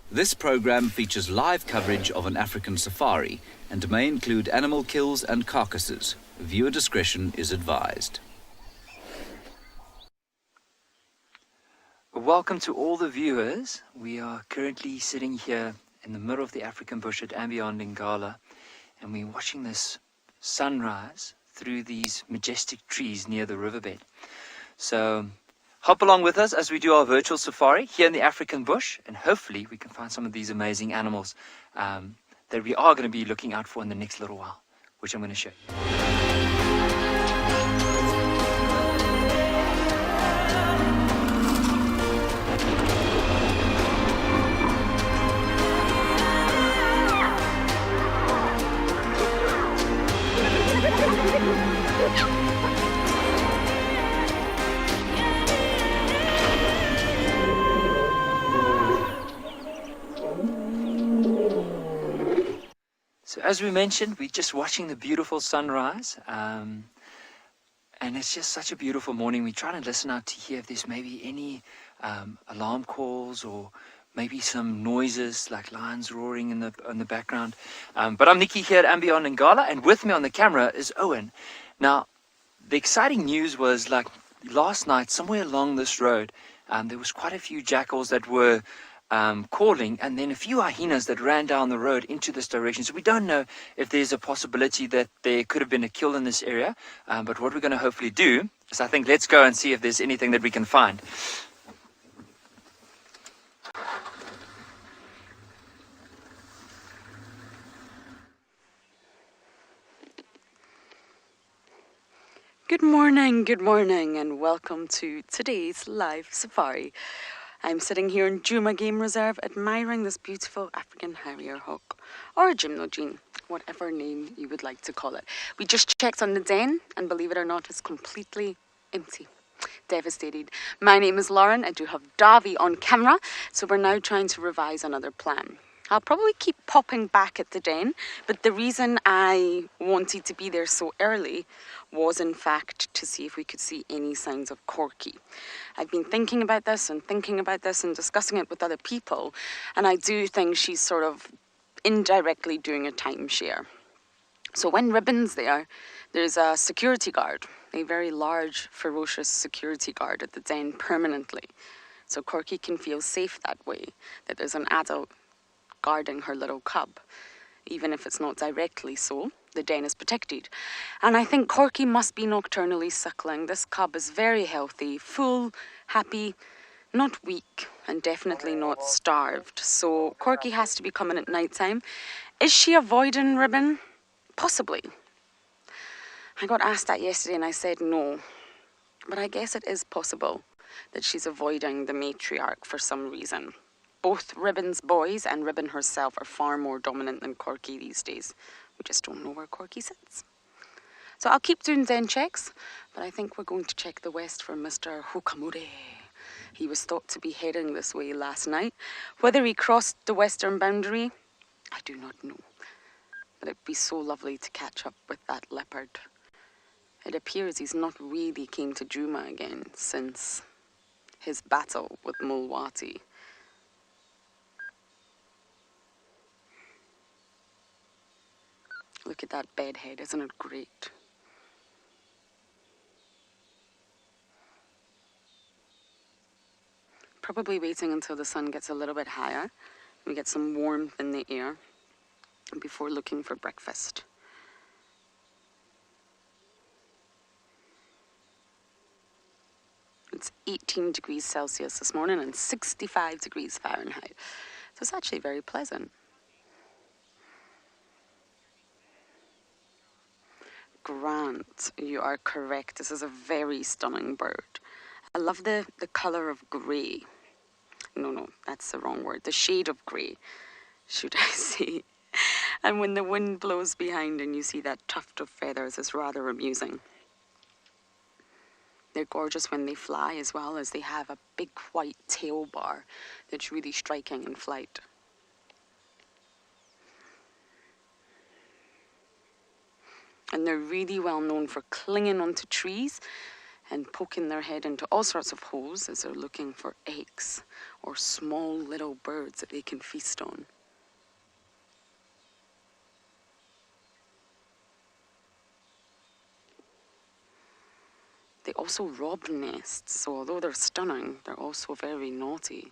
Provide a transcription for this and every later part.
This program features live coverage of an African safari and may include animal kills and carcasses. Viewer discretion is advised. Welcome to all the viewers. We are currently sitting here in the middle of the African bush at Ambiyond in Ngala, and we're watching this sunrise through these majestic trees near the riverbed. So hop along with us as we do our virtual safari here in the African bush, and hopefully we can find some of these amazing animals that we are going to be looking out for in the next little while, which I'm going to show you. So as we mentioned, we're just watching the beautiful sunrise, and it's just such a beautiful morning. We're trying to listen out to hear if there's maybe any alarm calls or maybe some noises like lions roaring in the background. But I'm NIKKI here at Ambiyond in Ngala, and with me on the camera is Owen. Now, the exciting news was, like, last night, somewhere along this road, there was quite a few jackals that were calling, and then a few hyenas that ran down the road into this direction. So we don't know if there's a possibility that there could have been a kill in this area, but what we're going to hopefully do is, I think, let's go and see if there's anything that we can find. Good morning, and welcome to today's live safari. I'm sitting here in Djuma Game Reserve admiring this beautiful African Harrier hawk, or a gymnogene, whatever name you would like to call it. We just checked on the den, and believe it or not, it's completely empty. Devastated. My name is Lauren. I do have Davi on camera, so we're now trying to revise another plan. I'll probably keep popping back at the den, but the reason I wanted to be there so early was, in fact, to see if we could see any signs of Corky. I've been thinking about this and discussing it with other people, and I do think she's sort of indirectly doing a timeshare. So when Ribbon's there's a security guard, a very large, ferocious security guard at the den permanently. So Corky can feel safe that way, that there's an adult guarding her little cub. Even if it's not directly so, the den is protected. And I think Corky must be nocturnally suckling. This cub is very healthy, full, happy, not weak, and definitely not starved. So Corky has to be coming at night time. Is she avoiding Ribbon? Possibly. I got asked that yesterday and I said no. But I guess it is possible that she's avoiding the matriarch for some reason. Both Ribbon's boys and Ribbon herself are far more dominant than Corky these days. We just don't know where Corky sits. So I'll keep doing den checks, but I think we're going to check the west for Mr. Hukamure. He was thought to be heading this way last night. Whether he crossed the western boundary, I do not know. But it'd be so lovely to catch up with that leopard. It appears he's not really came to Djuma again since his battle with Mulwati. Look at that bedhead, isn't it great? Probably waiting until the sun gets a little bit higher. We get some warmth in the air before looking for breakfast. It's 18 degrees Celsius this morning and 65 degrees Fahrenheit. So it's actually very pleasant. Grant, you are correct. This is a very stunning bird. I love the colour of grey. No, that's the wrong word. The shade of grey, should I say. And when the wind blows behind and you see that tuft of feathers, it's rather amusing. They're gorgeous when they fly as well, as they have a big white tail bar that's really striking in flight. And they're really well known for clinging onto trees and poking their head into all sorts of holes as they're looking for eggs or small little birds that they can feast on. They also rob nests, so although they're stunning, they're also very naughty.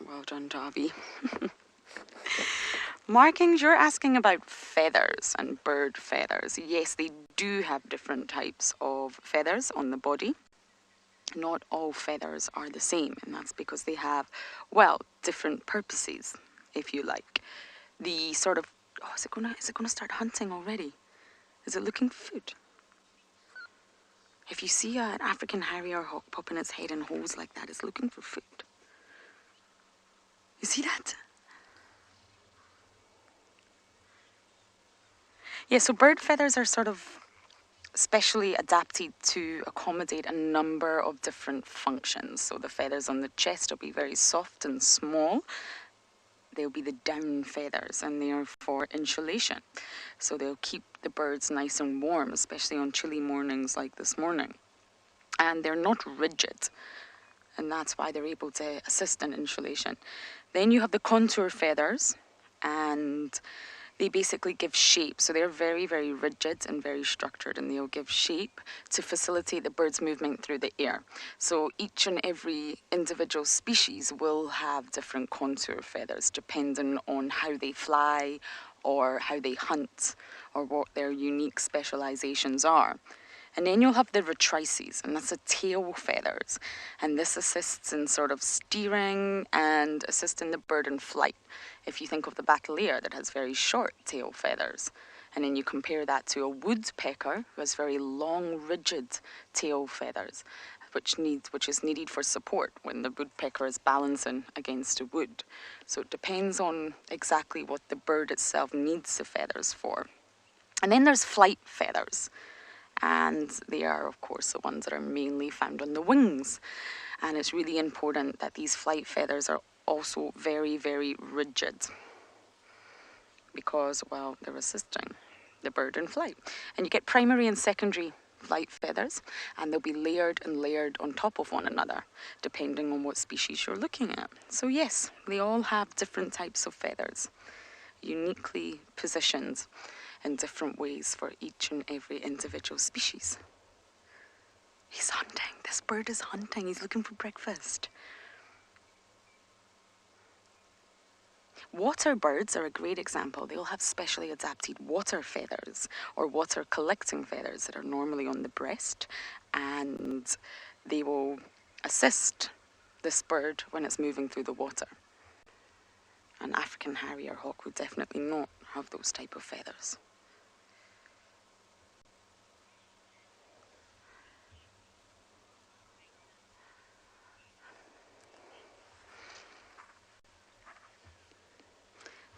Well done, Davy. Markings, you're asking about feathers and bird feathers. Yes, they do have different types of feathers on the body. Not all feathers are the same, and that's because they have, well, different purposes, if you like. The sort of, oh, is it gonna start hunting already? Is it looking for food? If you see an African harrier hawk popping its head in holes like that, it's looking for food. You see that? Yeah, so bird feathers are sort of specially adapted to accommodate a number of different functions. So the feathers on the chest will be very soft and small. They'll be the down feathers, and they are for insulation. So they'll keep the birds nice and warm, especially on chilly mornings like this morning. And they're not rigid, and that's why they're able to assist in insulation. Then you have the contour feathers, and they basically give shape. So they're very, very rigid and very structured, and they'll give shape to facilitate the bird's movement through the air. So each and every individual species will have different contour feathers depending on how they fly or how they hunt or what their unique specializations are. And then you'll have the retrices, and that's the tail feathers. And this assists in sort of steering and assisting the bird in flight. If you think of the batelier that has very short tail feathers, and then you compare that to a woodpecker who has very long, rigid tail feathers, which is needed for support when the woodpecker is balancing against a wood. So it depends on exactly what the bird itself needs the feathers for. And then there's flight feathers. And they are, of course, the ones that are mainly found on the wings. And it's really important that these flight feathers are also very, very rigid because, well, they're assisting the bird in flight. And you get primary and secondary flight feathers, and they'll be layered and layered on top of one another, depending on what species you're looking at. So yes, they all have different types of feathers, uniquely positioned in different ways for each and every individual species. He's hunting. This bird is hunting. He's looking for breakfast. Water birds are a great example. They'll have specially adapted water feathers or water collecting feathers that are normally on the breast, and they will assist this bird when it's moving through the water. An African harrier hawk would definitely not have those type of feathers.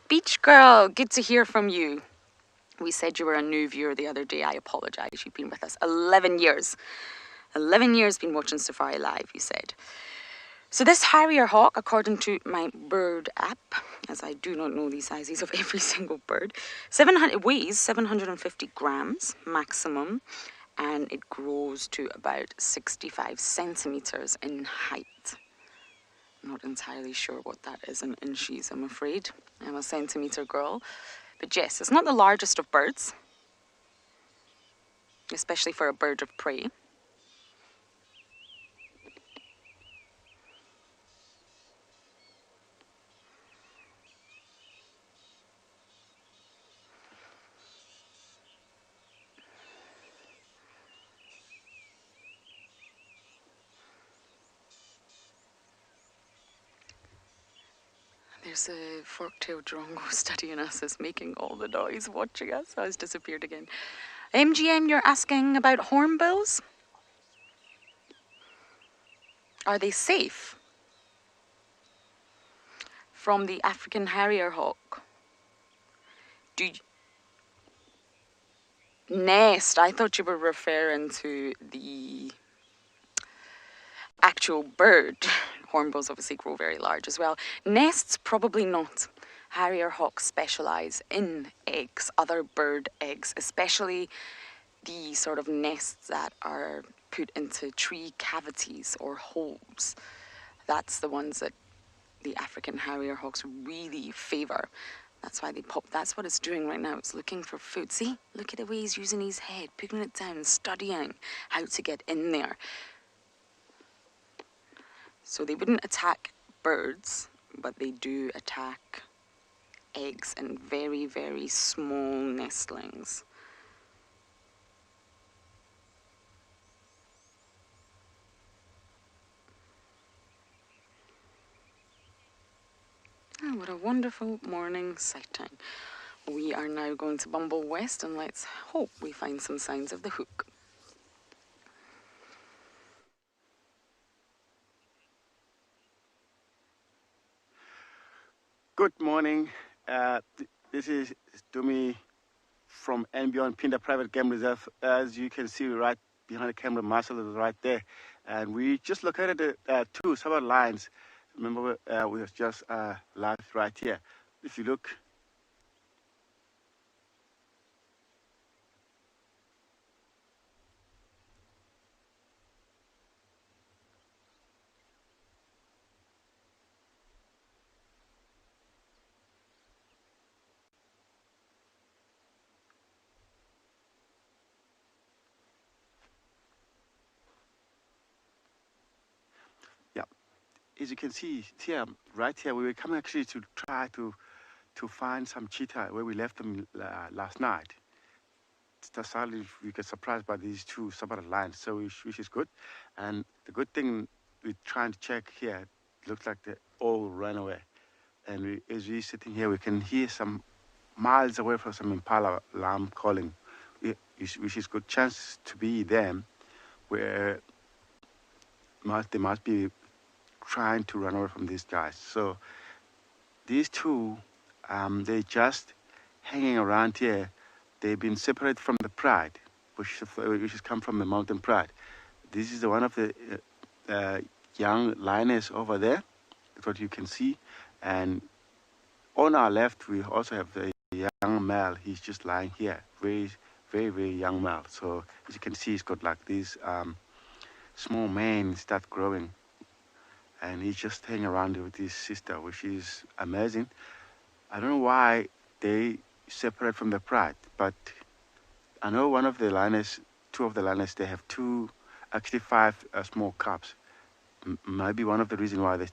Beach girl, good to hear from you. We said you were a new viewer the other day. I apologise. You've been with us 11 years. 11 years been watching Safari Live, you said. So this harrier hawk, according to my bird app, as I do not know the sizes of every single bird, it weighs 750 grams maximum, and it grows to about 65 centimeters in height. Not entirely sure what that is in inches, I'm afraid. I'm a centimeter girl. But yes, it's not the largest of birds, especially for a bird of prey. There's a fork-tailed drongo studying us, is making all the noise, watching us. Oh, it's disappeared again. MGM, you're asking about hornbills? Are they safe from the African harrier hawk? Do you... Nest, I thought you were referring to the actual bird. Hornbills obviously grow very large as well. Nests, probably not. Harrier hawks specialise in eggs, other bird eggs, especially the sort of nests that are put into tree cavities or holes. That's the ones that the African harrier hawks really favour. That's why they pop. That's what it's doing right now. It's looking for food. See, look at the way he's using his head, putting it down, studying how to get in there. So they wouldn't attack birds, but they do attack eggs and very, very small nestlings. Oh, what a wonderful morning sighting. We are now going to bumble west, and let's hope we find some signs of the hook. Good morning. This is Dumi from and Beyond Pinda Private Game Reserve. As you can see right behind the camera, Marcel is right there. And we just located the two several lines. Remember, we was just live right here. If you look, yeah, as you can see here, right here, we were coming actually to try to find some cheetah where we left them last night. Sadly, we get surprised by these two separate lines, so which is good. And the good thing we're trying to check here, it looks like they all ran away. And as we're sitting here, we can hear some miles away from some impala alarm calling, which is good chance to be them, where they must be trying to run away from these guys. So these two, they just hanging around here. They've been separated from the pride, which has come from the mountain pride. This is one of the young lioness over there. That's what you can see. And on our left, we also have the young male. He's just lying here, very, very, very young male. So as you can see, he's got like these small mane start growing. And he's just hanging around with his sister, which is amazing. I don't know why they separate from the pride, but I know one of the lioness, two of the lioness, they have actually five small cubs. Maybe one of the reasons why they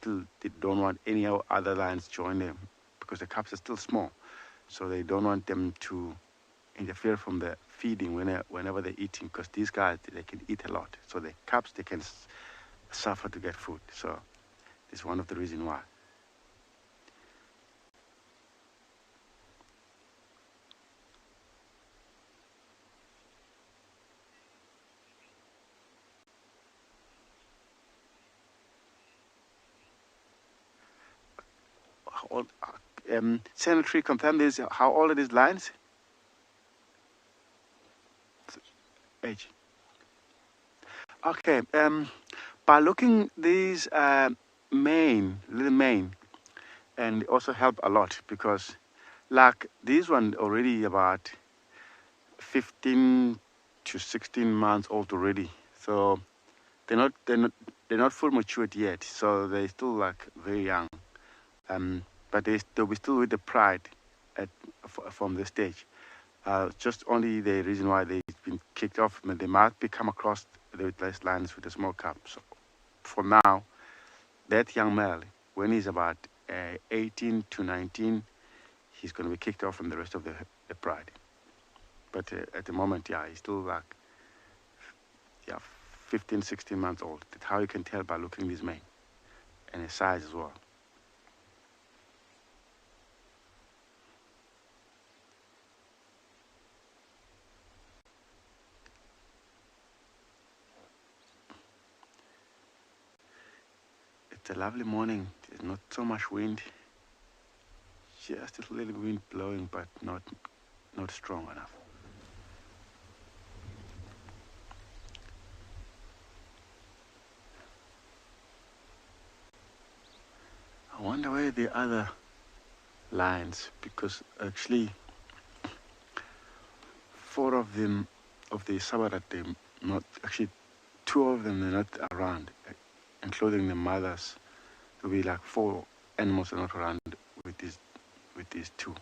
don't want any other lions to join them, because the cubs are still small, so they don't want them to interfere from the feeding whenever they're eating, because these guys, they can eat a lot. So the cubs, they can suffer to get food. So it's one of the reasons why. Sanitary, confirm this. How old are these lions? Age. Okay. By looking these little mane, and also help a lot because like this one already about 15 to 16 months old already. So they're not full matured yet. So they're still like very young. But they'll be still with the pride from this stage. Just only the reason why they've been kicked off, they might be come across the less lines with a small cub. So for now, that young male, when he's about 18 to 19, he's going to be kicked off from the rest of the pride. But at the moment, yeah, he's still like, yeah, 15, 16 months old. That's how you can tell by looking at his mane and his size as well. It's a lovely morning. There's not so much wind. Just a little wind blowing, but not strong enough. I wonder where the other lions, because actually 4 of them, of the Sabarat, they not actually 2 of them, they're not around, including the mothers. There'll be like 4 animals are not around with these 2.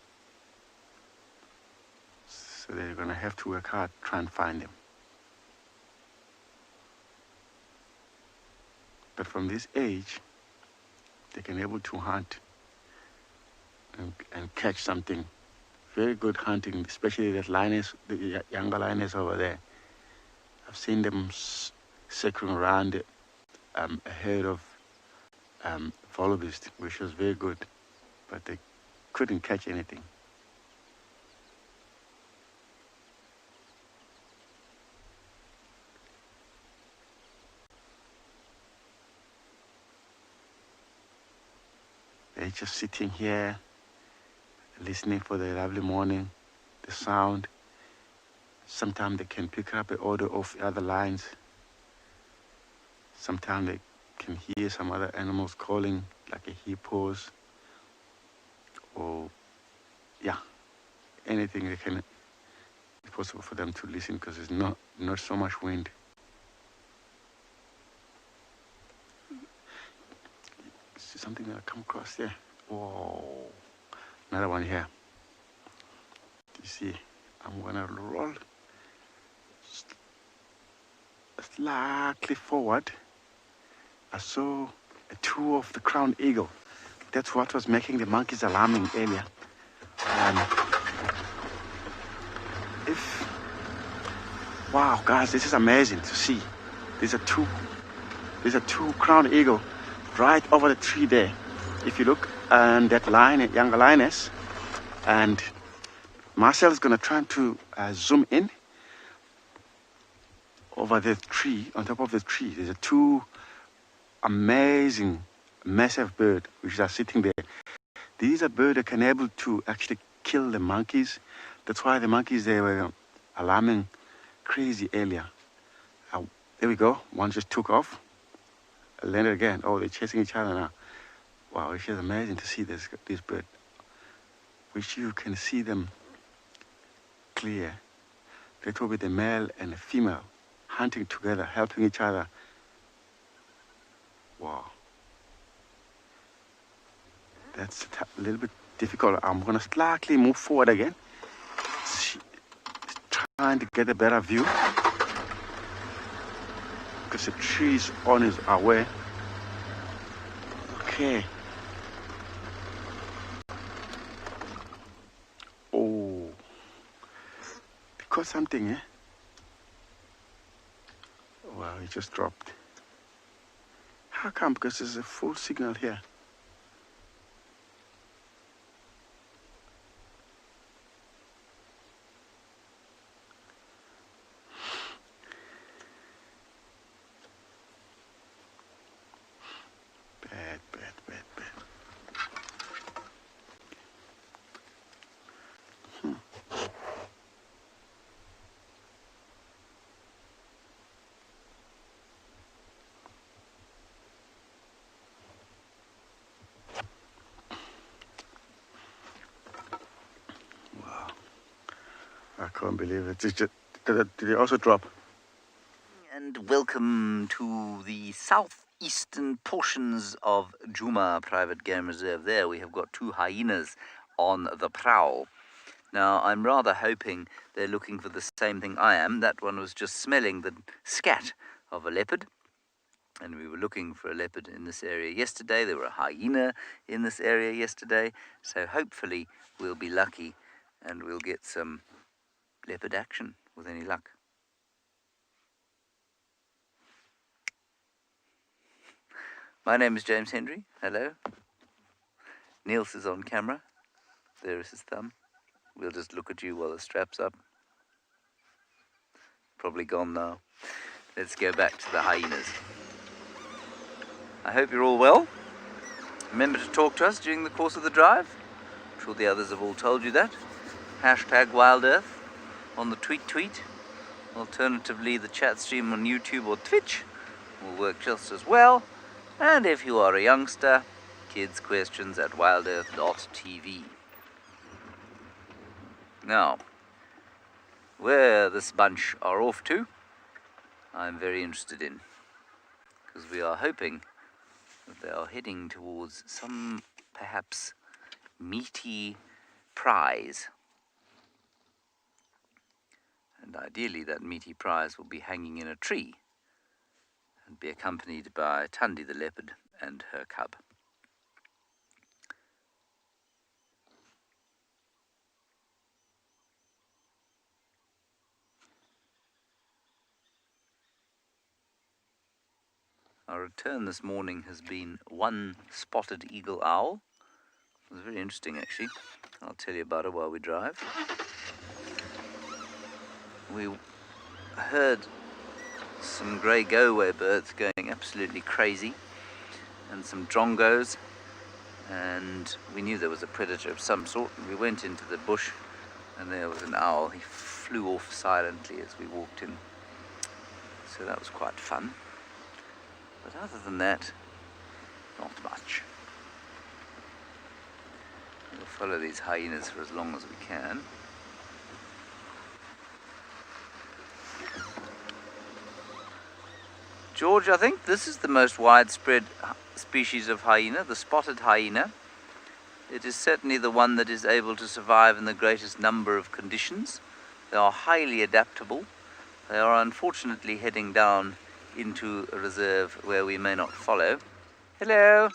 So they're gonna have to work hard try and find them. But from this age, they can able to hunt and catch something. Very good hunting, especially that lioness, the younger lioness over there. I've seen them circling around ahead of Volobist, which was very good, but they couldn't catch anything. They're just sitting here, listening for the lovely morning, the sound. Sometimes they can pick up the odor of other lions. Sometimes they can hear some other animals calling, like a hippos, or yeah, anything they can. It's possible for them to listen because there's not so much wind. See something that I come across there. Whoa, another one here. You see, I'm gonna roll slightly forward. I saw a 2 of the crowned eagle. That's what was making the monkeys alarming earlier. Wow, guys, this is amazing to see. These are two crowned eagle right over the tree there. If you look, and that younger lioness, and Marcel is gonna try to zoom in over the tree, on top of the tree. There's a 2 amazing, massive bird which are sitting there. These are birds that can able to actually kill the monkeys. That's why the monkeys, they were alarming crazy earlier. There we go. One just took off. Landed again. Oh, they're chasing each other now. Wow, it's just amazing to see this bird. Which you can see them clear. That will be the male and the female hunting together, helping each other. Wow. That's a little bit difficult. I'm gonna slightly move forward again. Trying to get a better view. Because the trees on is away. Okay. Oh. Because something, eh? Wow, it just dropped. How come? Because there's a full signal here. Bad. can't believe it. It's just, did they also drop? And welcome to the southeastern portions of Djuma Private Game Reserve. There we have got two hyenas on the prowl. Now I'm rather hoping they're looking for the same thing I am. That one was just smelling the scat of a leopard. And we were looking for a leopard in this area yesterday. There were a hyena in this area yesterday. So hopefully we'll be lucky and we'll get some leopard action with any luck. My name is James Hendry. Hello. Niels is on camera. There is his thumb. We'll just look at you while the strap's up. Probably gone now. Let's go back to the hyenas. I hope you're all well. Remember to talk to us during the course of the drive. I'm sure the others have all told you that. Hashtag Wild Earth on the tweet. Alternatively, the chat stream on YouTube or Twitch will work just as well. And if you are a youngster, kids questions at wildearth.tv. Now, where this bunch are off to, I'm very interested in, because we are hoping that they are heading towards some perhaps meaty prize. And ideally that meaty prize will be hanging in a tree and be accompanied by Tundi the leopard and her cub. Our return this morning has been one spotted eagle owl. It was very interesting actually. I'll tell you about it while we drive. We heard some grey go-away birds going absolutely crazy and some drongos, and we knew there was a predator of some sort, and we went into the bush and there was an owl. He flew off silently as we walked in, so that was quite fun. But other than that, not much. We'll follow these hyenas for as long as we can. George, I think this is the most widespread species of hyena, the spotted hyena. It is certainly the one that is able to survive in the greatest number of conditions. They are highly adaptable. They are unfortunately heading down into a reserve where we may not follow. Hello.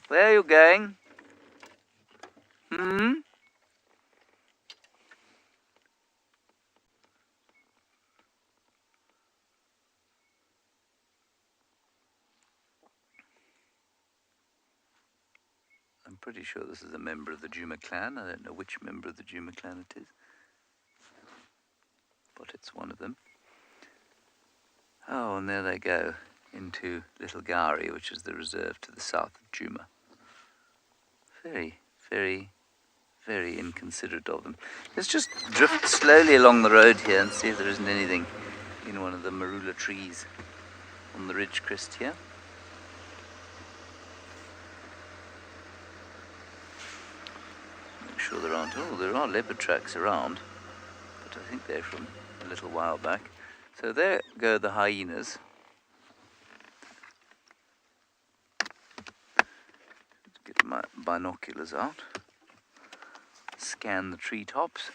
Where are you going? I'm pretty sure this is a member of the Djuma clan. I don't know which member of the Djuma clan it is, but it's one of them. Oh, and there they go into Little Gari, which is the reserve to the south of Djuma. Very, very, very inconsiderate of them. Let's just drift slowly along the road here and see if there isn't anything in one of the marula trees on the ridge crest here. Make sure there aren't. Oh, there are leopard tracks around, but I think they're from a little while back. So there go the hyenas. Let's get my binoculars out. Scan the treetops.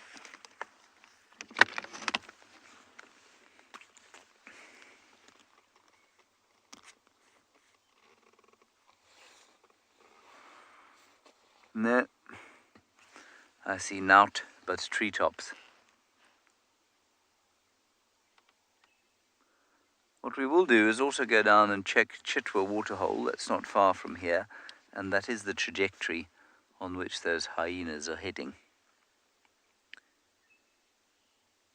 No, I see naught but treetops. What we will do is also go down and check Chitwa waterhole. That's not far from here, and that is the trajectory on which those hyenas are heading.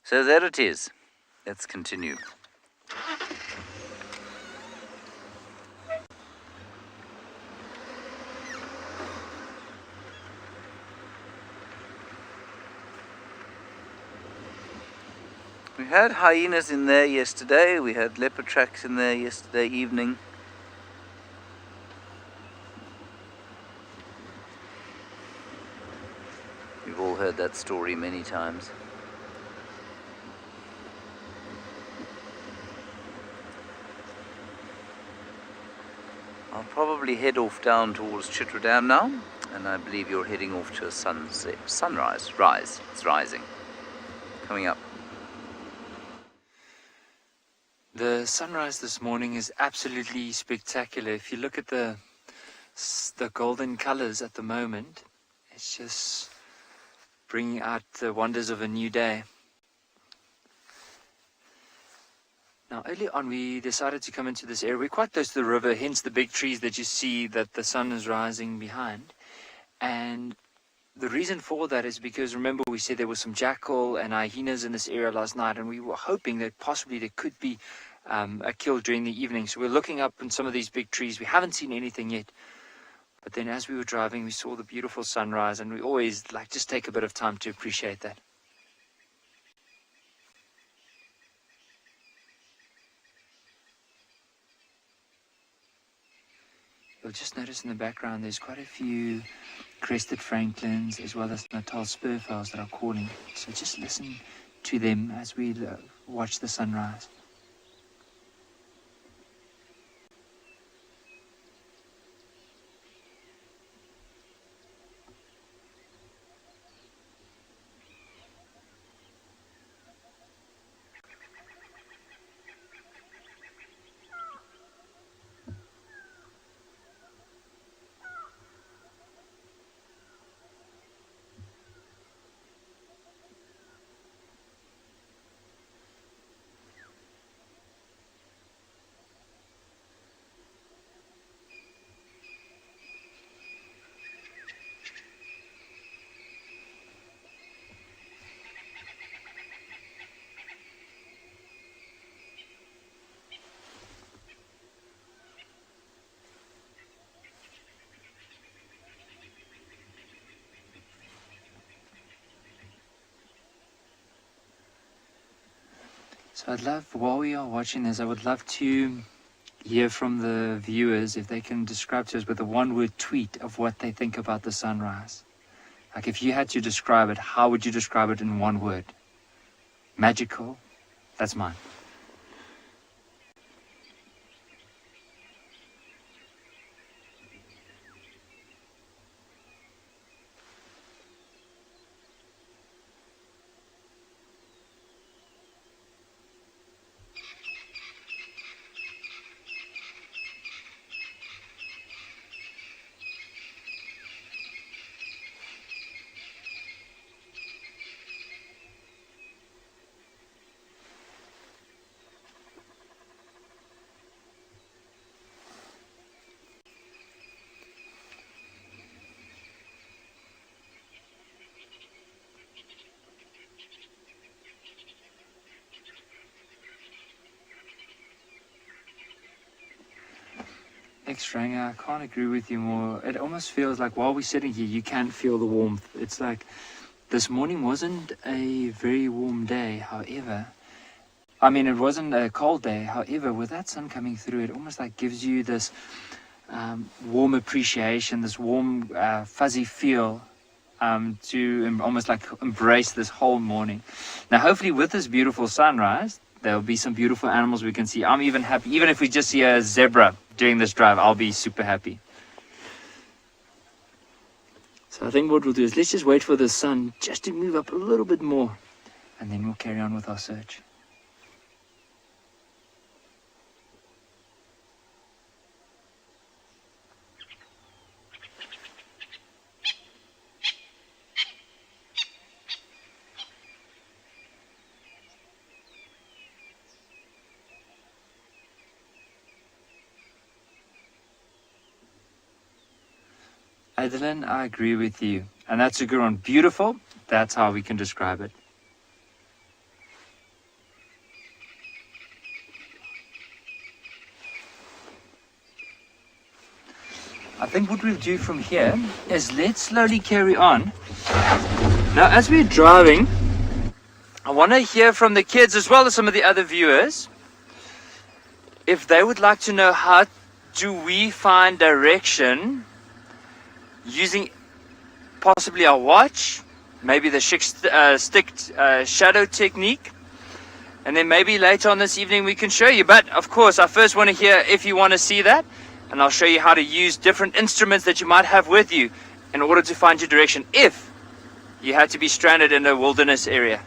So there it is. Let's continue. We had hyenas in there yesterday, we had leopard tracks in there yesterday evening. We've all heard that story many times. I'll probably head off down towards Chitra Dam now, and I believe you're heading off to a rise. It's rising. Coming up. The sunrise this morning is absolutely spectacular. If you look at the golden colors at the moment, it's just bringing out the wonders of a new day. Now, early on, we decided to come into this area. We're quite close to the river, hence the big trees that you see that the sun is rising behind. And the reason for that is because, remember, we said there was some jackal and hyenas in this area last night, and we were hoping that possibly there could be a kill during the evening. So we're looking up in some of these big trees. We haven't seen anything yet. But then as we were driving, we saw the beautiful sunrise, and we always just take a bit of time to appreciate that. You'll just notice in the background there's quite a few crested franklins as well as Natal spurfowls that are calling. So just listen to them as we watch the sunrise. So I'd love, while we are watching this, I would love to hear from the viewers if they can describe to us with a one-word tweet of what they think about the sunrise. Like if you had to describe it, how would you describe it in one word? Magical? That's mine. X-Rang, I can't agree with you more. It almost feels like while we're sitting here, you can feel the warmth. It's like this morning wasn't a very warm day, however, I mean, it wasn't a cold day. However, with that sun coming through, it almost like gives you this warm appreciation, this warm, fuzzy feel to almost like embrace this whole morning. Now, hopefully with this beautiful sunrise, there'll be some beautiful animals we can see. I'm even happy, even if we just see a zebra during this drive, I'll be super happy. So I think what we'll do is let's just wait for the sun just to move up a little bit more, and then we'll carry on with our search. Adeline, I agree with you. And that's a good one. Beautiful, that's how we can describe it. I think what we'll do from here is let's slowly carry on. Now, as we're driving, I want to hear from the kids as well as some of the other viewers if they would like to know how do we find direction using possibly our watch, maybe the stick shadow technique, and then maybe later on this evening we can show you. But of course, I first want to hear if you want to see that, and I'll show you how to use different instruments that you might have with you in order to find your direction if you had to be stranded in a wilderness area.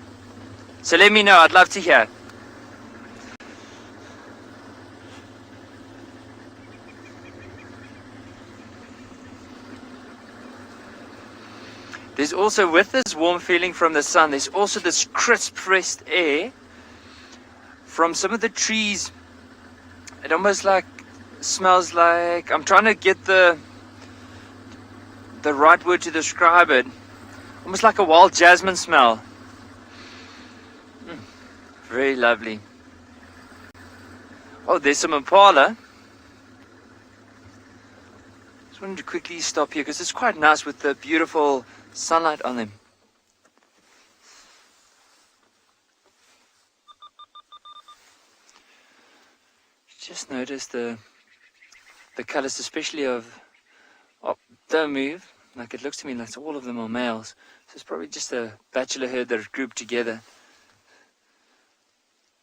So let me know, I'd love to hear. There's also, with this warm feeling from the sun, there's also this crisp, fresh air from some of the trees. It almost like smells like, I'm trying to get the right word to describe it, almost like a wild jasmine smell. Very lovely. Oh, there's some impala. Just wanted to quickly stop here because it's quite nice with the beautiful sunlight on them. Just notice the colors, especially of, oh, don't move. Like, it looks to me like all of them are males. So it's probably just a bachelor herd that are grouped together.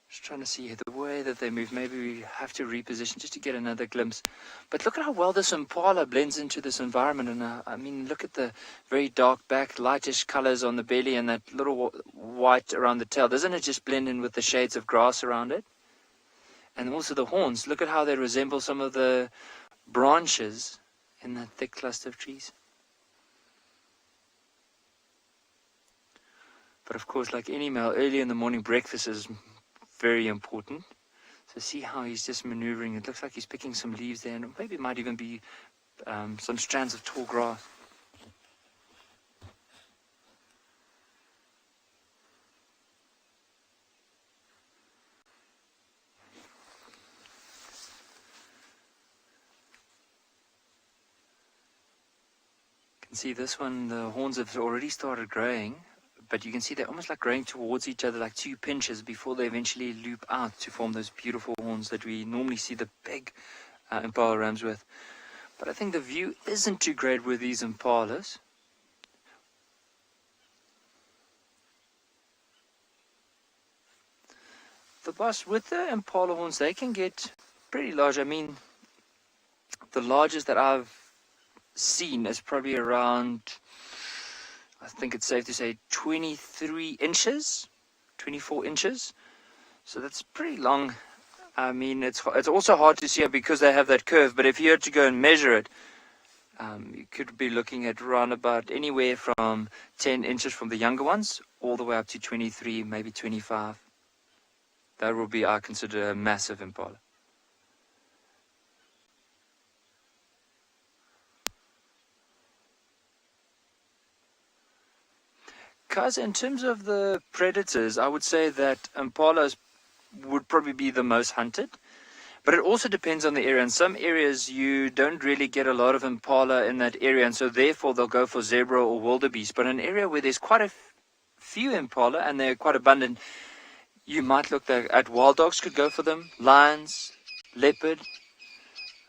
Just trying to see the way that they move. Maybe we have to reposition just to get another glimpse. But look at how well this impala blends into this environment. And I mean, look at the very dark back, lightish colors on the belly and that little white around the tail. Doesn't it just blend in with the shades of grass around it? And also the horns. Look at how they resemble some of the branches in that thick cluster of trees. But of course, like any male, early in the morning, breakfast is very important. So see how he's just maneuvering. It looks like he's picking some leaves there, and maybe it might even be some strands of tall grass. You can see this one, the horns have already started growing. But you can see they're almost like growing towards each other, like two pinches, before they eventually loop out to form those beautiful horns that we normally see the big impala rams with. But I think the view isn't too great with these impalas. The boss, with the impala horns, they can get pretty large. I mean, the largest that I've seen is probably around, I think it's safe to say 23 inches, 24 inches. So that's pretty long. I mean, it's also hard to see because they have that curve. But if you had to go and measure it, you could be looking at around about anywhere from 10 inches from the younger ones all the way up to 23, maybe 25. That will be, I consider, a massive impala. Guys, in terms of the predators, I would say that impalas would probably be the most hunted. But it also depends on the area. In some areas, you don't really get a lot of impala in that area, and so therefore they'll go for zebra or wildebeest. But in an area where there's quite a few impala, and they're quite abundant, you might look at wild dogs could go for them, lions, leopard.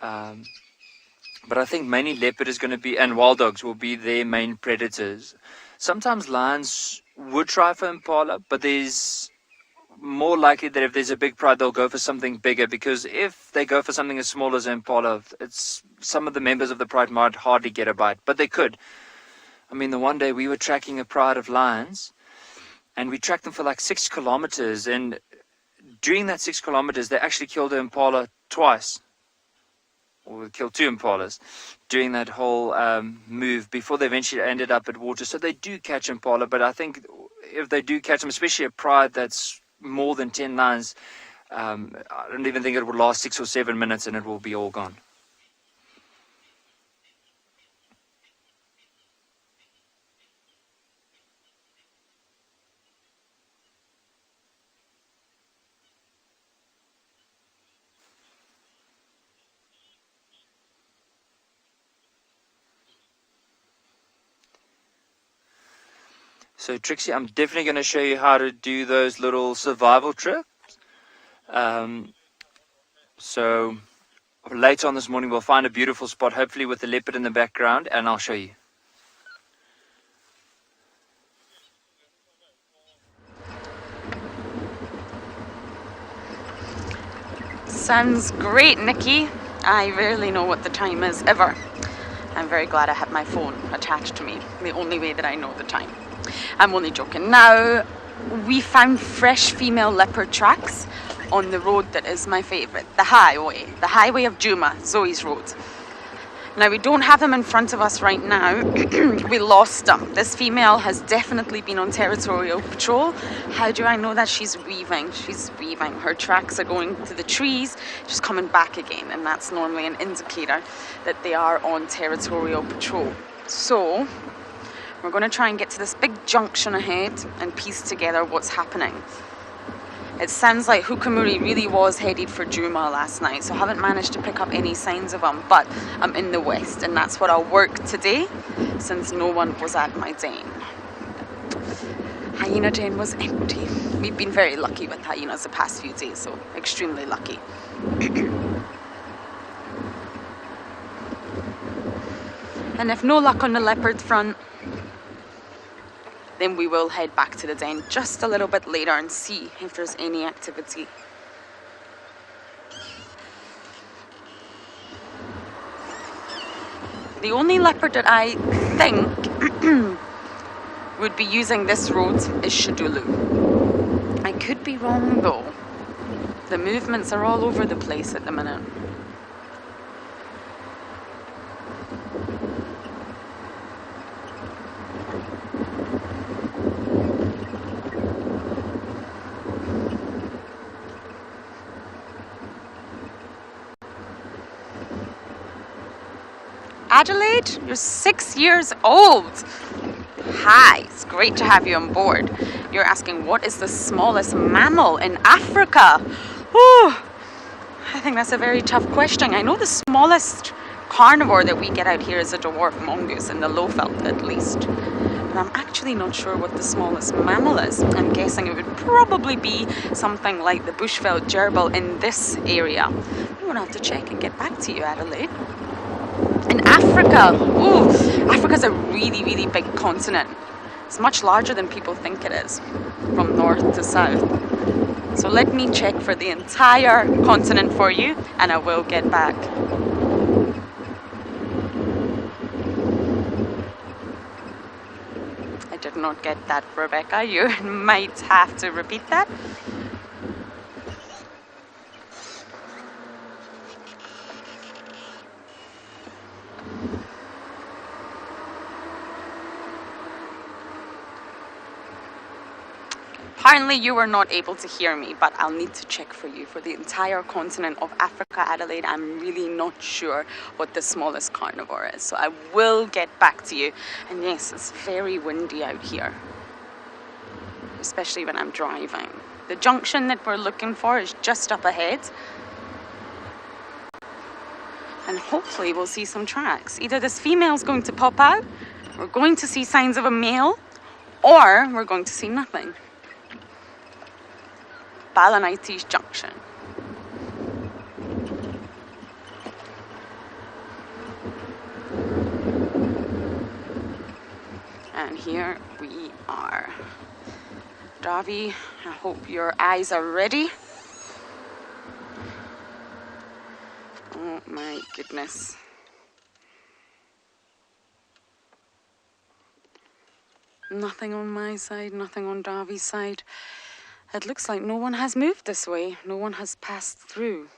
But I think mainly leopard is going to be, and wild dogs will be their main predators. Sometimes lions would try for impala, but there's more likely that if there's a big pride, they'll go for something bigger, because if they go for something as small as impala, it's some of the members of the pride might hardly get a bite, but they could. I mean, the one day we were tracking a pride of lions, and we tracked them for like 6 kilometers, and during that 6 kilometers, they actually killed an impala twice. Or killed 2 impalas during that whole move before they eventually ended up at water. So they do catch impala, but I think if they do catch them, especially a pride that's more than 10 lines, I don't even think it will last 6 or 7 minutes and it will be all gone. So Trixie, I'm definitely going to show you how to do those little survival trips. So later on this morning, we'll find a beautiful spot, hopefully with the leopard in the background, and I'll show you. Sounds great, Nikki. I rarely know what the time is, ever. I'm very glad I have my phone attached to me, the only way that I know the time. I'm only joking. Now, we found fresh female leopard tracks on the road that is my favourite, the highway of Djuma, Zoe's road. Now, we don't have them in front of us right now. We lost them. This female has definitely been on territorial patrol. How do I know that? She's weaving. She's weaving. Her tracks are going to the trees. She's coming back again, and that's normally an indicator that they are on territorial patrol. So, we're going to try and get to this big junction ahead and piece together what's happening. It sounds like Hukamuri really was headed for Djuma last night, so I haven't managed to pick up any signs of him, but I'm in the west, and that's what I'll work today, since no one was at my den. Hyena den was empty. We've been very lucky with hyenas the past few days, so extremely lucky. And if no luck on the leopard front, then we will head back to the den just a little bit later and see if there's any activity. The only leopard that I think would be using this road is Shadulu. I could be wrong though. The movements are all over the place at the minute. Adelaide, you're 6 years old. Hi, it's great to have you on board. You're asking what is the smallest mammal in Africa? Ooh, I think that's a very tough question. I know the smallest carnivore that we get out here is a dwarf mongoose in the Lowveld at least. But I'm actually not sure what the smallest mammal is. I'm guessing it would probably be something like the bushveld gerbil in this area. I'm going to have to check and get back to you, Adelaide. In Africa, ooh, Africa's a really, really big continent. It's much larger than people think it is, from north to south. So let me check for the entire continent for you, and I will get back. I did not get that, Rebecca. You might have to repeat that. Apparently you were not able to hear me, but I'll need to check for you. For the entire continent of Africa, Adelaide, I'm really not sure what the smallest carnivore is. So I will get back to you. And yes, it's very windy out here, especially when I'm driving. The junction that we're looking for is just up ahead. And hopefully we'll see some tracks. Either this female's going to pop out, we're going to see signs of a male, or we're going to see nothing. Balanites Junction. And here we are. Davi, I hope your eyes are ready. Oh my goodness. Nothing on my side, nothing on Davi's side. It looks like no one has moved this way. No one has passed through.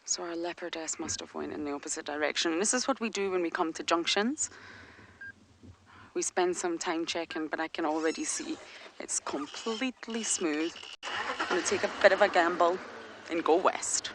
So our leopardess must have went in the opposite direction. And this is what we do when we come to junctions. We spend some time checking, but I can already see it's completely smooth. I'm going to take a bit of a gamble and go west.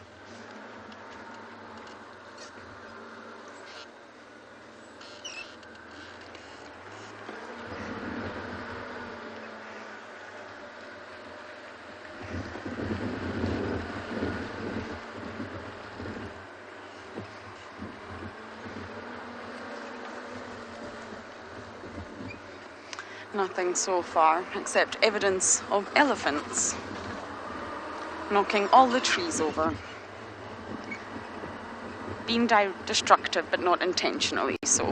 Nothing so far except evidence of elephants knocking all the trees over. Being destructive, but not intentionally so.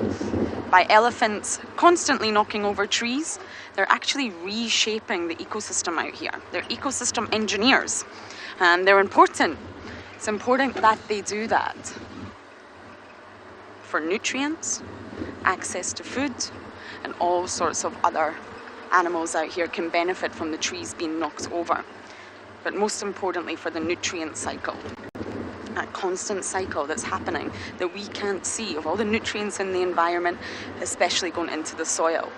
by elephants constantly knocking over trees, they're actually reshaping the ecosystem out here. They're ecosystem engineers, and they're important. It's important that they do that for nutrients, access to food, and all sorts of other animals out here can benefit from the trees being knocked over. But most importantly, for the nutrient cycle. That constant cycle that's happening that we can't see of all the nutrients in the environment, especially going into the soil.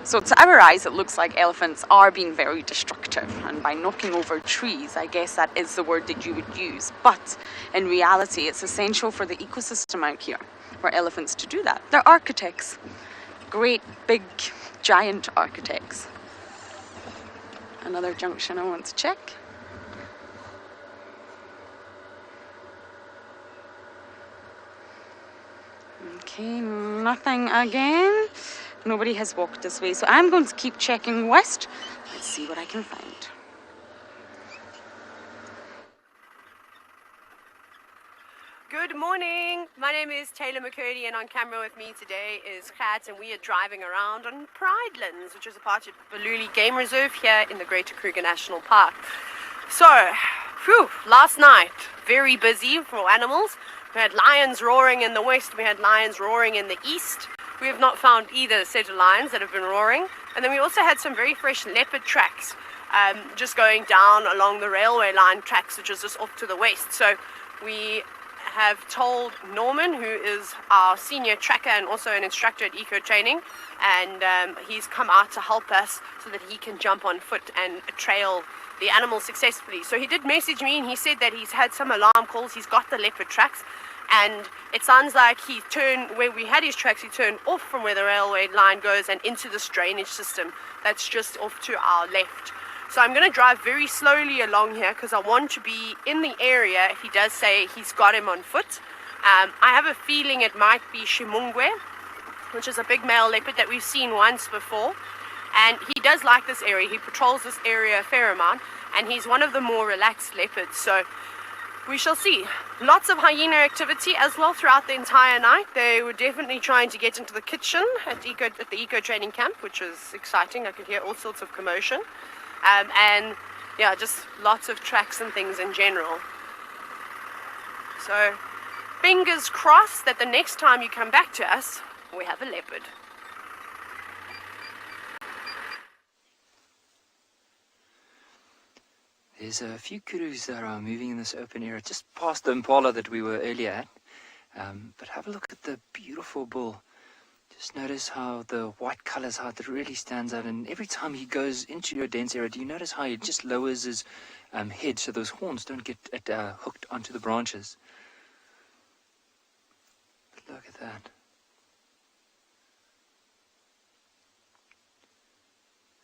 So to our eyes, it looks like elephants are being very destructive, and by knocking over trees, I guess that is the word that you would use. But in reality, it's essential for the ecosystem out here for elephants to do that. They're architects, great big giant architects. Another junction I want to check. Okay, nothing again. Nobody has walked this way, so I'm going to keep checking west. Let's see what I can find. Good morning. My name is TAYLA MCCURDY, and on camera with me today is Kat, and we are driving around on Pridelands, which is a part of Tswalu Game Reserve here in the Greater Kruger National Park. So, last night, very busy for animals. We had lions roaring in the west, we had lions roaring in the east. We have not found either set of lions that have been roaring. And then we also had some very fresh leopard tracks just going down along the railway line tracks, which is just off to the west. So we have told Norman, who is our senior tracker and also an instructor at Eco Training, and he's come out to help us so that he can jump on foot and trail the animal successfully. So he did message me, and he said that he's had some alarm calls. He's got the leopard tracks, and it sounds like he turned, where we had his tracks, he turned off from where the railway line goes and into this drainage system that's just off to our left. So I'm going to drive very slowly along here because I want to be in the area if he does say he's got him on foot. I have a feeling it might be Shimungwe, which is a big male leopard that we've seen once before. And he does like this area. He patrols this area a fair amount, and he's one of the more relaxed leopards. So we shall see. Lots of hyena activity as well throughout the entire night. They were definitely trying to get into the kitchen at the Eco Training Camp, which was exciting. I could hear all sorts of commotion. And yeah, just lots of tracks and things in general. So fingers crossed that the next time you come back to us, we have a leopard. There's a few kurus that are moving in this open area, just past the impala that we were earlier at. But have a look at the beautiful bull. Just notice how the white colors, how it really stands out. And every time he goes into your dense area, do you notice how he just lowers his head so those horns don't get hooked onto the branches? But look at that.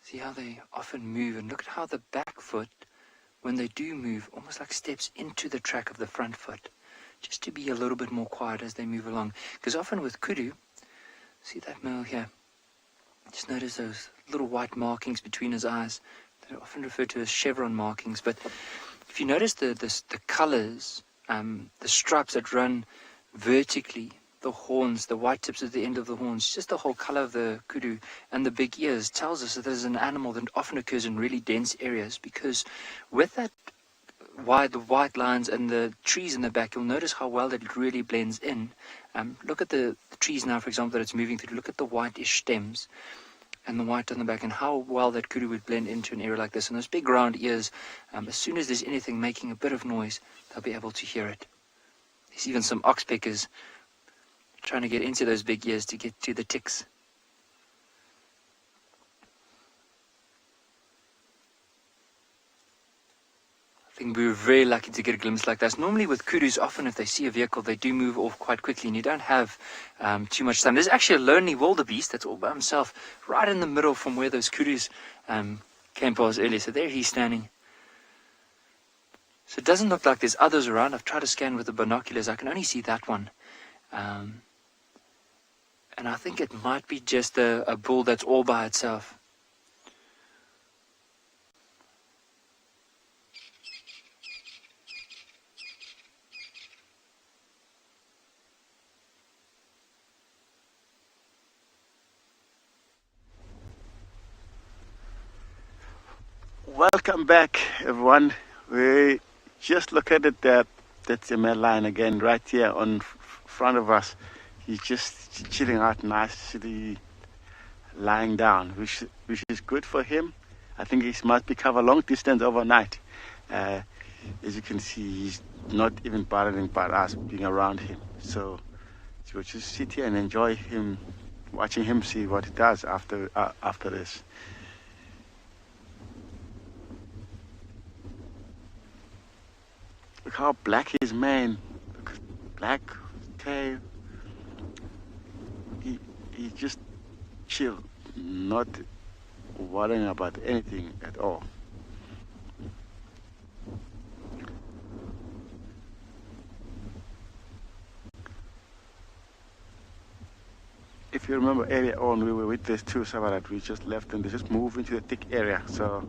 See how they often move, and look at how the back foot, when they do move, almost like steps into the track of the front foot, just to be a little bit more quiet as they move along. Because often with kudu, see that male here, just notice those little white markings between his eyes. They're often referred to as chevron markings. But if you notice the colors, the stripes that run vertically, the horns, the white tips at the end of the horns, just the whole color of the kudu and the big ears tells us that there's an animal that often occurs in really dense areas, because with that the white lines and the trees in the back, you'll notice how well that it really blends in. Look at the trees now, for example, that it's moving through. Look at the whitish stems and the white on the back, and how well that kudu would blend into an area like this. And those big round ears, as soon as there's anything making a bit of noise, they'll be able to hear it. There's even some oxpeckers trying to get into those big ears to get to the ticks. I think we were very lucky to get a glimpse like that. Normally with kudus, often if they see a vehicle, they do move off quite quickly, and you don't have too much time. There's actually a lonely wildebeest that's all by himself right in the middle from where those kudus came past earlier. So there he's standing. So it doesn't look like there's others around. I've tried to scan with the binoculars. I can only see that one. And I think it might be just a bull that's all by itself. Welcome back, everyone. We just located that's the male lion again, right here on front of us. He's just chilling out nicely, lying down, which is good for him. I think he must be covered long distance overnight. As you can see, he's not even bothering by us being around him. So we'll just sit here and enjoy him, watching him see what he does after this. Look how black his mane, black tail. He just chill, not worrying about anything at all. If you remember earlier on, we were with these two Savarat. We just left them. They just moved into the thick area. So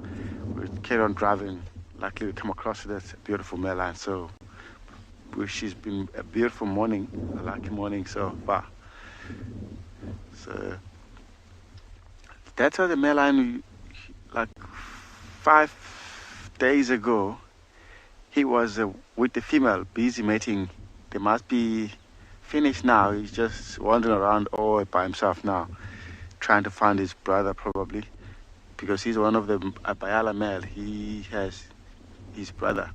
we carried on driving. Luckily, we come across this beautiful male lion. So she's been a beautiful morning, a lucky morning so far. So that's how the male lion, like 5 days ago, he was with the female, busy mating. They must be finished now. He's just wandering around all by himself now, trying to find his brother probably, because he's one of the Bayala male. He has his brother.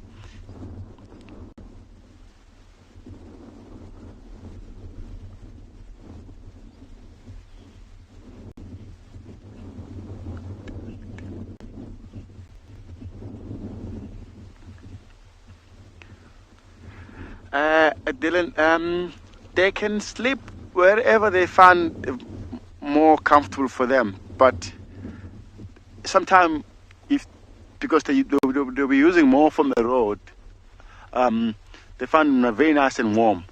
Dylan, they can sleep wherever they find more comfortable for them, but sometimes because they'll be using more from the road, they find them very nice and warm.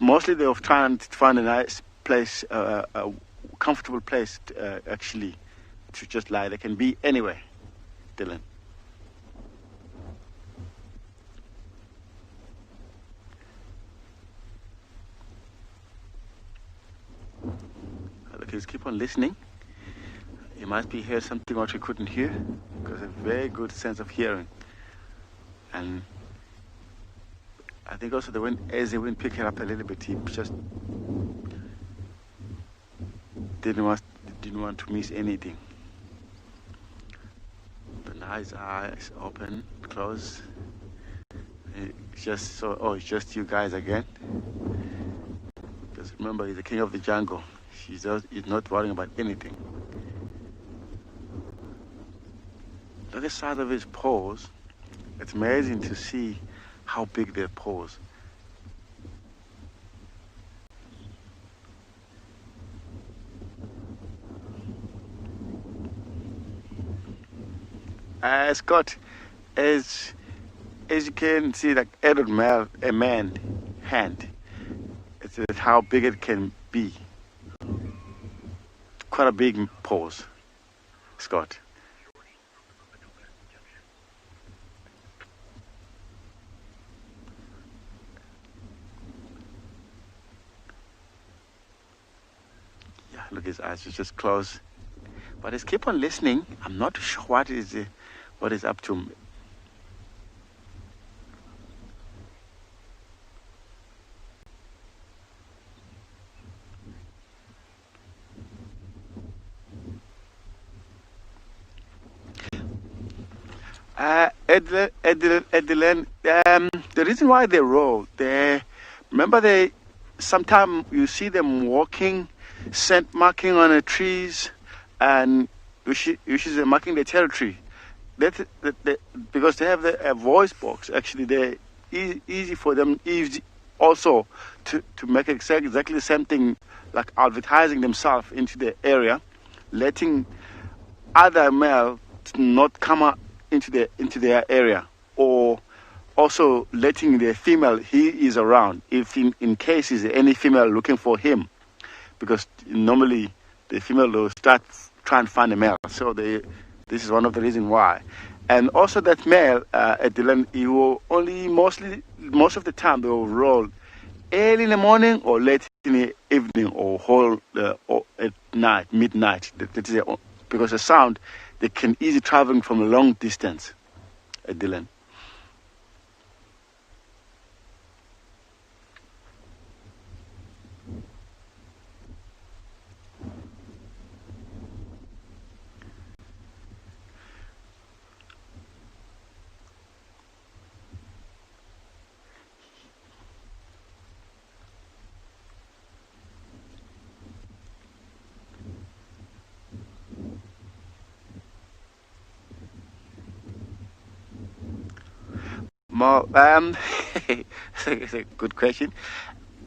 Mostly they're trying to find a nice place, a comfortable place actually to just lie. They can be anywhere, Dylan. Look, keep on listening. You must be hearing something what you couldn't hear, because a very good sense of hearing. And I think also the wind, as the wind picked it up a little bit, he just didn't want to miss anything. But now his eyes open, close. It's just you guys again. Because remember, he's the king of the jungle. He's not worrying about anything. Look at the size of his paws. It's amazing to see how big their paws. Scott, as you can see, like adult male, a man hand, it's how big it can be. Quite a big paws, Scott. Yeah, look, his eyes are just closed. But he's keep on listening. I'm not sure what is up to. Edelen, the reason why they roll, sometimes you see them walking, scent marking on the trees, and which is marking the territory. Because they have a voice box, actually, they're easy for them also to make exactly the same thing, like advertising themselves into the area, letting other male not come out into their area, or also letting the female he is around, if in case is any female looking for him, because normally the female will start trying to find a male. So this is one of the reasons why. And also that male, Dylan, he will only most of the time they will roll early in the morning or late in the evening, or whole or at night, midnight. That is because the sound they can easily travel from a long distance, Dylan. More, it's a good question.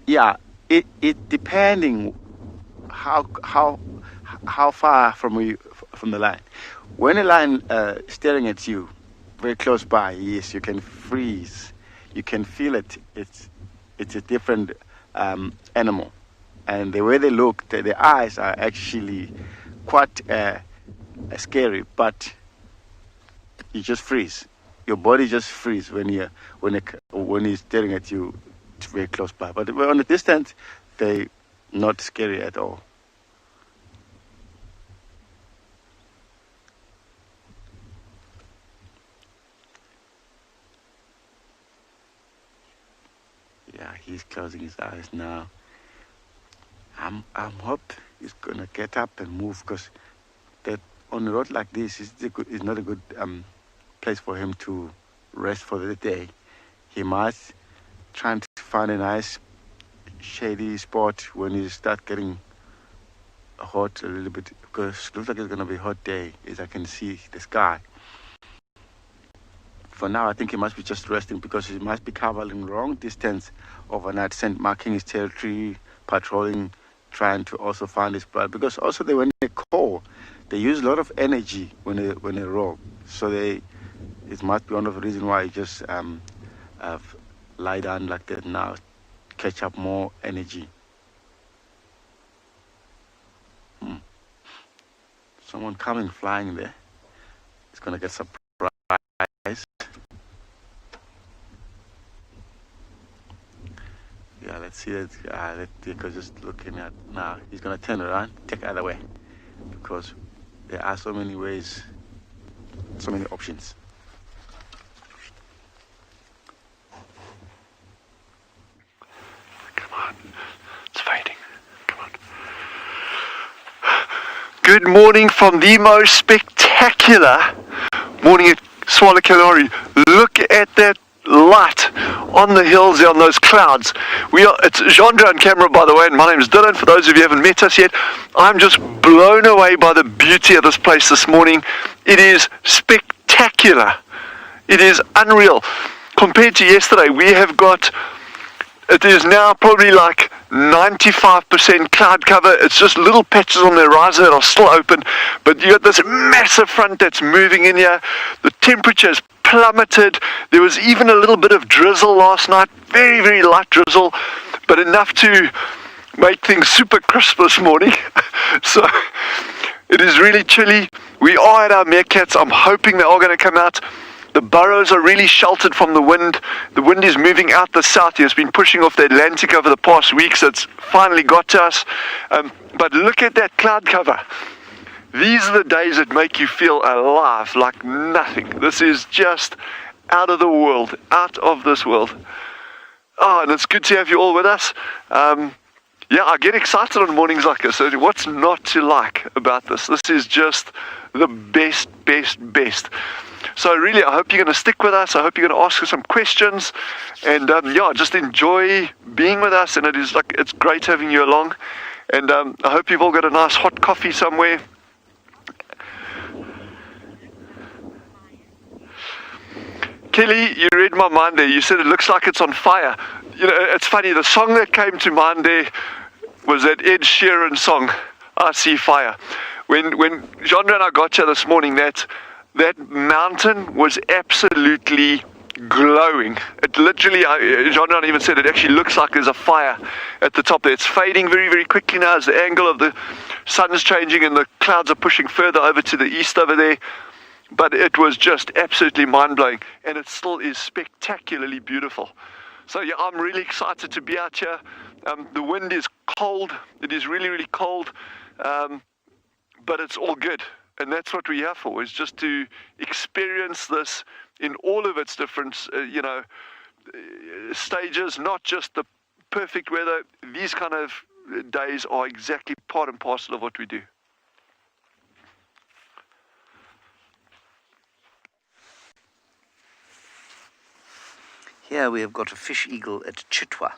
Yeah, it depending how far from the line. When a line staring at you, very close by, yes, you can freeze. You can feel it. It's a different animal, and the way they look, the eyes are actually quite scary. But you just freeze. Your body just freeze when he's staring at you very close by. But on a distance, they're not scary at all. Yeah, he's closing his eyes now. I'm hope he's gonna get up and move, because that on a road like this is not a good place for him to rest for the day. He must try to find a nice shady spot when he start getting hot a little bit, because it looks like it's gonna be a hot day as I can see the sky. For now, I think he must be just resting, because he must be traveling long distance overnight, marking his territory, patrolling, trying to also find his blood. Because also when they call, they use a lot of energy when they roll. So it must be one of the reasons why he just lie down like that now, catch up more energy. Someone coming flying there. He's gonna get surprised. Yeah, let's see it. Because just looking at now, he's gonna turn around, take the other way, because there are so many ways, so many options. Come on, it's fading. Come on. Good morning from the most spectacular morning at Tswalu Kalahari. Look at that light on the hills there, on those clouds. It's Chandra on camera, by the way, and my name is Dylan. For those of you who haven't met us yet, I'm just blown away by the beauty of this place this morning. It is spectacular. It is unreal. Compared to yesterday, it is now probably like 95% cloud cover. It's just little patches on the horizon that are still open, but you got this massive front that's moving in here. The temperature's plummeted. There was even a little bit of drizzle last night, very, very light drizzle, but enough to make things super crisp this morning. So it is really chilly. We are at our meerkats. I'm hoping they are going to come out. The burrows are really sheltered from the wind. The wind is moving out the south. It's been pushing off the Atlantic over the past weeks. It's finally got to us. But look at that cloud cover. These are the days that make you feel alive like nothing. This is just out of the world, out of this world. Oh, and it's good to have you all with us. Yeah, I get excited on mornings like this. So what's not to like about this? This is just the best, best, best. So really, I hope you're going to stick with us. I hope you're going to ask us some questions, and yeah, just enjoy being with us. And it's great having you along. And I hope you've all got a nice hot coffee somewhere. Kelly, you read my mind there. You said it looks like it's on fire. You know, it's funny. The song that came to mind there was that Ed Sheeran song, "I See Fire." When Chandra and I got here this morning, that mountain was absolutely glowing. It literally, Chandra even said it actually looks like there's a fire at the top there. It's fading very, very quickly now as the angle of the sun is changing and the clouds are pushing further over to the east over there. But it was just absolutely mind-blowing, and it still is spectacularly beautiful. So yeah, I'm really excited to be out here. The wind is cold. It is really, really cold, but it's all good. And that's what we're here for, is just to experience this in all of its different, stages, not just the perfect weather. These kind of days are exactly part and parcel of what we do. Here we have got a fish eagle at Chitwa.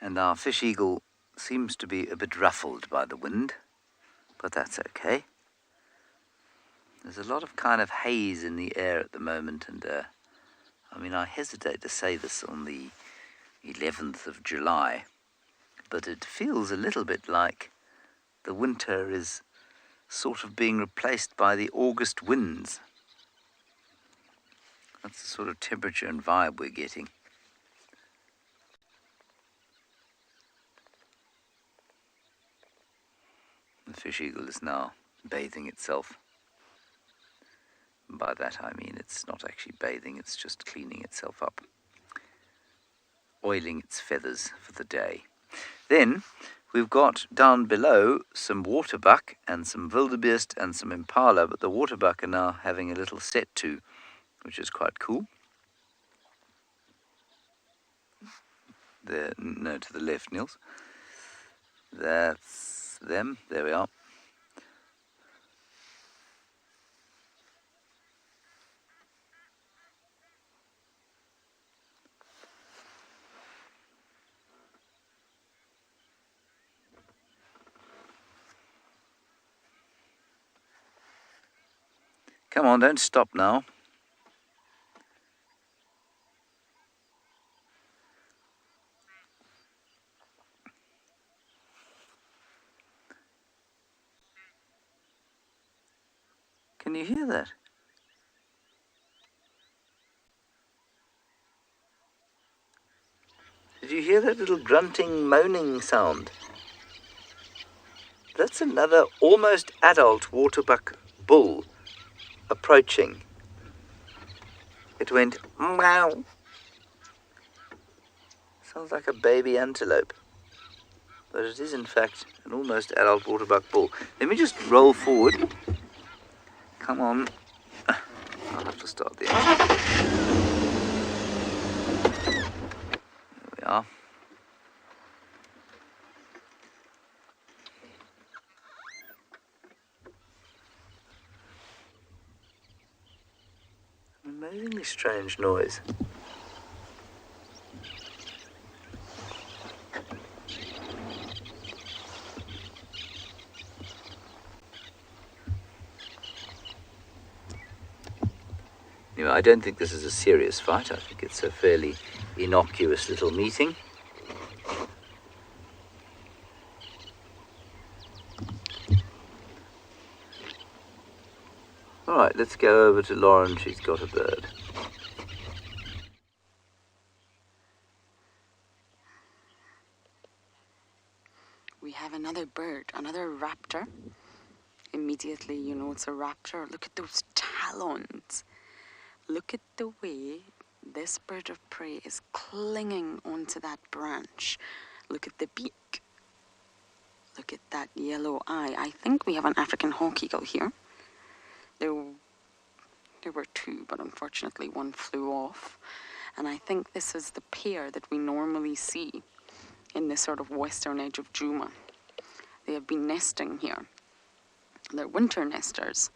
And our fish eagle seems to be a bit ruffled by the wind, but that's okay. There's a lot of kind of haze in the air at the moment, and I hesitate to say this on the 11th of July, but it feels a little bit like the winter is sort of being replaced by the August winds. That's the sort of temperature and vibe we're getting. The fish eagle is now bathing itself. By that I mean it's not actually bathing, it's just cleaning itself up, oiling its feathers for the day. Then we've got down below some waterbuck and some wildebeest and some impala, but the waterbuck are now having a little set to, which is quite cool. There, no, to the left, Niels. That's them. There we are. Come on, don't stop now. Can you hear that? Did you hear that little grunting, moaning sound? That's another almost adult waterbuck bull approaching. It went meow. Sounds like a baby antelope, but it is in fact an almost adult waterbuck bull. Let me just roll forward. Come on. I'll have to start the engine. There we are. An amazingly strange noise. Anyway, I don't think this is a serious fight. I think it's a fairly innocuous little meeting. All right, let's go over to Lauren. She's got a bird. We have another bird, another raptor. Immediately you know it's a raptor. Look at those talons. Look at the way this bird of prey is clinging onto that branch. Look at the beak. Look at that yellow eye. I think we have an African hawk eagle here. There were two, but unfortunately one flew off. And I think this is the pair that we normally see in this sort of western edge of Djuma. They have been nesting here. They're winter nesters.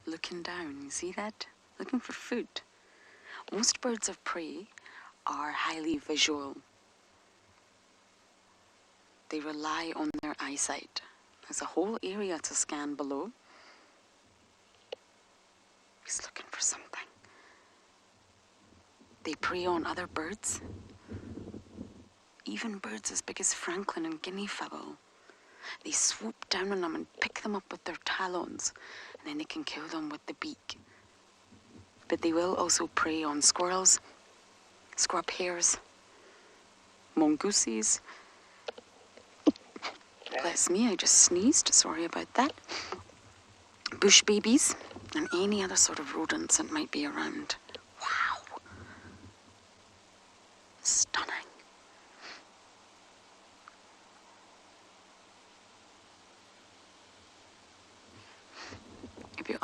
Looking down, you see that? Looking for food. Most birds of prey are highly visual. They rely on their eyesight. There's a whole area to scan below. He's looking for something. They prey on other birds. Even birds as big as francolin and guinea fowl. They swoop down on them and pick them up with their talons, and then they can kill them with the beak. But they will also prey on squirrels, scrub hares, mongooses. Bless me, I just sneezed, sorry about that. Bush babies, and any other sort of rodents that might be around. Wow. Stunning.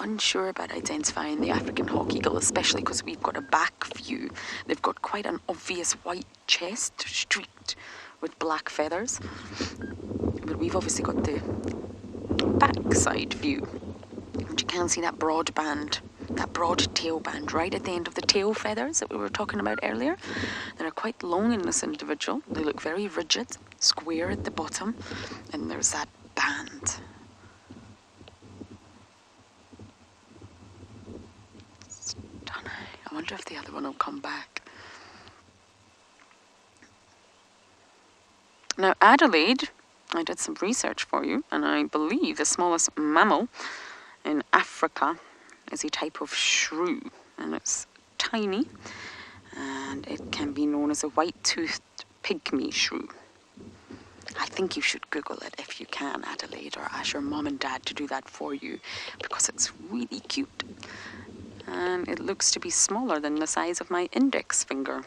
unsure about identifying the African hawk eagle, especially because we've got a back view. They've got quite an obvious white chest streaked with black feathers, but we've obviously got the backside view. And you can see that broad band, that broad tail band right at the end of the tail feathers that we were talking about earlier. They're quite long in this individual. They look very rigid, square at the bottom, and there's that band. Stunning. I wonder if the other one will come back. Now, Adelaide, I did some research for you, and I believe the smallest mammal in Africa is a type of shrew, and it's tiny, and it can be known as a white-toothed pygmy shrew. I think you should Google it if you can, Adelaide, or ask your mum and dad to do that for you, because it's really cute. And it looks to be smaller than the size of my index finger.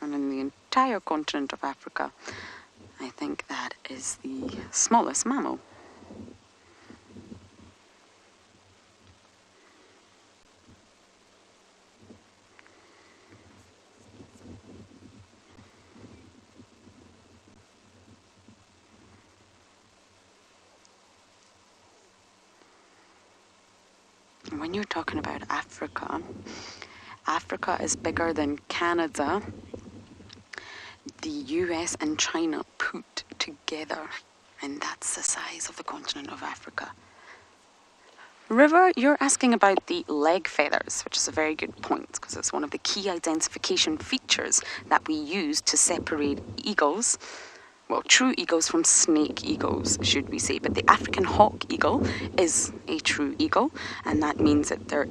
And in the entire continent of Africa, I think that is the smallest mammal. When you're talking about Africa, Africa is bigger than Canada, the US and China put together, and that's the size of the continent of Africa. River, you're asking about the leg feathers, which is a very good point, because it's one of the key identification features that we use to separate eagles, well, true eagles from snake eagles, should we say. But the African hawk eagle is a true eagle, and that means that there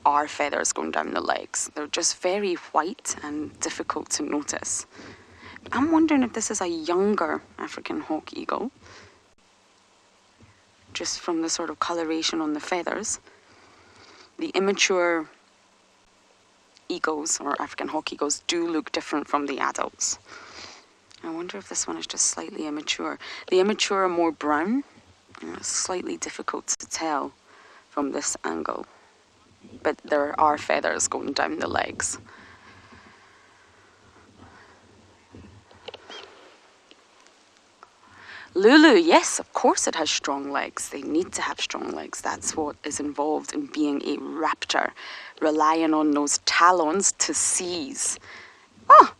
are feathers going down the legs. They're just very white and difficult to notice. I'm wondering if this is a younger African hawk eagle, just from the sort of coloration on the feathers. The immature eagles, or African hawk eagles, do look different from the adults. I wonder if this one is just slightly immature. The immature are more brown, and it's slightly difficult to tell from this angle. But there are feathers going down the legs. Lulu, yes, of course it has strong legs. They need to have strong legs. That's what is involved in being a raptor, relying on those talons to seize. Oh!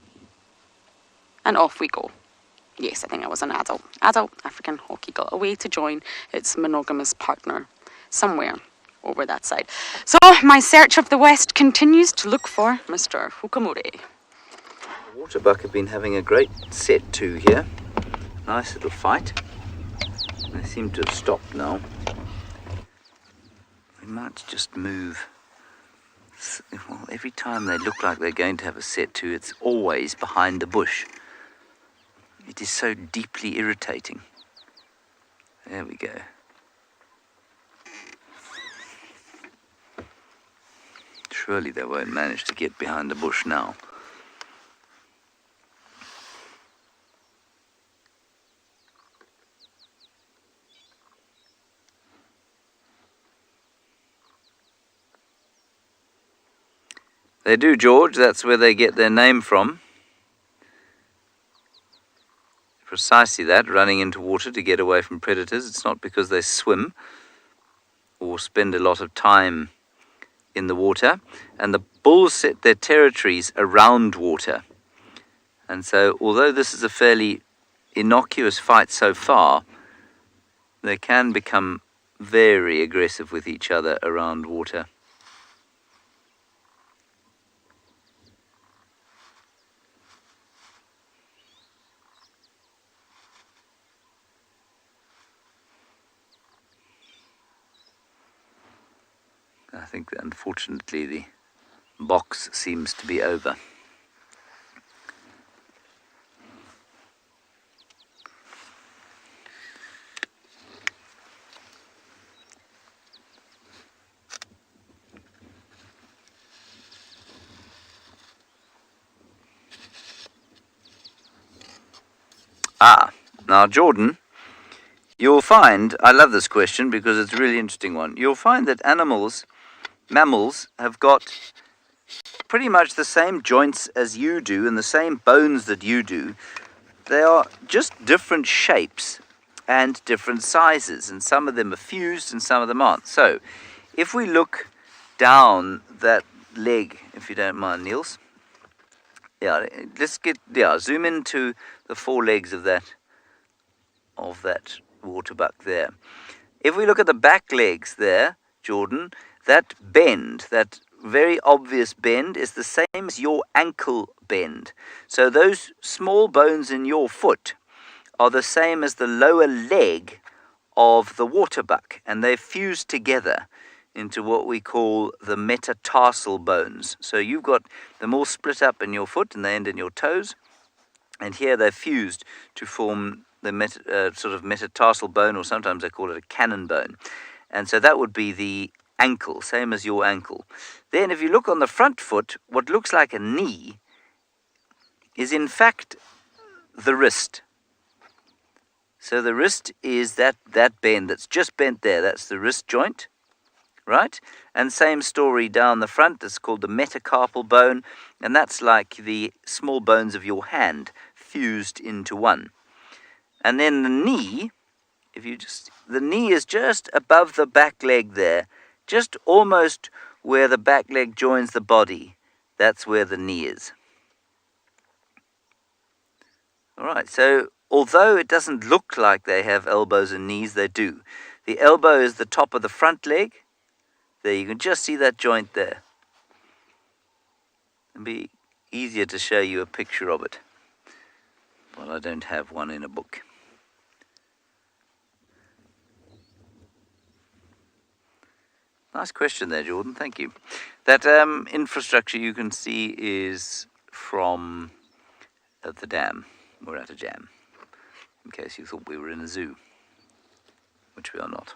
And off we go. Yes, I think I was an adult African hawk eagle, away to join its monogamous partner somewhere over that side. So my search of the West continues to look for Mr. Hukamuri. The waterbuck have been having a great set to here. Nice little fight. They seem to have stopped now. We might just move. Well, every time they look like they're going to have a set to, it's always behind a bush. It is so deeply irritating. There we go. Surely they won't manage to get behind the bush now. They do, George. That's where they get their name from. Precisely that, running into water to get away from predators. It's not because they swim or spend a lot of time in the water. And the bulls set their territories around water. And so, although this is a fairly innocuous fight so far, they can become very aggressive with each other around water. I think that unfortunately the box seems to be over. Now Jordan, you'll find, I love this question because it's a really interesting one. You'll find that mammals have got pretty much the same joints as you do and the same bones that you do. They are just different shapes and different sizes, and some of them are fused and some of them aren't. So if we look down that leg, if you don't mind, Niels. Yeah, zoom into the four legs of that waterbuck there. If we look at the back legs there, Jordan, that bend, that very obvious bend, is the same as your ankle bend. So those small bones in your foot are the same as the lower leg of the waterbuck, and they're fused together into what we call the metatarsal bones. So you've got them all split up in your foot and they end in your toes, and here they're fused to form the sort of metatarsal bone, or sometimes they call it a cannon bone. And so that would be the ankle, same as your ankle. Then if you look on the front foot, what looks like a knee is in fact the wrist. So the wrist is that bend that's just bent there. That's the wrist joint, right? And same story down the front. It's called the metacarpal bone, and that's like the small bones of your hand fused into one. And then the knee, the knee is just above the back leg there, just almost where the back leg joins the body. That's where the knee is. All right, so although it doesn't look like they have elbows and knees, they do. The elbow is the top of the front leg. There, you can just see that joint there. It'll be easier to show you a picture of it, but I don't have one in a book. Nice question there, Jordan. Thank you. That infrastructure you can see is from the dam. We're at a jam, in case you thought we were in a zoo, which we are not.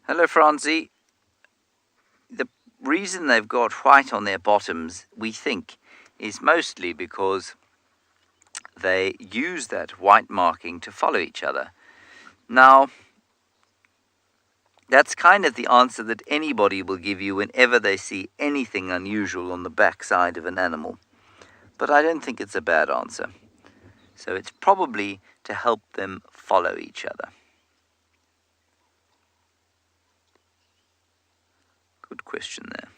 Hello, Francie. The reason they've got white on their bottoms, we think, is mostly because they use that white marking to follow each other. Now, that's kind of the answer that anybody will give you whenever they see anything unusual on the backside of an animal. But I don't think it's a bad answer. So it's probably to help them follow each other. Good question there.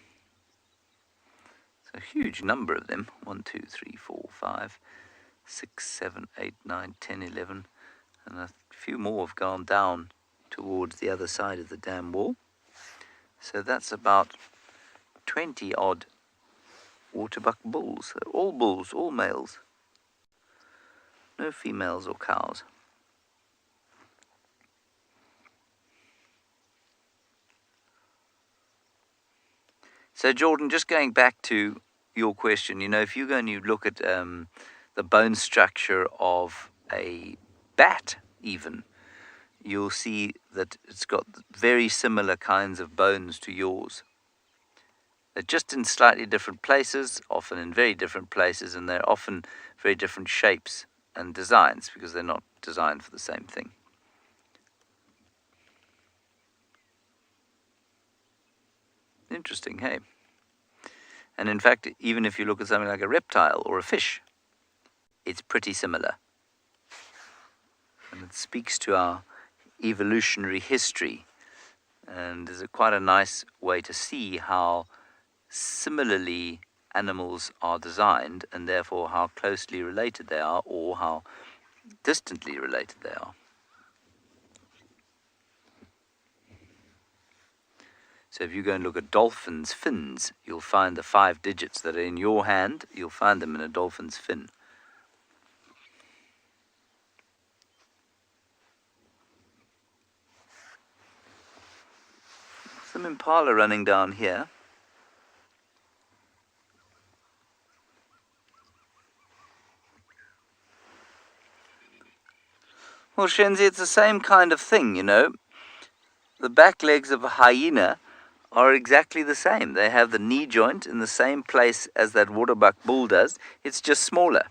So a huge number of them. 1, 2, 3, 4, 5, 6, 7, 8, 9, 10, 11. And a few more have gone down towards the other side of the dam wall. So that's about 20 odd waterbuck bulls. They're all bulls, all males. No females or cows. So Jordan, just going back to your question, you know, if you go and you look at the bone structure of a bat even, you'll see that it's got very similar kinds of bones to yours. They're just in slightly different places, often in very different places, and they're often very different shapes and designs because they're not designed for the same thing. Interesting, hey? And in fact, even if you look at something like a reptile or a fish, it's pretty similar. And it speaks to our evolutionary history, and is quite a nice way to see how similarly animals are designed, and therefore how closely related they are or how distantly related they are. So if you go and look at dolphins' fins, you'll find the 5 digits that are in your hand, you'll find them in a dolphin's fin. Some impala running down here. Well, Shenzi, it's the same kind of thing, you know. The back legs of a hyena are exactly the same. They have the knee joint in the same place as that waterbuck bull does. It's just smaller.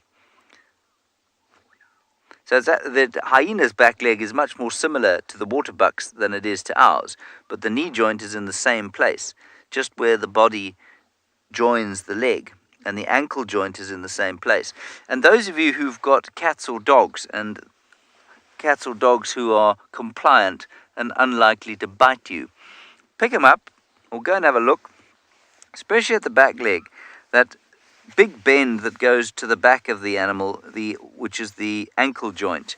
So the hyena's back leg is much more similar to the waterbuck's than it is to ours, but the knee joint is in the same place, just where the body joins the leg, and the ankle joint is in the same place. And those of you who've got cats or dogs, and cats or dogs who are compliant and unlikely to bite you, pick them up or go and have a look, especially at the back leg. That big bend that goes to the back of the animal, which is the ankle joint,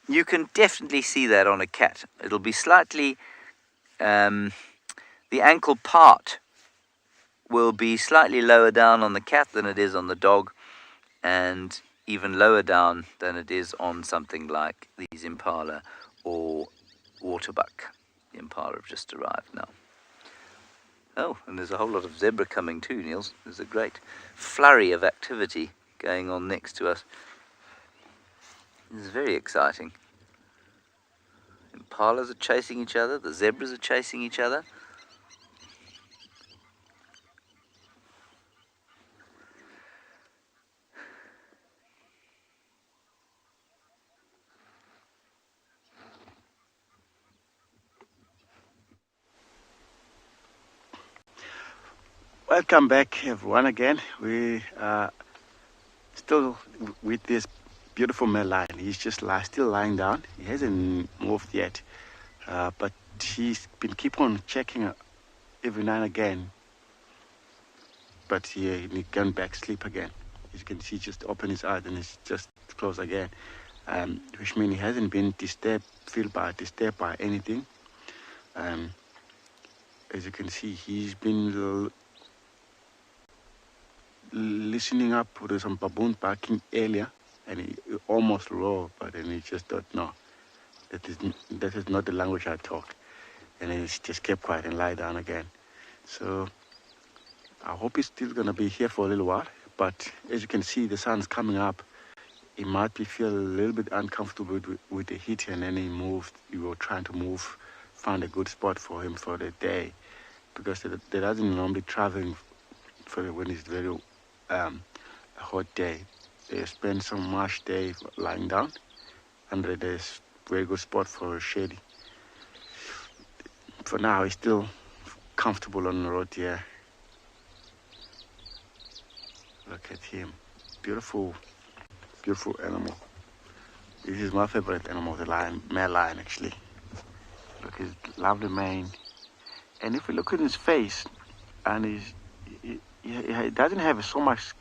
you can definitely see that on a cat. It'll be slightly, the ankle part will be slightly lower down on the cat than it is on the dog, and even lower down than it is on something like these impala or waterbuck. The impala have just arrived now. Oh, and there's a whole lot of zebra coming too, Niels. There's a great flurry of activity going on next to us. This is very exciting. Impalas are chasing each other, the zebras are chasing each other. Welcome back, everyone, again. We are still with this beautiful male lion. He's just still lying down. He hasn't moved yet, but he's been keep on checking every now and again. But he gone back sleep again. As you can see, just open his eyes and it's just closed again, which means he hasn't been disturbed by anything. As you can see, he's been listening up to some baboon barking earlier, and he almost roared, but then he just thought, no, that is not the language I talk, and then he just kept quiet and lie down again. So I hope he's still gonna be here for a little while, but as you can see, the sun's coming up. He might be feel a little bit uncomfortable with the heat, and then he were trying to move, find a good spot for him for the day, because they doesn't normally traveling when it's very a hot day. They spend some much day lying down, and there's very good spot for shady. For now, he's still comfortable on the road here. Look at him, beautiful, beautiful animal. This is my favorite animal, the lion, male lion actually. Look at his lovely mane, and if we look at his face, and he doesn't have so much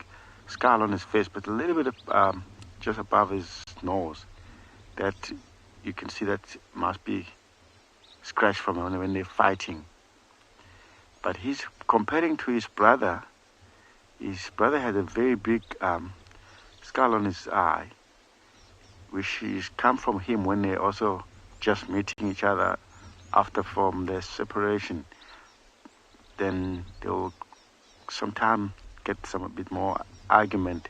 scar on his face, but a little bit of just above his nose, that you can see that must be scratched from when they're fighting. But he's comparing to his brother. His brother had a very big scar on his eye, which is come from him when they also just meeting each other after from their separation. Then they'll sometimes get a bit more argument,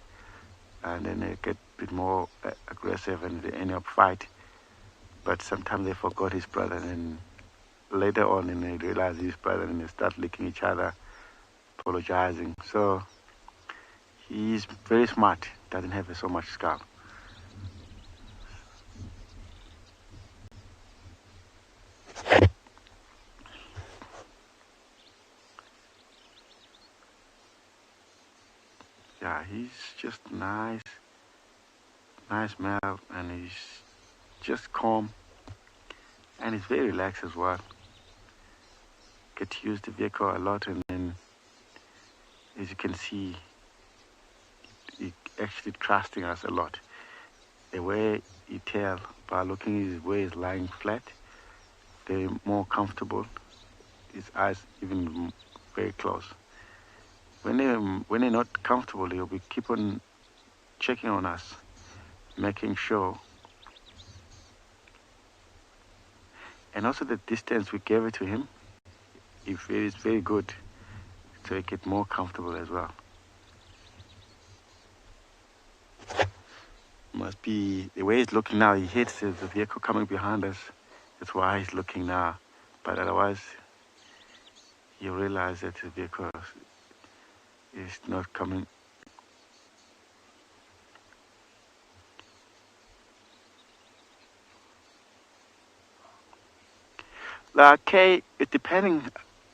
and then they get a bit more aggressive and they end up fight. But sometimes they forgot his brother, and later on and they realize his brother, and they start licking each other, apologizing. So he's very smart, doesn't have so much scar. Yeah, he's just nice male, and he's just calm, and he's very relaxed as well. Get to use the vehicle a lot, and then as you can see, he actually trusting us a lot. The way he tell by looking at his way he's lying flat, they're more comfortable. His eyes even very close. When they're not comfortable, he'll be keep on checking on us, making sure. And also the distance we gave it to him, it is very good, so he get more comfortable as well. Must be the way he's looking now. He hates the vehicle coming behind us. That's why he's looking now. But otherwise, you realize that the vehicle is not coming. Okay, it depending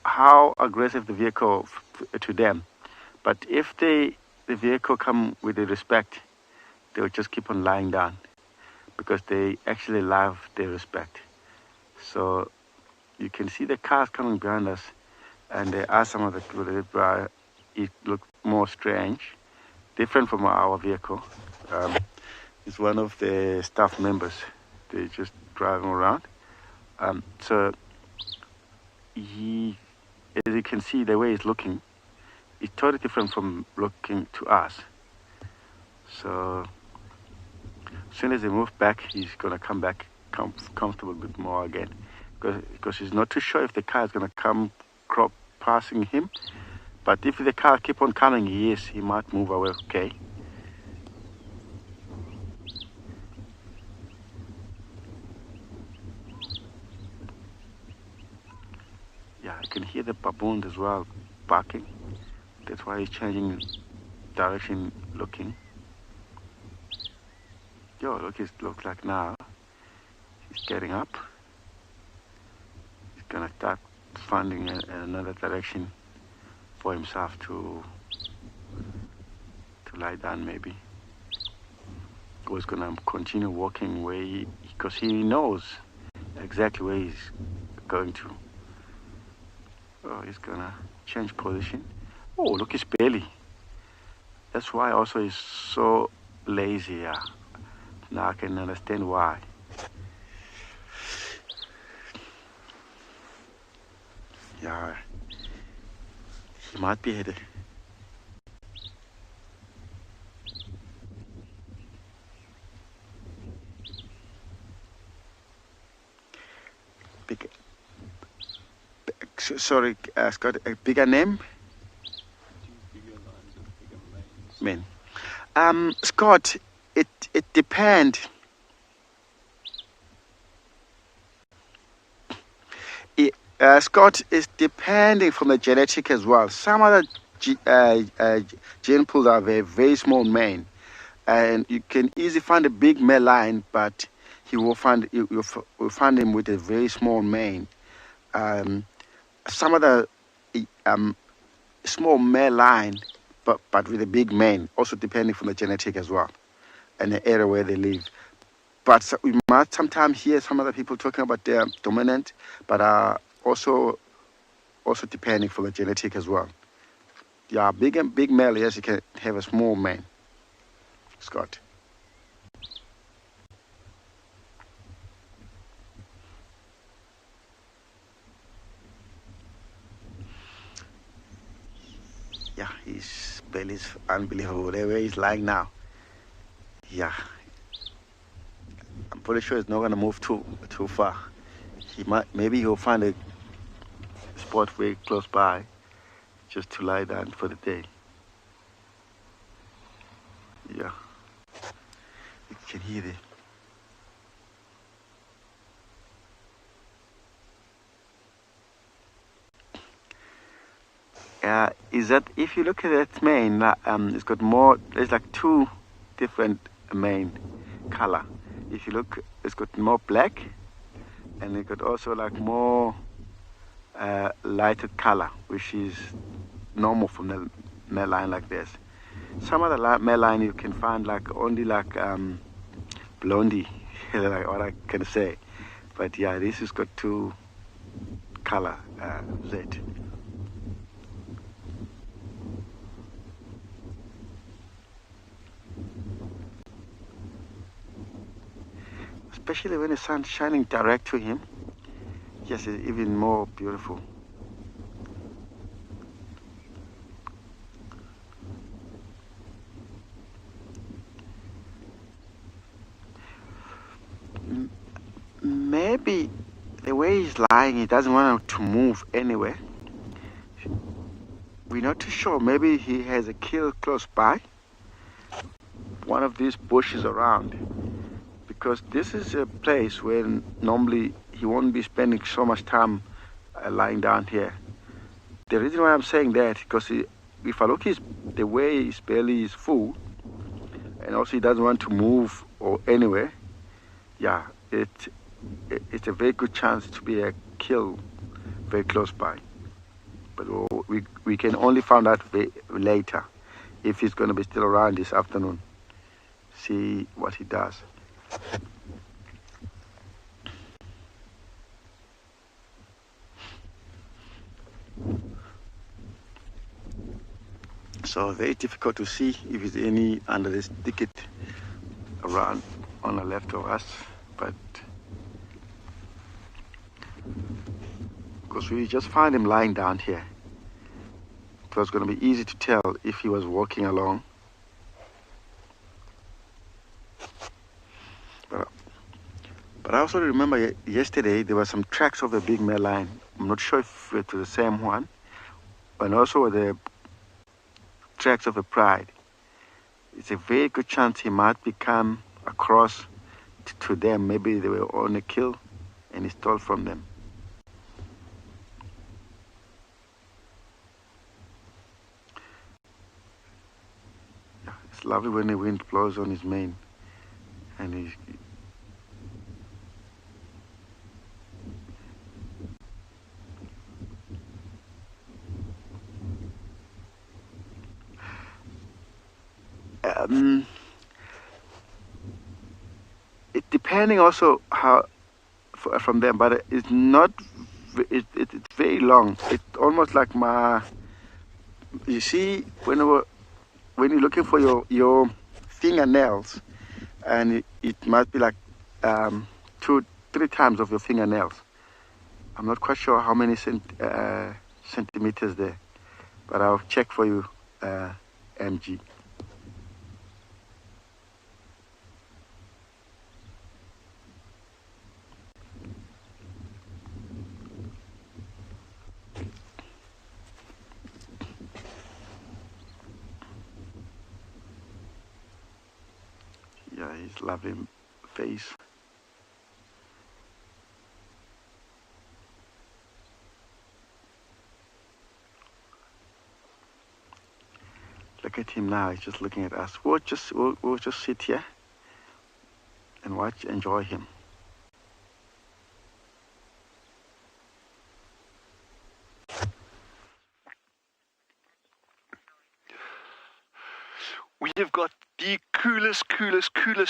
how aggressive the vehicle to them, but if the vehicle come with the respect, they will just keep on lying down because they actually love their respect. So you can see the cars coming behind us, and there are some of the people that it looked more strange, different from our vehicle. It's one of the staff members. They're just driving around. So he, as you can see, the way he's looking, it's totally different from looking to us. So as soon as they move back, he's gonna come back comfortable a bit more again, because he's not too sure if the car is gonna come passing him. But if the car keep on coming, he might move away. Okay. Yeah, I can hear the baboons as well barking. That's why he's changing direction, looking. Yo, look, it looks like now he's getting up. He's gonna start finding another direction for himself to lie down, maybe. Or he's gonna continue walking where because he knows exactly where he's going to. Oh, he's gonna change position. Oh, look his belly. That's why also he's so lazy. Yeah. Now I can understand why. Yeah, he might be headed. Sorry, Scott, a bigger name? Men. Scott, it depends. Scott, is depending from the genetic as well. Some other gene pools have a very small mane, and you can easily find a big male line, but you'll find him with a very small mane. Some of the small male line, but with a big mane, also depending from the genetic as well, and the area where they live. But we might sometimes hear some other people talking about their dominant, but also depending from the genetic as well. Yeah, big male, yes, you can have a small mane, Scott. Yeah, his belly is unbelievable. Where he's lying now. Yeah, I'm pretty sure it's not gonna move too far. Maybe he'll find a spot very close by, just to lie down for the day. Yeah, you can hear it. Is that if you look at that mane, it's got more. There's like two different mane color. If you look, it's got more black, and it got also like more lighted color, which is normal from the male line like this. Some of the male line you can find like only like blondie, like what I can say. But yeah, this has got two color Z. Especially when the sun's shining direct to him, yes, it's even more beautiful. Maybe the way he's lying, he doesn't want to move anywhere. We're not too sure. Maybe he has a kill close by, one of these bushes around. Because this is a place where normally he won't be spending so much time lying down here. the reason why I'm saying that, because if I look the way his belly is full, and also he doesn't want to move or anywhere, yeah, it's a very good chance to be a kill very close by. But we can only find out later if he's going to be still around this afternoon. See what he does. So very difficult to see if there's any under this thicket around on the left of us, but because we just find him lying down here, it was going to be easy to tell if he was walking along. But I also remember yesterday there were some tracks of a big male lion. I'm not sure if it was the same one, and also the tracks of a pride. It's a very good chance he might become across to them. Maybe they were on a kill and he stole from them. Yeah, it's lovely when the wind blows on his mane and he it depending also how from them, but it's not. It's very long. It's almost like you see when you're looking for your fingernails, and it might be like 2-3 times of your fingernails. I'm not quite sure how many centimeters there, but I'll check for you, MG. Yeah, his lovely face. Look at him now, he's just looking at us. We'll just sit here and watch, enjoy him. We have got the coolest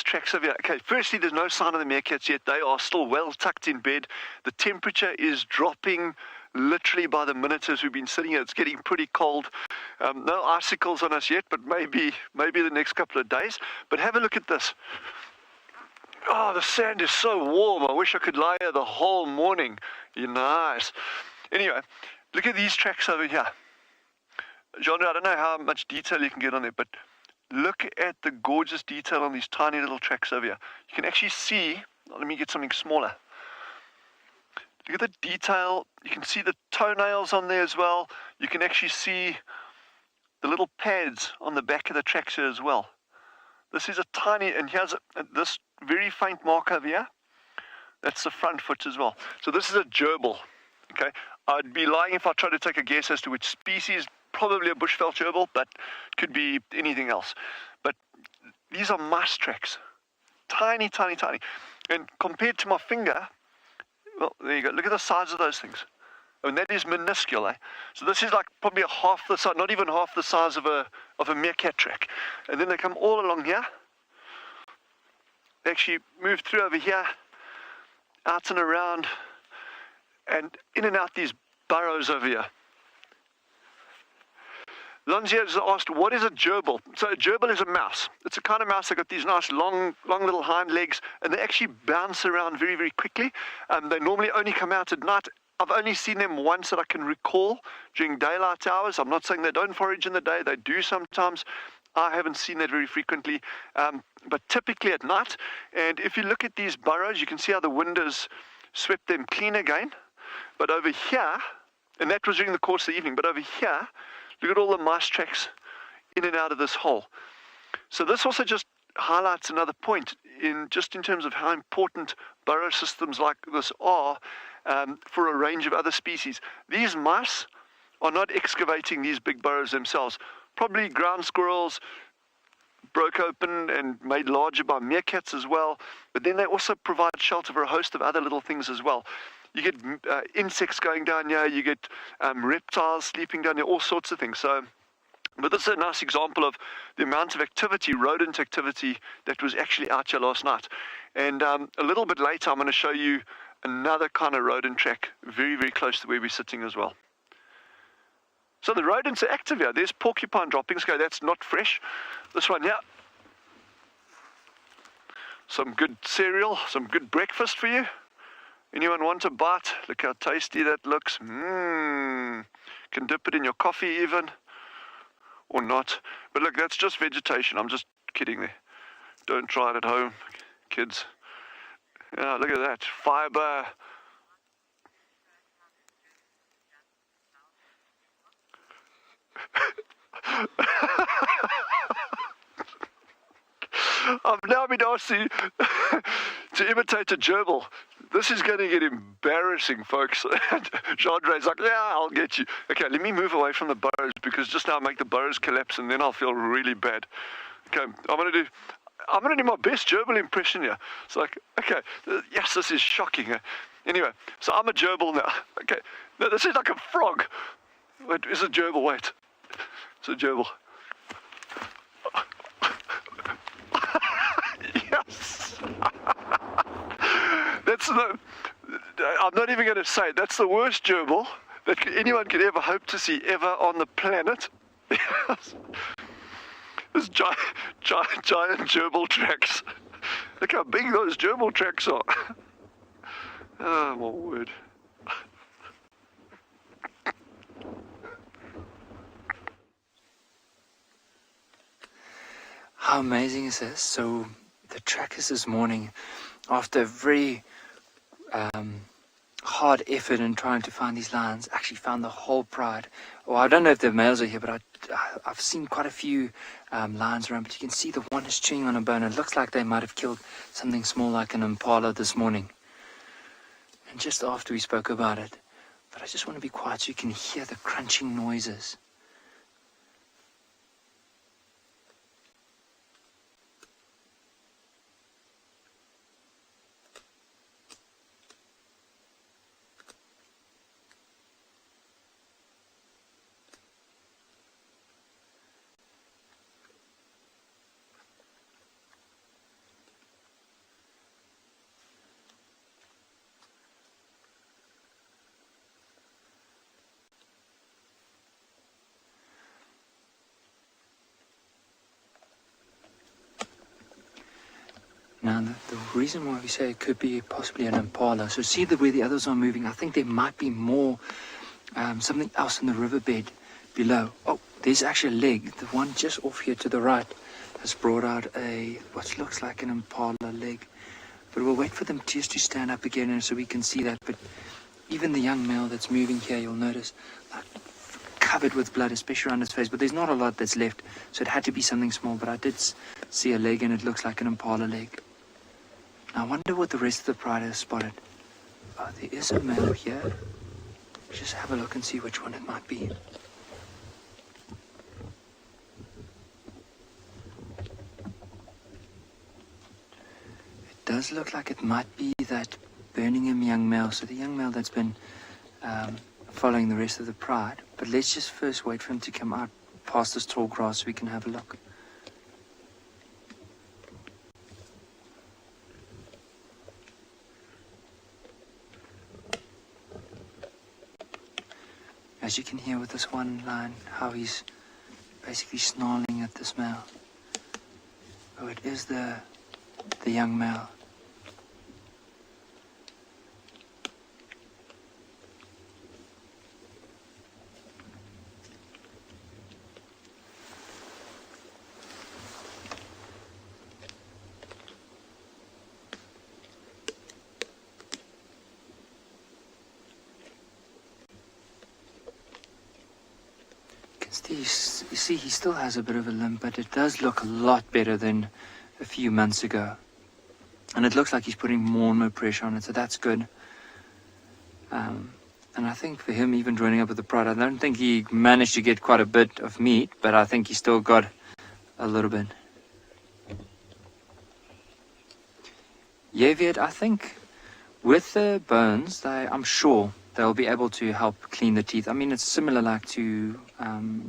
tracks over here. Okay, firstly, there's no sign of the meerkats yet. They are still well tucked in bed. The temperature is dropping literally by the minute as we've been sitting here. It's getting pretty cold. No icicles on us yet, but maybe the next couple of days. But have a look at this. Oh, the sand is so warm. I wish I could lie here the whole morning. You're nice. Anyway, look at these tracks over here. Genre, I don't know how much detail you can get on there, but look at the gorgeous detail on these tiny little tracks over here. You can actually see, let me get something smaller. Look at the detail. You can see the toenails on there as well. You can actually see the little pads on the back of the tracks here as well. This is a tiny, and here's this very faint mark over here. That's the front foot as well. So this is a gerbil. Okay, I'd be lying if I tried to take a guess as to which species. Probably a bushveld gerbil, but could be anything else. But these are mice tracks. Tiny. And compared to my finger, well, there you go. Look at the size of those things. I mean, that is minuscule, eh? So this is like probably half the size, not even half the size of a meerkat track. And then they come all along here. They actually move through over here, out and around, and in and out these burrows over here. Lonzi has asked, what is a gerbil? So a gerbil is a mouse. It's a kind of mouse that got these nice long little hind legs, and they actually bounce around very, very quickly. They normally only come out at night. I've only seen them once that I can recall during daylight hours. I'm not saying they don't forage in the day. They do sometimes. I haven't seen that very frequently, but typically at night. And if you look at these burrows, you can see how the wind has swept them clean again. But over here, and that was during the course of the evening, but over here, look at all the mice tracks in and out of this hole. So this also just highlights another point in terms of how important burrow systems like this are for a range of other species. These mice are not excavating these big burrows themselves. Probably ground squirrels broke open and made larger by meerkats as well, but then they also provide shelter for a host of other little things as well. You get insects going down here, you get reptiles sleeping down here, all sorts of things. So, but this is a nice example of the amount of activity, rodent activity, that was actually out here last night. And a little bit later, I'm going to show you another kind of rodent track very, very close to where we're sitting as well. So the rodents are active here. There's porcupine droppings. Okay, that's not fresh. This one here. Some good cereal, some good breakfast for you. Anyone want a bite? Look how tasty that looks. Can dip it in your coffee even. Or not. But look, that's just vegetation. I'm just kidding there. Don't try it at home, kids. Yeah, look at that. Fiber. I've now been asked to imitate a gerbil. This is going to get embarrassing, folks. Jean-Andre's like, yeah, I'll get you. Okay, let me move away from the burrows, because just now I make the burrows collapse and then I'll feel really bad. Okay, I'm going to do my best gerbil impression here. It's like, okay, yes, this is shocking. Anyway, so I'm a gerbil now. Okay, no, this is like a frog. Wait, it's a gerbil, wait. It's a gerbil. Yes. That's I'm not even going to say it. That's the worst gerbil that anyone could ever hope to see ever on the planet. This giant gerbil tracks. Look how big those gerbil tracks are. Oh, my word. How amazing is this? So the trackers this morning, after a very hard effort in trying to find these lions, actually found the whole pride. Well, I don't know if the males are here, but I've seen quite a few lions around, but you can see the one is chewing on a bone. It looks like they might have killed something small like an impala this morning. And just after we spoke about it, but I just want to be quiet so you can hear the crunching noises. Now, the reason why we say it could be possibly an impala, so see the way the others are moving, I think there might be more, something else in the riverbed below. Oh, there's actually a leg. The one just off here to the right has brought out what looks like an impala leg. But we'll wait for them just to stand up again and so we can see that. But even the young male that's moving here, you'll notice, like, covered with blood, especially around his face. But there's not a lot that's left, so it had to be something small. But I did see a leg and it looks like an impala leg. I wonder what the rest of the pride has spotted. Oh, there is a male here. Just have a look and see which one it might be. It does look like it might be that Birmingham young male. So the young male that's been following the rest of the pride. But let's just first wait for him to come out past this tall grass so we can have a look. As you can hear with this one line, how he's basically snarling at this male. Oh, it is the young male. You see, he still has a bit of a limp, but it does look a lot better than a few months ago. And it looks like he's putting more and more pressure on it, so that's good. And I think for him, even joining up with the pride, I don't think he managed to get quite a bit of meat, but I think he still got a little bit. Yeviet, I think with the bones, I'm sure they'll be able to help clean the teeth. I mean, it's similar like to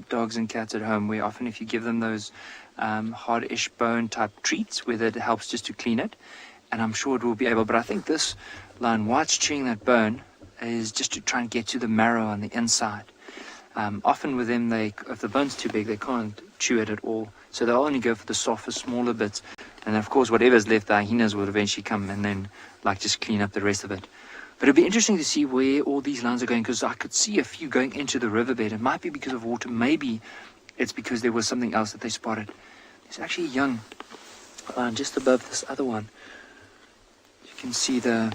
dogs and cats at home, where often if you give them those hard-ish bone type treats, where it helps just to clean it, and I'm sure it will be able. But I think this lion, while it's chewing that bone, is just to try and get to the marrow on the inside. Often with them, if the bone's too big, they can't chew it at all. So they'll only go for the softer, smaller bits. And of course, whatever's left, the hyenas will eventually come and then like just clean up the rest of it. But it'll be interesting to see where all these lions are going, because I could see a few going into the riverbed. It might be because of water. Maybe it's because there was something else that they spotted. There's actually a young lion just above this other one. You can see there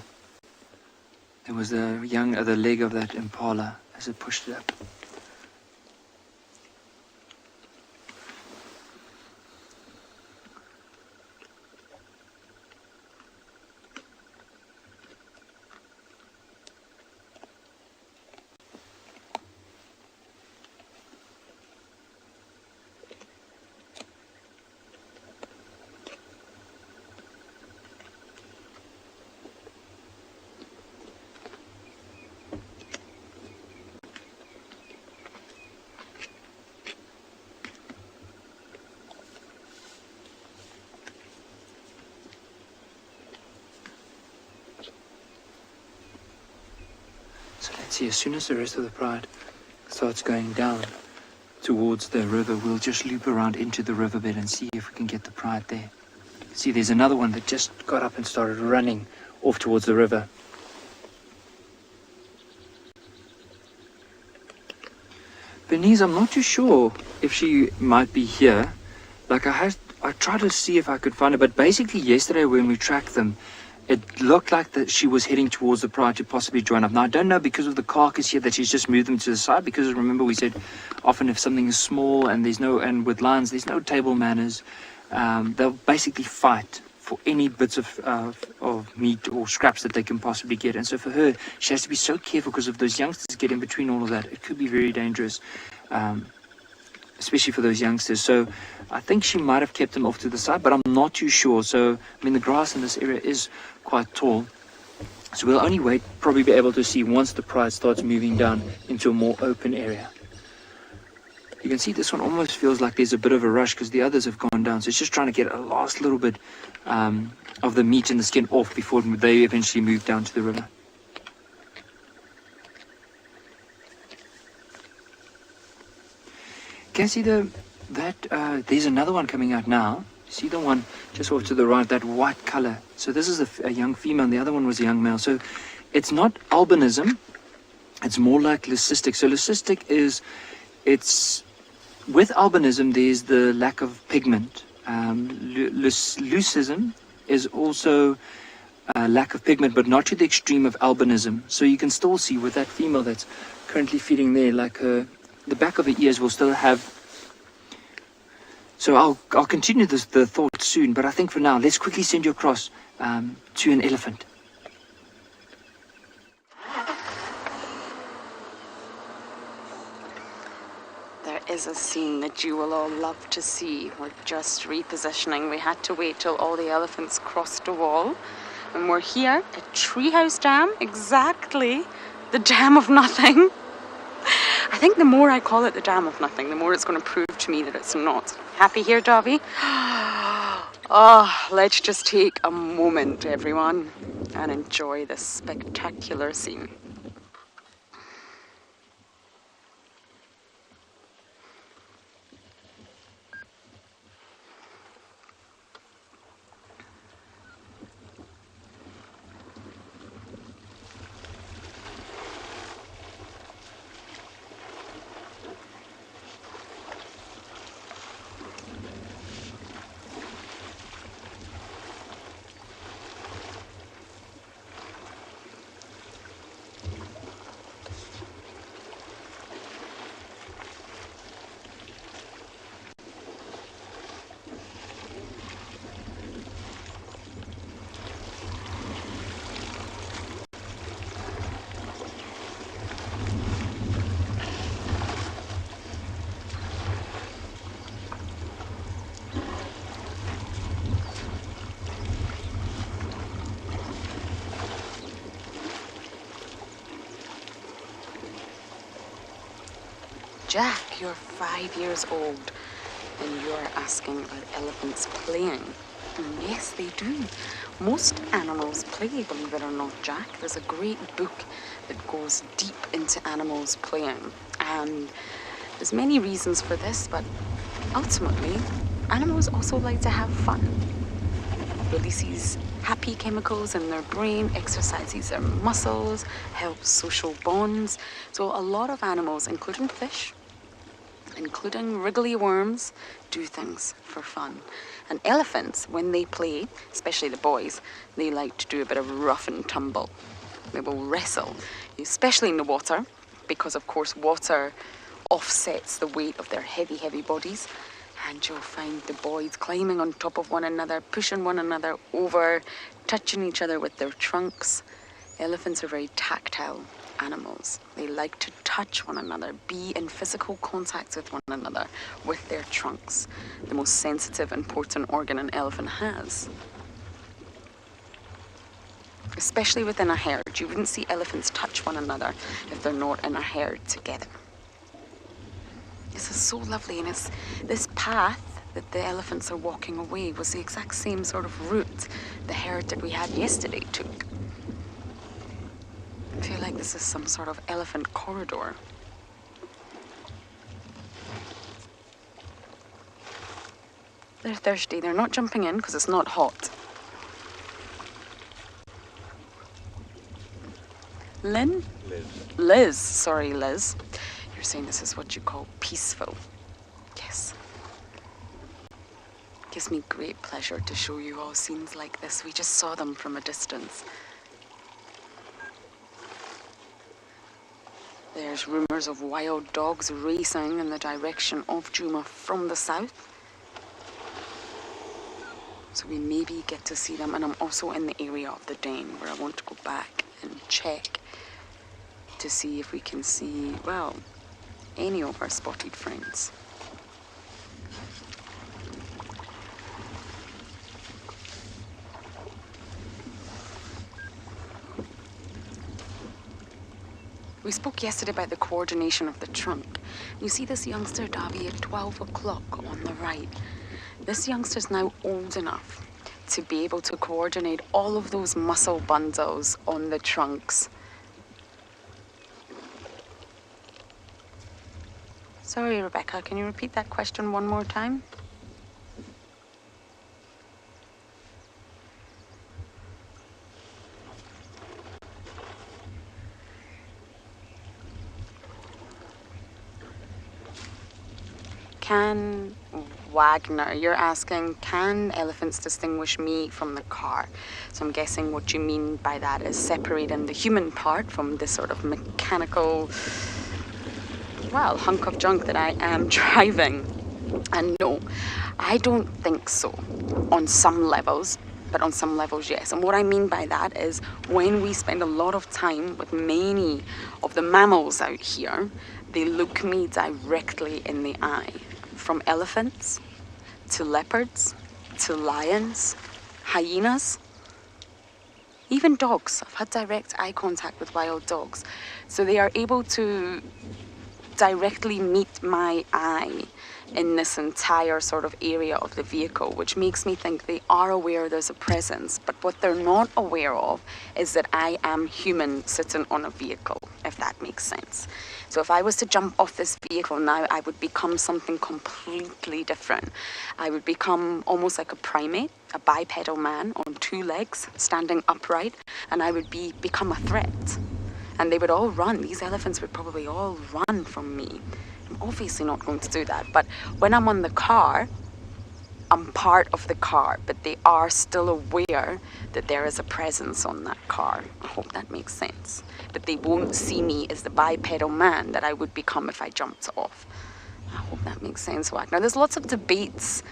was the leg of that impala as it pushed it up. So let's see, as soon as the rest of the pride starts going down towards the river, we'll just loop around into the riverbed and see if we can get the pride there. See, there's another one that just got up and started running off towards the river. Bernice, I'm not too sure if she might be here. Like I tried to see if I could find her, but basically yesterday when we tracked them, it looked like that she was heading towards the pride to possibly join up. Now, I don't know because of the carcass here that she's just moved them to the side, because remember we said often if something is small and and with lions, there's no table manners, they'll basically fight for any bits of meat or scraps that they can possibly get. And so for her, she has to be so careful because if those youngsters get in between all of that, it could be very dangerous, especially for those youngsters. So I think she might have kept them off to the side, but I'm not too sure. So, I mean, the grass in this area is quite tall. So we'll only probably be able to see once the pride starts moving down into a more open area. You can see this one almost feels like there's a bit of a rush because the others have gone down. So it's just trying to get a last little bit of the meat and the skin off before they eventually move down to the river. Can you see there's another one coming out now. See the one just off to the right, that white color. So this is a young female and the other one was a young male. So it's not albinism, it's more like leucistic. So leucistic it's with albinism there's the lack of pigment. Leucism is also a lack of pigment, but not to the extreme of albinism. So you can still see with that female that's currently feeding there, like the back of her ears will still have. So I'll continue the thought soon, but I think for now, let's quickly send you across to an elephant. There is a scene that you will all love to see. We're just repositioning. We had to wait till all the elephants crossed the wall. And we're here at Treehouse Dam, exactly the Dam of Nothing. I think the more I call it the Dam of Nothing, the more it's going to prove to me that it's not. Happy here, Dobby? Oh, let's just take a moment, everyone, and enjoy this spectacular scene. Jack, you're 5 years old and you're asking about elephants playing. And yes, they do. Most animals play, believe it or not, Jack. There's a great book that goes deep into animals playing. And there's many reasons for this, but ultimately, animals also like to have fun. Releases happy chemicals in their brain, exercises their muscles, helps social bonds. So a lot of animals, including fish, including wriggly worms, do things for fun. And elephants, when they play, especially the boys, they like to do a bit of rough and tumble. They will wrestle, especially in the water, because of course water offsets the weight of their heavy, heavy bodies. And you'll find the boys climbing on top of one another, pushing one another over, touching each other with their trunks. Elephants are very tactile animals. They like to touch one another, be in physical contact with one another with their trunks, the most sensitive, important organ an elephant has. Especially within a herd. You wouldn't see elephants touch one another if they're not in a herd together. This is so lovely, and it's this path that the elephants are walking away was the exact same sort of route the herd that we had yesterday took. I feel like this is some sort of elephant corridor. They're thirsty. They're not jumping in because it's not hot. Lynn? Liz. Sorry, Liz. You're saying this is what you call peaceful. Yes. Gives me great pleasure to show you all scenes like this. We just saw them from a distance. There's rumours of wild dogs racing in the direction of Djuma from the south. So we maybe get to see them, and I'm also in the area of the den where I want to go back and check to see if we can see, well, any of our spotted friends. We spoke yesterday about the coordination of the trunk. You see this youngster, Davy, at 12 o'clock on the right. This youngster's now old enough to be able to coordinate all of those muscle bundles on the trunks. Sorry, Rebecca, can you repeat that question one more time? Can Wagner, you're asking, can elephants distinguish me from the car? So I'm guessing what you mean by that is separating the human part from this sort of mechanical, well, hunk of junk that I am driving. And no, I don't think so on some levels, but on some levels, yes. And what I mean by that is when we spend a lot of time with many of the mammals out here, they look me directly in the eye. From elephants to leopards to lions, hyenas, even dogs. I've had direct eye contact with wild dogs. So they are able to directly meet my eye in this entire sort of area of the vehicle, which makes me think they are aware there's a presence. But what they're not aware of is that I am human sitting on a vehicle, if that makes sense. So if I was to jump off this vehicle now, I would become something completely different. I would become almost like a primate, a bipedal man on two legs, standing upright, and I would become a threat. And they would all run. These elephants would probably all run from me. I'm obviously not going to do that. But when I'm on the car, I'm part of the car, but they are still aware that there is a presence on that car. I hope that makes sense. But they won't see me as the bipedal man that I would become if I jumped off. I hope that makes sense, Wagner. There's lots of debates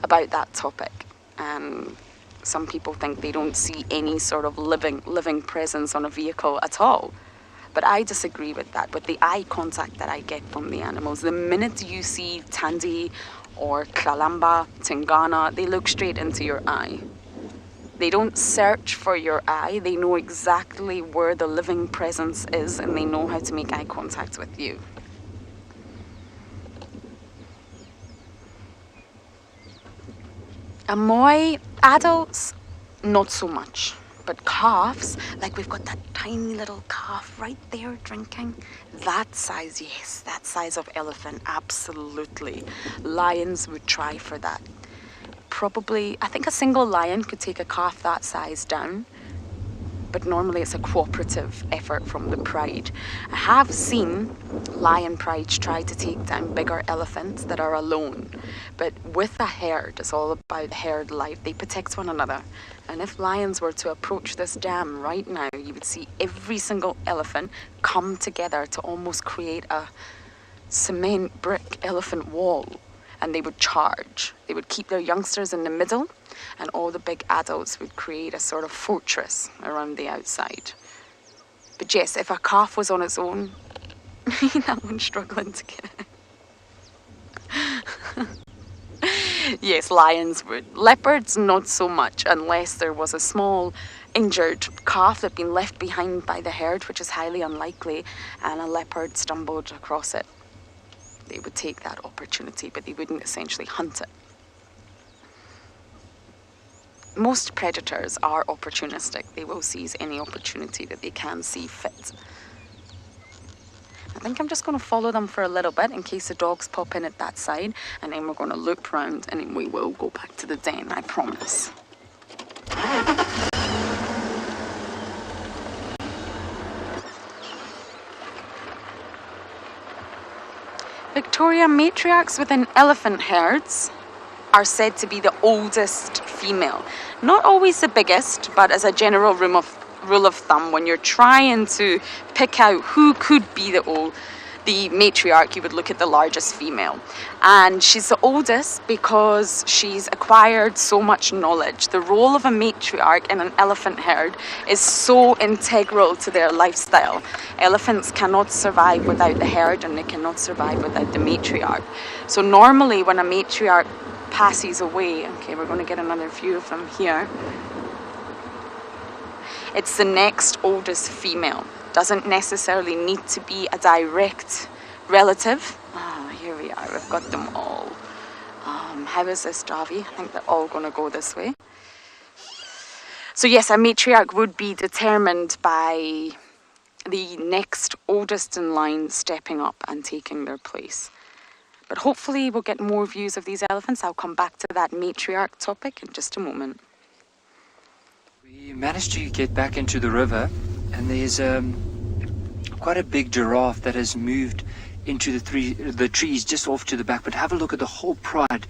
about that topic. And some people think they don't see any sort of living presence on a vehicle at all. But I disagree with that, with the eye contact that I get from the animals. The minute you see Tandy or Kalamba, Tingana, they look straight into your eye. They don't search for your eye. They know exactly where the living presence is, and they know how to make eye contact with you. Amoy adults, not so much. But calves, like we've got that tiny little calf right there drinking, that size, yes, that size of elephant, absolutely. Lions would try for that. Probably, I think a single lion could take a calf that size down, but normally it's a cooperative effort from the pride. I have seen lion prides try to take down bigger elephants that are alone, but with a herd, it's all about herd life. They protect one another. And if lions were to approach this dam right now, you would see every single elephant come together to almost create a cement brick elephant wall. And they would charge. They would keep their youngsters in the middle, and all the big adults would create a sort of fortress around the outside. But yes, if a calf was on its own, that one's struggling to get it. Yes, lions would. Leopards, not so much, unless there was a small injured calf that had been left behind by the herd, which is highly unlikely, and a leopard stumbled across it. They would take that opportunity, but they wouldn't essentially hunt it. Most predators are opportunistic. They will seize any opportunity that they can see fit. I think I'm just going to follow them for a little bit in case the dogs pop in at that side, and then we're going to loop round and then we will go back to the den, I promise. Victoria matriarchs within elephant herds are said to be the oldest female. Not always the biggest, but as a general rule of thumb, when you're trying to pick out who could be the matriarch, you would look at the largest female. And she's the oldest because she's acquired so much knowledge. The role of a matriarch in an elephant herd is so integral to their lifestyle. Elephants cannot survive without the herd, and they cannot survive without the matriarch. So normally when a matriarch passes away, okay, we're going to get another view of them here. It's the next oldest female. Doesn't necessarily need to be a direct relative. Ah, here we are. We've got them all. How is this, Javi? I think they're all going to go this way. So yes, a matriarch would be determined by the next oldest in line stepping up and taking their place. But hopefully we'll get more views of these elephants. I'll come back to that matriarch topic in just a moment. We managed to get back into the river, and there's quite a big giraffe that has moved into the trees just off to the back. But have a look at the whole pride,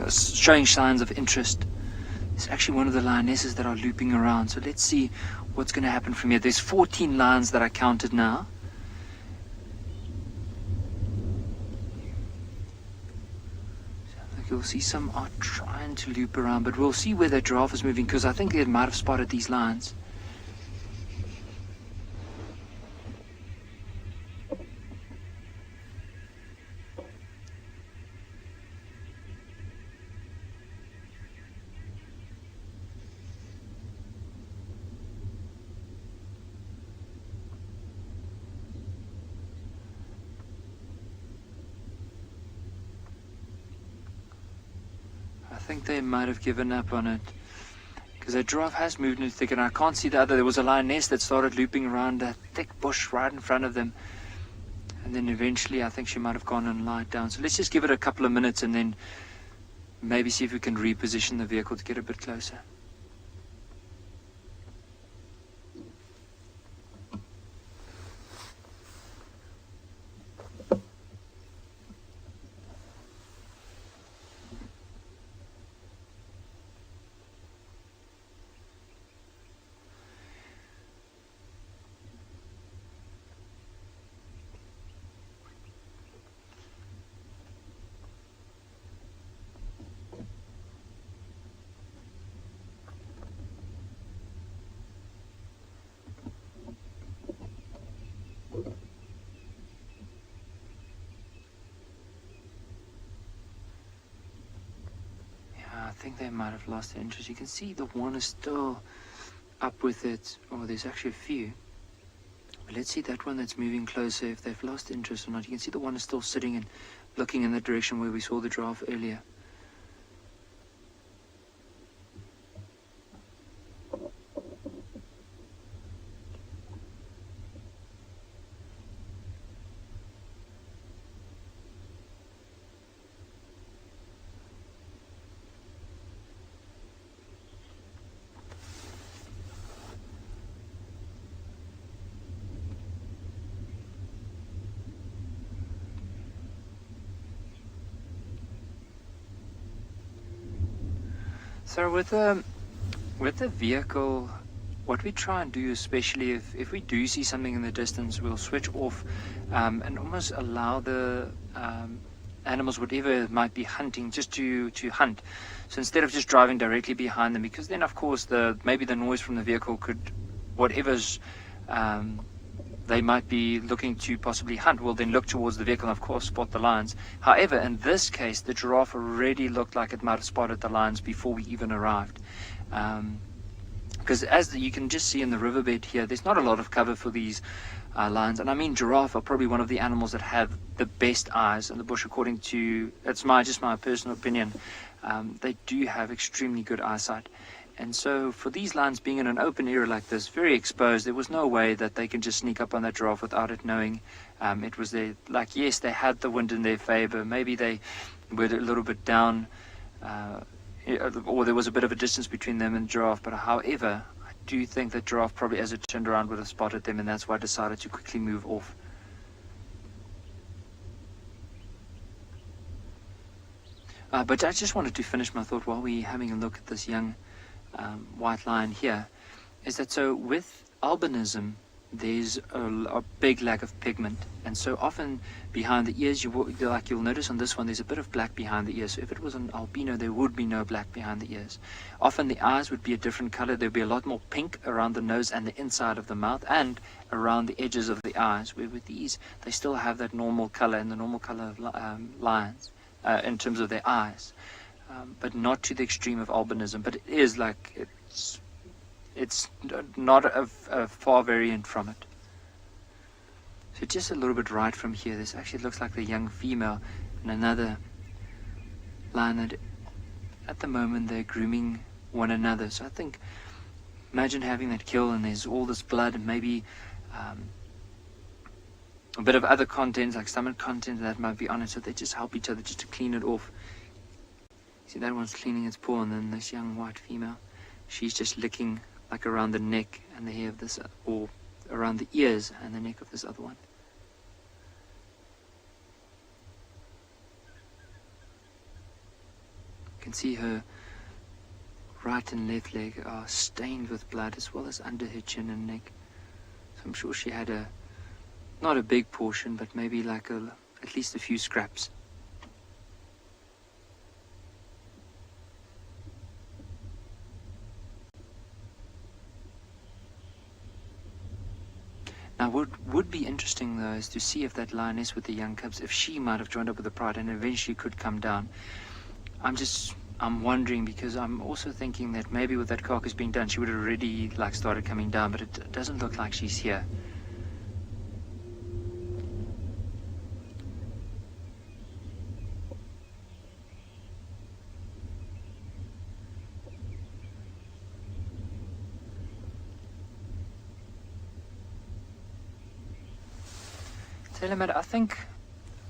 showing signs of interest. It's actually one of the lionesses that are looping around. So let's see what's going to happen from here. There's 14 lions that I counted now. You'll see some are trying to loop around, but we'll see where that giraffe is moving, because I think they might have spotted these lions. I think they might have given up on it, because that giraffe has moved into the thicket, and I can't see the other. There was a lioness that started looping around that thick bush right in front of them, and then eventually I think she might have gone and lied down. So let's just give it a couple of minutes and then maybe see if we can reposition the vehicle to get a bit closer. I think they might have lost their interest. You can see the one is still up with it. Oh, there's actually a few. But let's see that one that's moving closer, if they've lost interest or not. You can see the one is still sitting and looking in the direction where we saw the giraffe earlier. So with the vehicle, what we try and do, especially if we do see something in the distance, we'll switch off and almost allow the animals, whatever it might be, hunting, just to hunt. So instead of just driving directly behind them, because then of course maybe the noise from the vehicle could, whatever's they might be looking to possibly hunt, will then look towards the vehicle and of course spot the lions. However, in this case, the giraffe already looked like it might have spotted the lions before we even arrived. Because as you can just see in the riverbed here, there's not a lot of cover for these lions. And I mean, giraffe are probably one of the animals that have the best eyes in the bush, according to, it's just my personal opinion. They do have extremely good eyesight. And so for these lions being in an open area like this, very exposed, there was no way that they can just sneak up on that giraffe without it knowing it was there. Like, yes, they had the wind in their favor. Maybe they were a little bit down, or there was a bit of a distance between them and the giraffe. But however, I do think that giraffe probably, as it turned around, would have spotted them, and that's why I decided to quickly move off. But I just wanted to finish my thought while we're having a look at this young white lion here, is that so with albinism, there's a big lack of pigment, and so often behind the ears, you'll notice on this one, there's a bit of black behind the ears. So if it was an albino, there would be no black behind the ears. Often the eyes would be a different color. There'd be a lot more pink around the nose and the inside of the mouth and around the edges of the eyes, where with these, they still have that normal color and the normal color of lions in terms of their eyes. But not to the extreme of albinism. But it is like, it's not a far variant from it. So just a little bit right from here, this actually looks like the young female and another lion that at the moment they're grooming one another. So I think, imagine having that kill and there's all this blood and maybe a bit of other contents like stomach content that might be on it, so they just help each other just to clean it off. See, that one's cleaning its paw, and then this young white female, she's just licking like around the neck and the hair of this, or around the ears and the neck of this other one. You can see her right and left leg are stained with blood, as well as under her chin and neck. So I'm sure she had not a big portion, but maybe like at least a few scraps. Now, what would be interesting, though, is to see if that lioness with the young cubs, if she might have joined up with the pride and eventually could come down. I'm wondering, because I'm also thinking that maybe with that carcass being done, she would have already started coming down, but it doesn't look like she's here.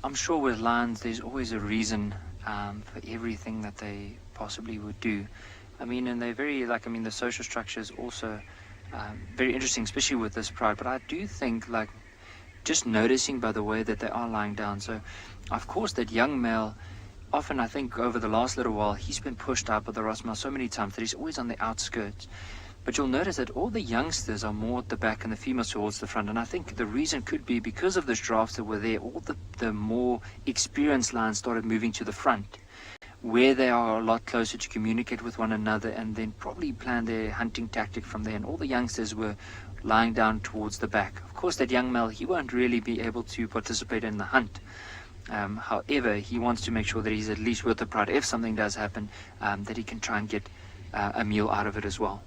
I'm sure with lions there's always a reason for everything that they possibly would do. I mean, and they're very, the social structure is also very interesting, especially with this pride. But I do think, just noticing by the way that they are lying down. So, of course, that young male, often I think over the last little while, he's been pushed out by the Ross male so many times that he's always on the outskirts. But you'll notice that all the youngsters are more at the back and the females towards the front. And I think the reason could be because of the giraffes that were there, all the more experienced lions started moving to the front, where they are a lot closer to communicate with one another and then probably plan their hunting tactic from there. And all the youngsters were lying down towards the back. Of course, that young male, he won't really be able to participate in the hunt. However, he wants to make sure that he's at least with the pride. If something does happen, that he can try and get a meal out of it as well.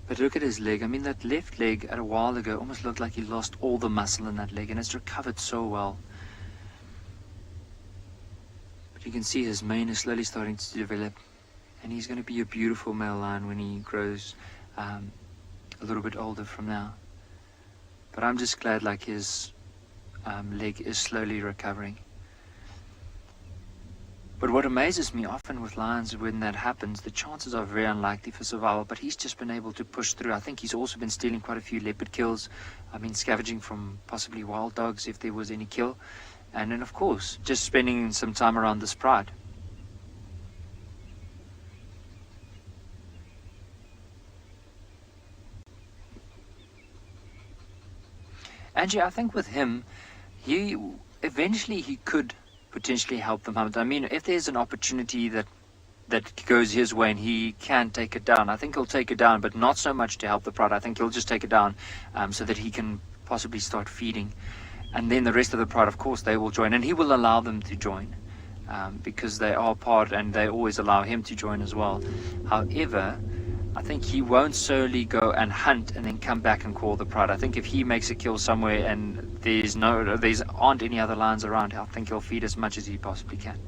But look at his leg. I mean, that left leg a while ago almost looked like he lost all the muscle in that leg, and it's recovered so well. But you can see his mane is slowly starting to develop, and he's going to be a beautiful male lion when he grows a little bit older from now. But I'm just glad his leg is slowly recovering. But what amazes me often with lions, when that happens, the chances are very unlikely for survival, but he's just been able to push through. I think he's also been stealing quite a few leopard kills. Scavenging from possibly wild dogs if there was any kill. And then, of course, just spending some time around this pride. Angie, I think with him, eventually he could potentially help them hunt. I mean, if there's an opportunity that goes his way and he can take it down, I think he'll take it down, but not so much to help the pride. I think he'll just take it down so that he can possibly start feeding. And then the rest of the pride, of course, they will join, and he will allow them to join because they are part, and they always allow him to join as well. However, I think he won't solely go and hunt and then come back and call the pride. I think if he makes a kill somewhere and there aren't any other lions around, I think he'll feed as much as he possibly can.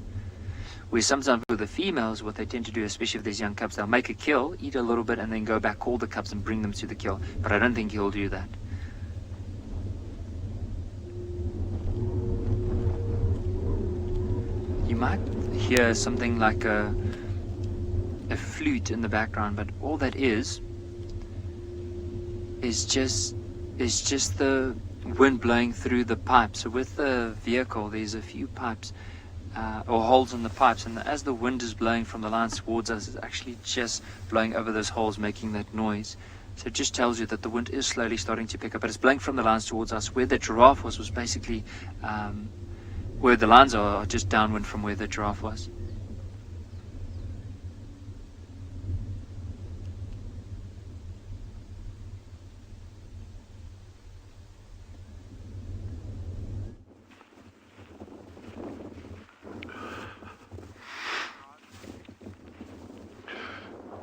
Where sometimes with the females, what they tend to do, especially if there's young cubs, they'll make a kill, eat a little bit, and then go back, call the cubs and bring them to the kill. But I don't think he'll do that. You might hear something like a flute in the background, but all that is just the wind blowing through the pipes. So with the vehicle, there's a few pipes or holes in the pipes, and as the wind is blowing from the lines towards us, it's actually just blowing over those holes, making that noise. So it just tells you that the wind is slowly starting to pick up, but it's blowing from the lines towards us. Where the giraffe was basically where the lines are just downwind from where the giraffe was.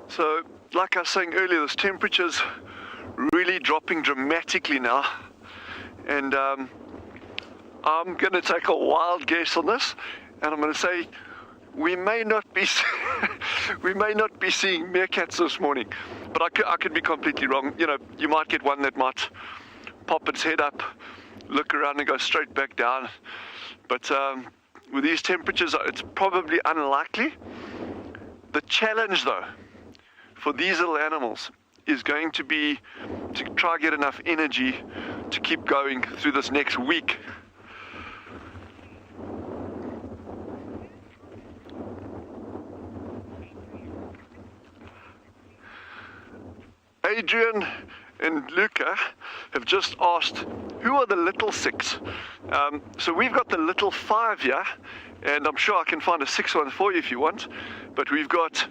So, like I was saying earlier, this temperature's really dropping dramatically now, and I'm going to take a wild guess on this, and I'm going to say we may not be seeing meerkats this morning, but I could be completely wrong. You know, you might get one that might pop its head up, look around and go straight back down, but with these temperatures it's probably unlikely. The challenge though for these little animals is going to be to try get enough energy to keep going through this next week. Adrian and Luca have just asked, who are the little six? So we've got the little five here, and I'm sure I can find a sixth one for you if you want, but we've got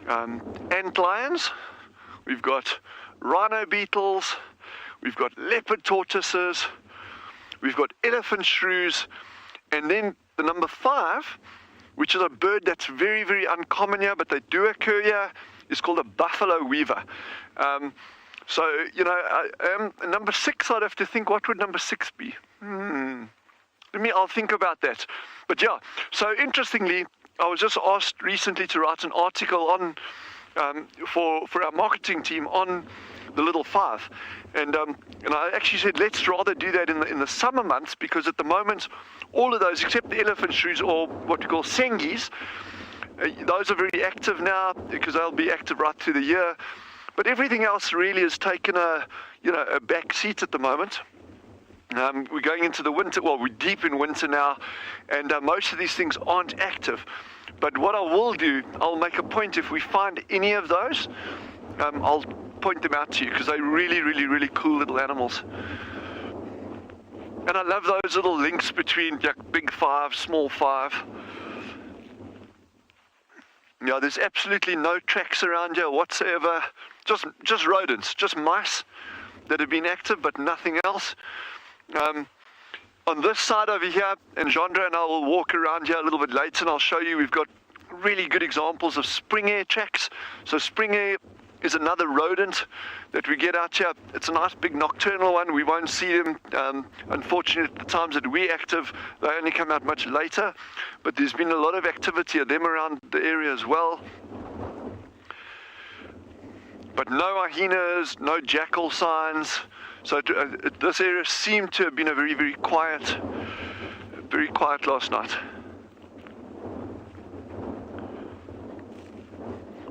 ant lions, we've got rhino beetles, we've got leopard tortoises, we've got elephant shrews, and then the number 5, which is a bird that's very, very uncommon here, but they do occur here, is called a buffalo weaver. So, you know, number 6, I'd have to think, what would number 6 be? I'll think about that. But yeah, so interestingly, I was just asked recently to write an article on for our marketing team on the little 5, and I actually said let's rather do that in the summer months, because at the moment all of those except the elephant shrews, or what we call sengis, those are very active now because they'll be active right through the year, but everything else really has taken a back seat at the moment. We're going into the winter, well, we're deep in winter now, and most of these things aren't active. But what I will do, I'll make a point, if we find any of those, I'll point them out to you, because they're really, really, really cool little animals. And I love those little links between big 5, small 5. Yeah, there's absolutely no tracks around here whatsoever. Just rodents, just mice that have been active, but nothing else. On this side over here, and Jandra and I will walk around here a little bit later, and I'll show you, we've got really good examples of spring air tracks. So spring air is another rodent that we get out here. It's a nice big nocturnal one. We won't see them, unfortunately, at the times that we're active. They only come out much later, but there's been a lot of activity of them around the area as well. But no hyenas, no jackal signs. So this area seemed to have been a very, very quiet last night.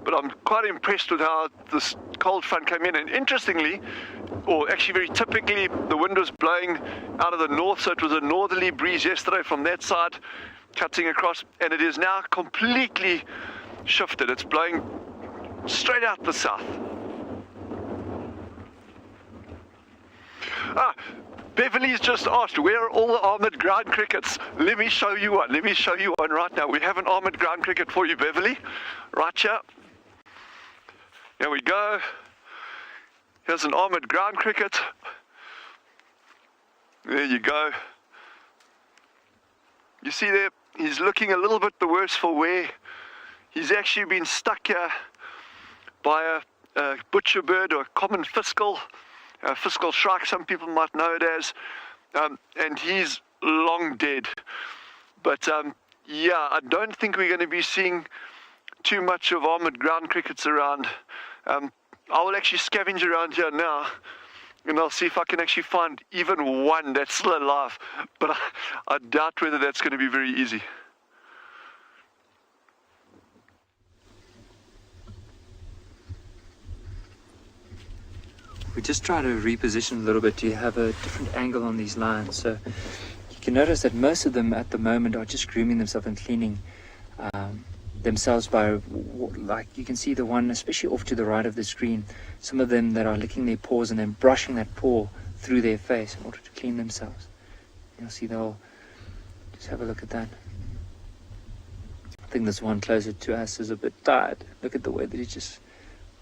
But I'm quite impressed with how this cold front came in. And interestingly, or actually very typically, the wind was blowing out of the north, so it was a northerly breeze yesterday from that side, cutting across, and it is now completely shifted. It's blowing straight out the south. Beverly's just asked, where are all the armored ground crickets? Let me show you one. Let me show you one right now. We have an armored ground cricket for you, Beverly. Right here. Here we go. Here's an armored ground cricket. There you go. You see there, he's looking a little bit the worse for wear. He's actually been stuck here by a butcher bird, or a common fiscal shrike, some people might know it as, and he's long dead. But yeah, I don't think we're going to be seeing too much of armored ground crickets around. I will actually scavenge around here now, and I'll see if I can actually find even one that's still alive. But I doubt whether that's going to be very easy. We just try to reposition a little bit to have a different angle on these lines. So you can notice that most of them at the moment are just grooming themselves and cleaning themselves by, like you can see the one, especially off to the right of the screen, some of them that are licking their paws and then brushing that paw through their face in order to clean themselves. You'll see they'll just have a look at that. I think this one closer to us is a bit tired. Look at the way that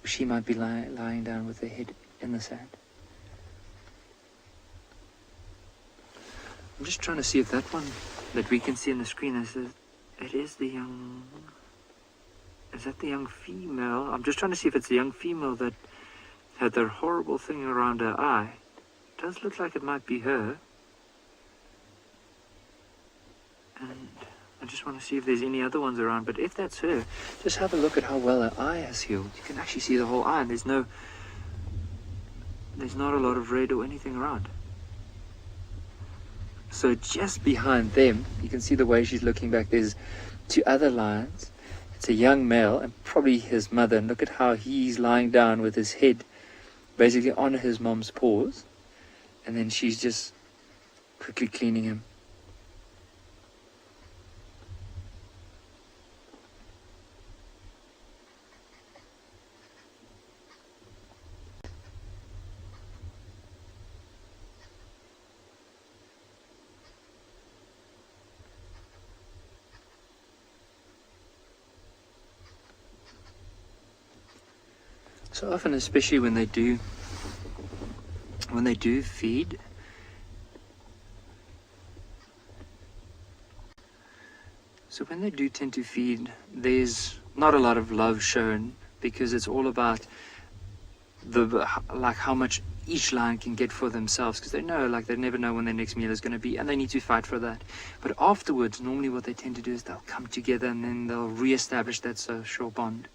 she might be lying down with her head in the sand. I'm just trying to see if that one that we can see on the screen is the young. Is that the young female? I'm just trying to see if it's the young female that had that horrible thing around her eye. It does look like it might be her. And I just want to see if there's any other ones around. But if that's her, just have a look at how well her eye has healed. You can actually see the whole eye, and there's not a lot of red or anything around. So just behind them, you can see the way she's looking back. There's two other lions. It's a young male and probably his mother. And look at how he's lying down with his head basically on his mom's paws. And then she's just quickly cleaning him. So often, especially when they do feed, so when they do tend to feed, there's not a lot of love shown, because it's all about how much each lion can get for themselves, because they never know when their next meal is going to be, and they need to fight for that. But afterwards, normally what they tend to do is they'll come together and then they'll re-establish that social bond.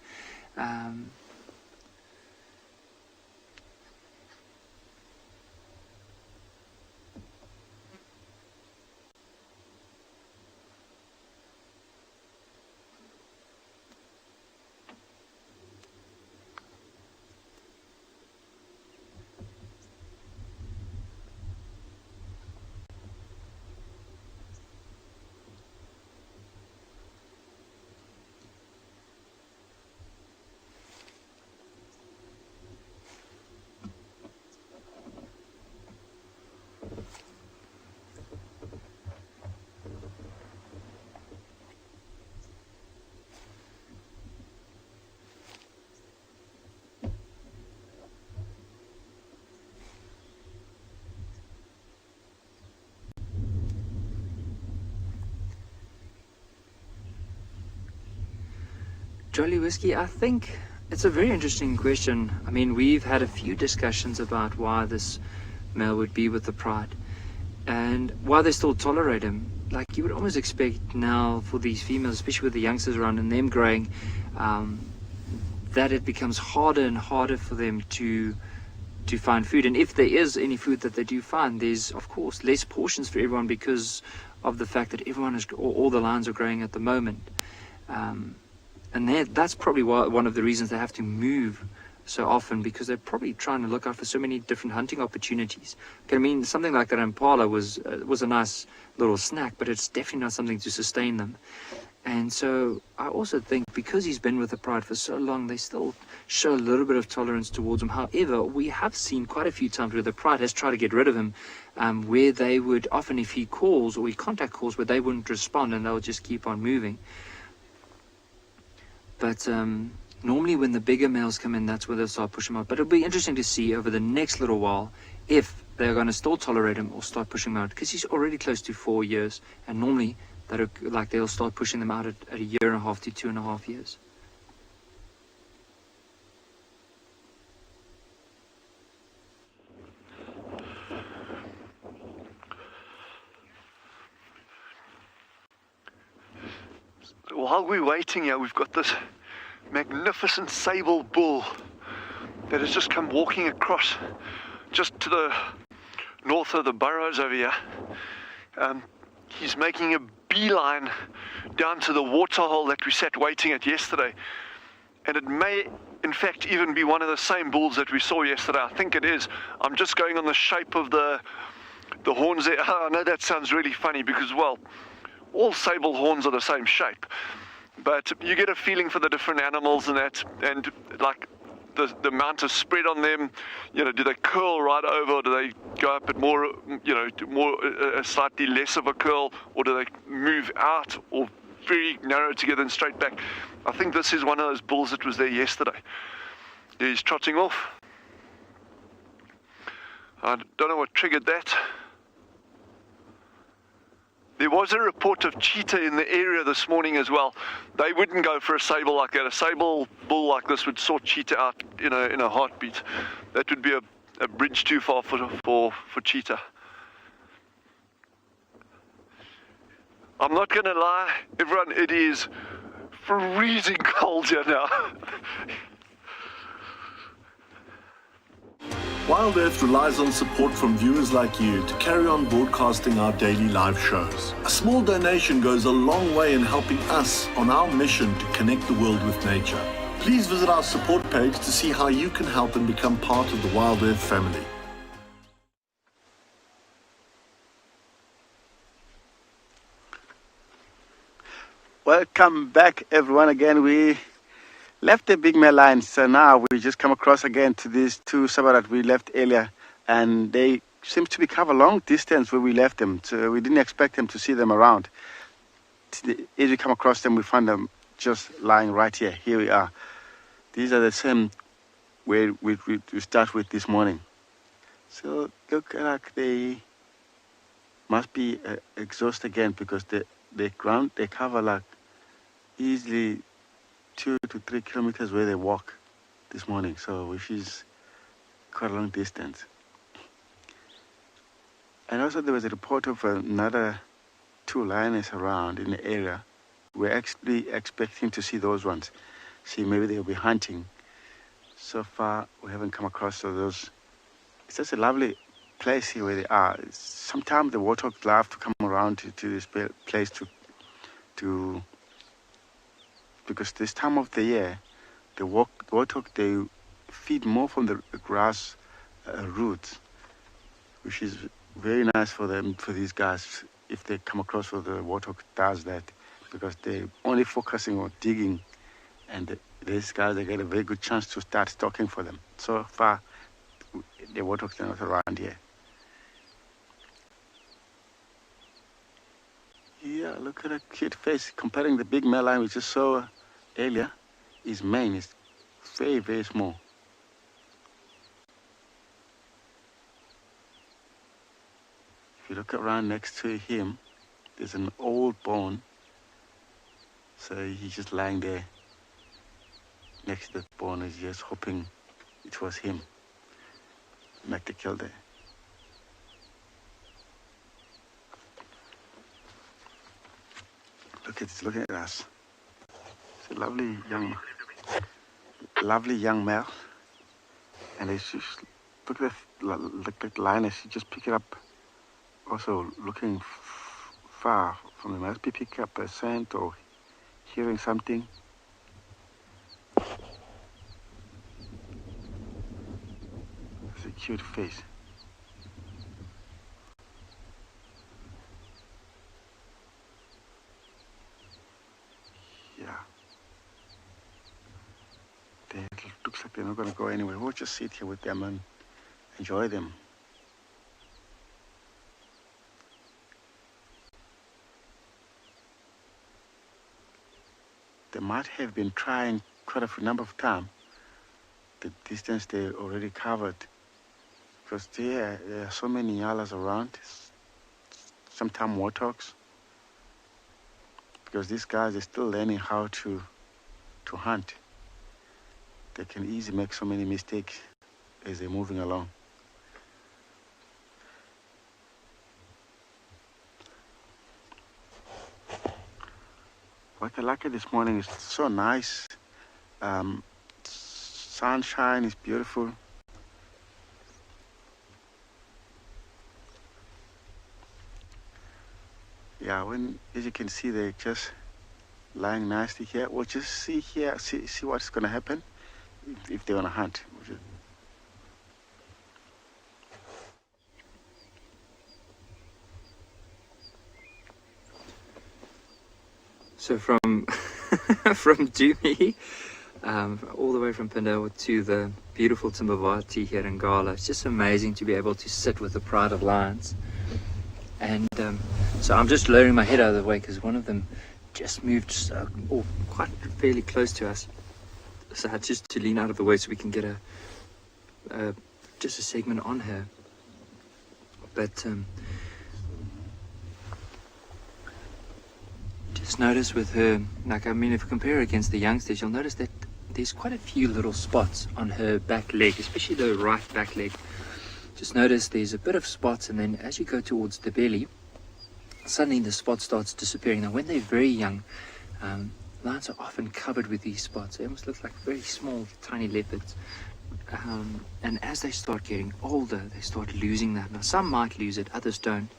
Jolly Whiskey, I think it's a very interesting question. I mean, we've had a few discussions about why this male would be with the pride and why they still tolerate him. Like, you would almost expect now for these females, especially with the youngsters around and them growing, that it becomes harder and harder for them to find food. And if there is any food that they do find, there's of course less portions for everyone because of the fact that all the lions are growing at the moment. And that's probably one of the reasons they have to move so often, because they're probably trying to look out for so many different hunting opportunities. I mean, something like that impala was a nice little snack, but it's definitely not something to sustain them. And so I also think because he's been with the pride for so long, they still show a little bit of tolerance towards him. However, we have seen quite a few times where the pride has tried to get rid of him, where they would often, if he calls or he contact calls, where they wouldn't respond and they'll just keep on moving. But normally when the bigger males come in, that's where they'll start pushing him out. But it'll be interesting to see over the next little while if they're going to still tolerate him or start pushing him out, because he's already close to 4 years, and normally they'll start pushing them out at 1.5 to 2.5 years. While we're waiting here, we've got this magnificent sable bull that has just come walking across just to the north of the burrows over here. He's making a beeline down to the waterhole that we sat waiting at yesterday, and it may in fact even be one of the same bulls that we saw yesterday. I think it is. I'm just going on the shape of the horns there. I know that sounds really funny because, well, all sable horns are the same shape, but you get a feeling for the different animals and that, and like the amount of spread on them, you know, do they curl right over, or do they go up at more, you know, slightly less of a curl, or do they move out or very narrow together and straight back? I think this is one of those bulls that was there yesterday. He's trotting off. I don't know what triggered that. There was a report of cheetah in the area this morning as well. They wouldn't go for a sable like that. A sable bull like this would sort cheetah out in a heartbeat. That would be a bridge too far for cheetah. I'm not going to lie, everyone, it is freezing cold here now. Wild Earth relies on support from viewers like you to carry on broadcasting our daily live shows. A small donation goes a long way in helping us on our mission to connect the world with nature. Please visit our support page to see how you can help and become part of the Wild Earth family. Welcome back, everyone. Again, we left the big male line, so now we just come across again to these two sabra that we left earlier, and they seem to be cover long distance where we left them, so we didn't expect them to see them around. As we come across them, we find them just lying right here. Here we are. These are the same where we start with this morning. So look like they must be exhausted again, because the ground they cover like easily 2 to 3 kilometers where they walk this morning, so which is quite a long distance. And also there was a report of another 2 lioness around in the area. We're actually expecting to see those ones. See, maybe they'll be hunting. So far we haven't come across those. It's just a lovely place here where they are. Sometimes the warthogs love to come around to this place to because this time of the year, the warthog, they feed more from the grass roots, which is very nice for them, for these guys, if they come across where the warthog does that, because they're only focusing on digging, and these guys, they get a very good chance to start stalking for them. So far, the warthogs are not around here. Yeah, look at that cute face. Comparing the big male lion we just saw earlier, his mane is very, very small. If you look around next to him, there's an old bone. So he's just lying there next to that bone. He's just hoping it was him. Make the kill there. Look at this, looking at us. It's a lovely young male. And it's just, look at that lioness, she just picked it up. Also looking far from them. Must be picking up a scent or hearing something. It's a cute face. going to go anywhere. We'll just sit here with them and enjoy them. They might have been trying quite a number of times the distance they already covered, because there are so many yalas around, sometimes warthogs, because these guys are still learning how to hunt. They can easily make so many mistakes as they're moving along. What I like this morning is so nice. Sunshine is beautiful. Yeah, as you can see, they're just lying nicely here. We'll just see here, see what's going to happen if they want to hunt. So from from Dumi, all the way from Pindale to the beautiful Timbavati here in Gala, it's just amazing to be able to sit with the pride of lions. And so I'm just lowering my head out of the way because one of them just moved quite fairly close to us. So I had just to lean out of the way so we can get just a segment on her. But just notice with her, like, I mean, if you compare her against the youngsters, you'll notice that there's quite a few little spots on her back leg, especially the right back leg. Just notice there's a bit of spots, and then as you go towards the belly, suddenly the spot starts disappearing. Now, when they're very young, lions are often covered with these spots. They almost look like very small, tiny leopards. And as they start getting older, they start losing that. Now, some might lose it, others don't.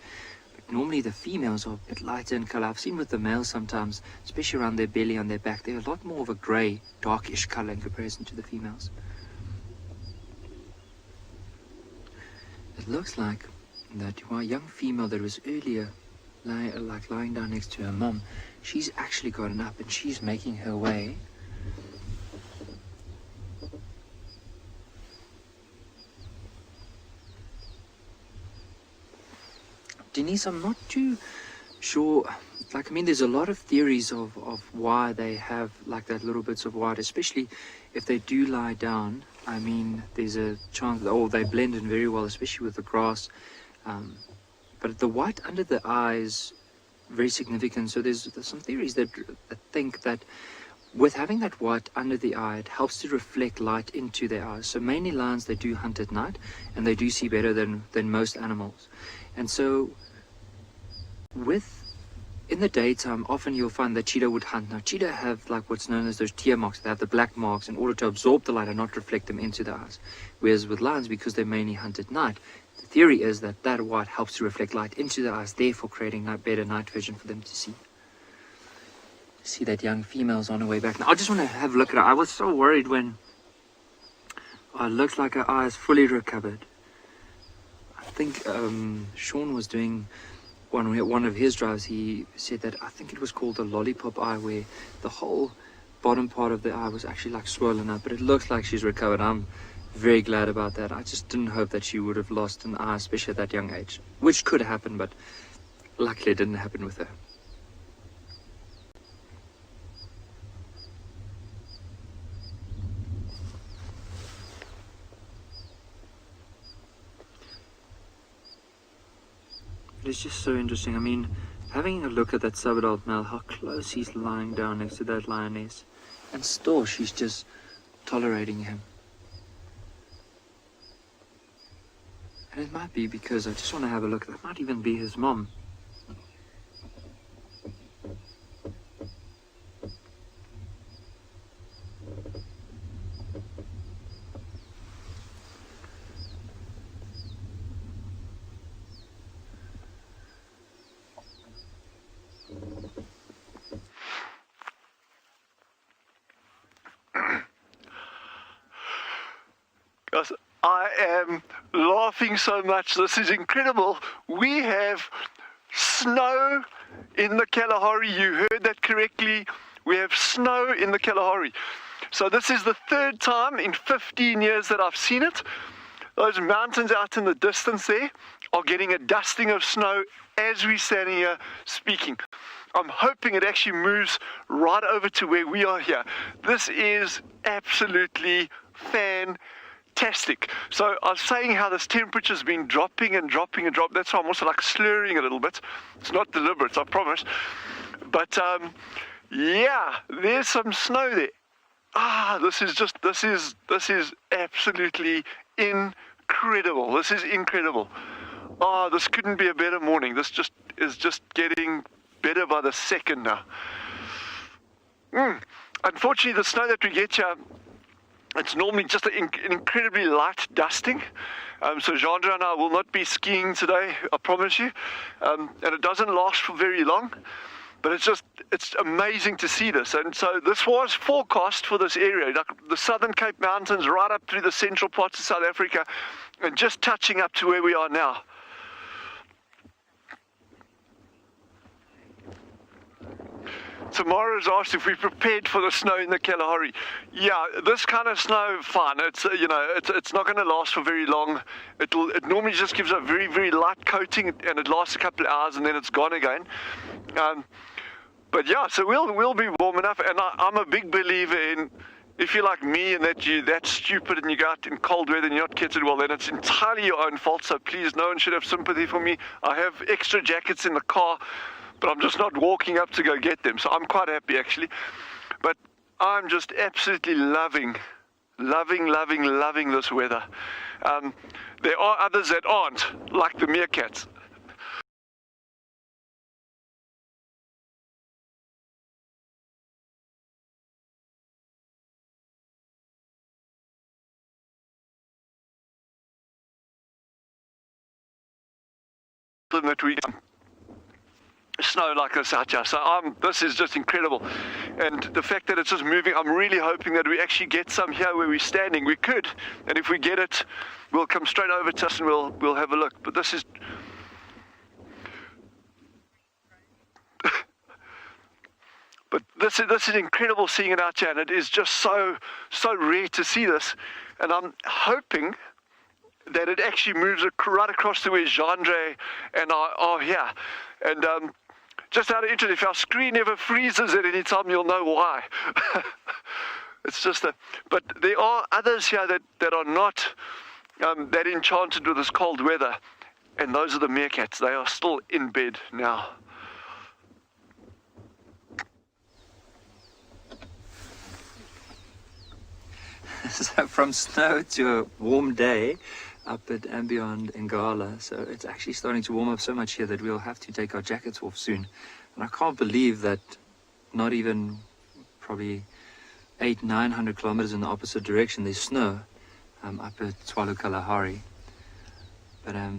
But normally the females are a bit lighter in color. I've seen with the males sometimes, especially around their belly, on their back, they're a lot more of a gray, darkish color in comparison to the females. It looks like that our young female that was earlier lying down next to her mom, she's actually gotten up and she's making her way Denise, I'm not too sure. Like, I mean, there's a lot of theories of why they have like that little bits of white, especially if they do lie down. I mean, there's a chance that, they blend in very well, especially with the grass. But the white under the eyes, very significant. So there's some theories that think that with having that white under the eye, it helps to reflect light into their eyes. So mainly lions, they do hunt at night, and they do see better than most animals. And so in the daytime, often you'll find that cheetah would hunt. Now, cheetah have like what's known as those tear marks. They have the black marks in order to absorb the light and not reflect them into the eyes. Whereas with lions, because they mainly hunt at night, the theory is that that white helps to reflect light into the eyes, therefore creating better night vision for them to see. See that young female's on her way back. Now, I just want to have a look at her. I was so worried when it looks like her eye is fully recovered. I think Sean was doing one of his drives. He said that I think it was called the lollipop eye, where the whole bottom part of the eye was actually like swollen up, but it looks like she's recovered. I'm very glad about that. I just didn't hope that she would have lost an eye, especially at that young age, which could happen, but luckily it didn't happen with her. It's just so interesting. I mean, having a look at that subadult male, how close he's lying down next to that lioness, and still she's just tolerating him. And it might be because I just want to have a look. That might even be his mom. Guys, I am laughing so much. This is incredible. We have snow in the Kalahari. You heard that correctly. We have snow in the Kalahari. So this is the third time in 15 years that I've seen it. Those mountains out in the distance there are getting a dusting of snow as we're standing here speaking. I'm hoping it actually moves right over to where we are here. This is absolutely fantastic. So I was saying how this temperature's been dropping and dropping and dropping. That's why I'm also like slurring a little bit. It's not deliberate, I promise. But yeah, there's some snow there. This is absolutely incredible. This is incredible. This couldn't be a better morning. This is just getting better by the second now. Unfortunately, the snow that we get here, it's normally just an incredibly light dusting. So Jandra and I will not be skiing today, I promise you. And it doesn't last for very long. But it's amazing to see this. And so this was forecast for this area, like the Southern Cape Mountains, right up through the central parts of South Africa, and just touching up to where we are now. Tomorrow's asked if we prepared for the snow in the Kalahari. Yeah, this kind of snow, fine. It's it's not going to last for very long. It normally just gives a very, very light coating, and it lasts a couple of hours, and then it's gone again. But yeah, so we'll be warm enough, and I'm a big believer in, if you're like me and that you're that stupid and you go out in cold weather and you're not kitted well, then it's entirely your own fault. So please, no one should have sympathy for me. I have extra jackets in the car, but I'm just not walking up to go get them. So I'm quite happy actually. But I'm just absolutely loving this weather. There are others that aren't, like the meerkats. That we snow like this out here, so this is just incredible. And the fact that it's just moving, I'm really hoping that we actually get some here where we're standing. We could, and if we get it, we'll come straight over to us and we'll have a look. But this is this is incredible seeing it out here, and it is just so rare to see this. And I'm hoping that it actually moves right across to where Jandre and I are here. And just out of interest, if our screen ever freezes at any time, you'll know why. It's just but there are others here that are not that enchanted with this cold weather, and those are the meerkats. They are still in bed now. So from snow to a warm day up at and beyond Ngala, so it's actually starting to warm up so much here that we'll have to take our jackets off soon. And I can't believe that not even probably 800-900 kilometers in the opposite direction there's snow up at Tswalu Kalahari. But I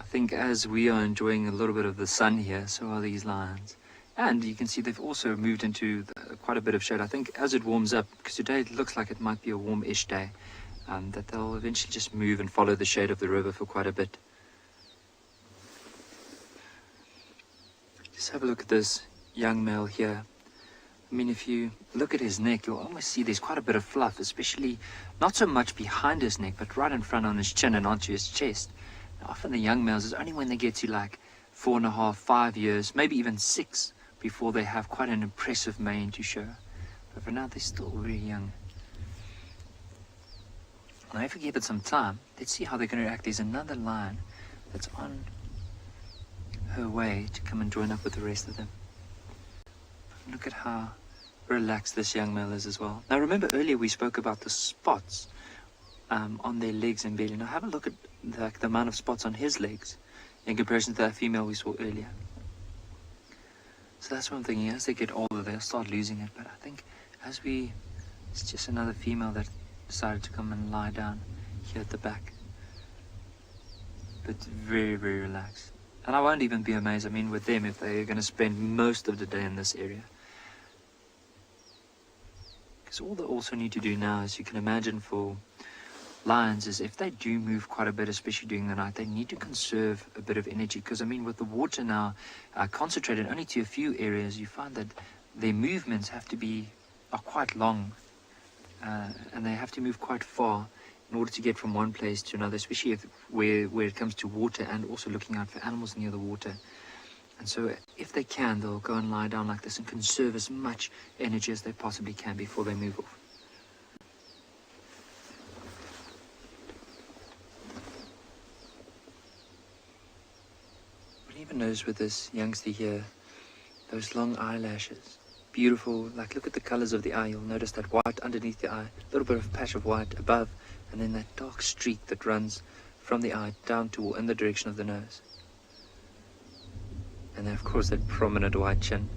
think as we are enjoying a little bit of the sun here, so are these lions. And you can see they've also moved into quite a bit of shade. I think as it warms up, because today it looks like it might be a warm-ish day, that they'll eventually just move and follow the shade of the river for quite a bit. Just have a look at this young male here. I mean, if you look at his neck, you'll almost see there's quite a bit of fluff, especially not so much behind his neck, but right in front on his chin and onto his chest. Now, often the young males is only when they get to like 4.5, 5 years, maybe even 6, before they have quite an impressive mane to show. But for now, they're still very young. Now, if we give it some time, let's see how they're going to react. There's another lion that's on her way to come and join up with the rest of them. Look at how relaxed this young male is as well. Now, remember earlier we spoke about the spots on their legs and belly. Now, have a look at the amount of spots on his legs in comparison to that female we saw earlier. So that's what I'm thinking. As they get older, they'll start losing it. But I think it's just another female that decided to come and lie down here at the back. But very, very relaxed. And I won't even be amazed, I mean, with them, if they're going to spend most of the day in this area. Because all they also need to do now, as you can imagine for lions, is if they do move quite a bit, especially during the night, they need to conserve a bit of energy. Because, I mean, with the water now concentrated only to a few areas, you find that their movements are quite long. and they have to move quite far in order to get from one place to another, especially where it comes to water, and also looking out for animals near the water. And so if they can, they'll go and lie down like this and conserve as much energy as they possibly can before they move off. But even notice with this youngster here, those long eyelashes. Beautiful, like look at the colors of the eye. You'll notice that white underneath the eye, a little bit of patch of white above, and then that dark streak that runs from the eye down to in the direction of the nose. And then of course that prominent white chin.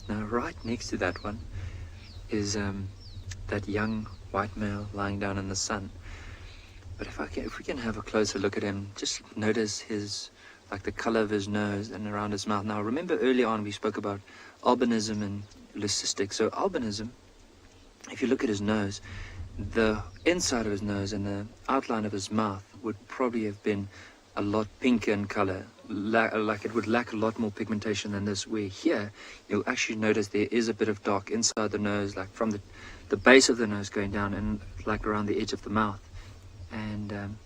Now right next to that one is that young white male lying down in the sun. But if we can have a closer look at him, just notice his, like the color of his nose and around his mouth. Now remember early on we spoke about albinism and leucistic. So albinism, if you look at his nose, the inside of his nose and the outline of his mouth would probably have been a lot pinker in color, like it would lack a lot more pigmentation than this, where here you'll actually notice there is a bit of dark inside the nose, like from the base of the nose going down and like around the edge of the mouth. And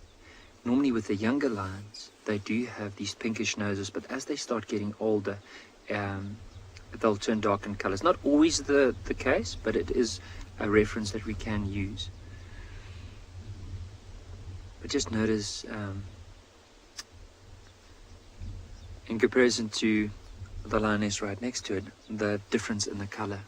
normally with the younger lions, they do have these pinkish noses, but as they start getting older, they'll turn dark in colors. Not always the case, but it is a reference that we can use. But just notice, in comparison to the lioness right next to it, the difference in the color.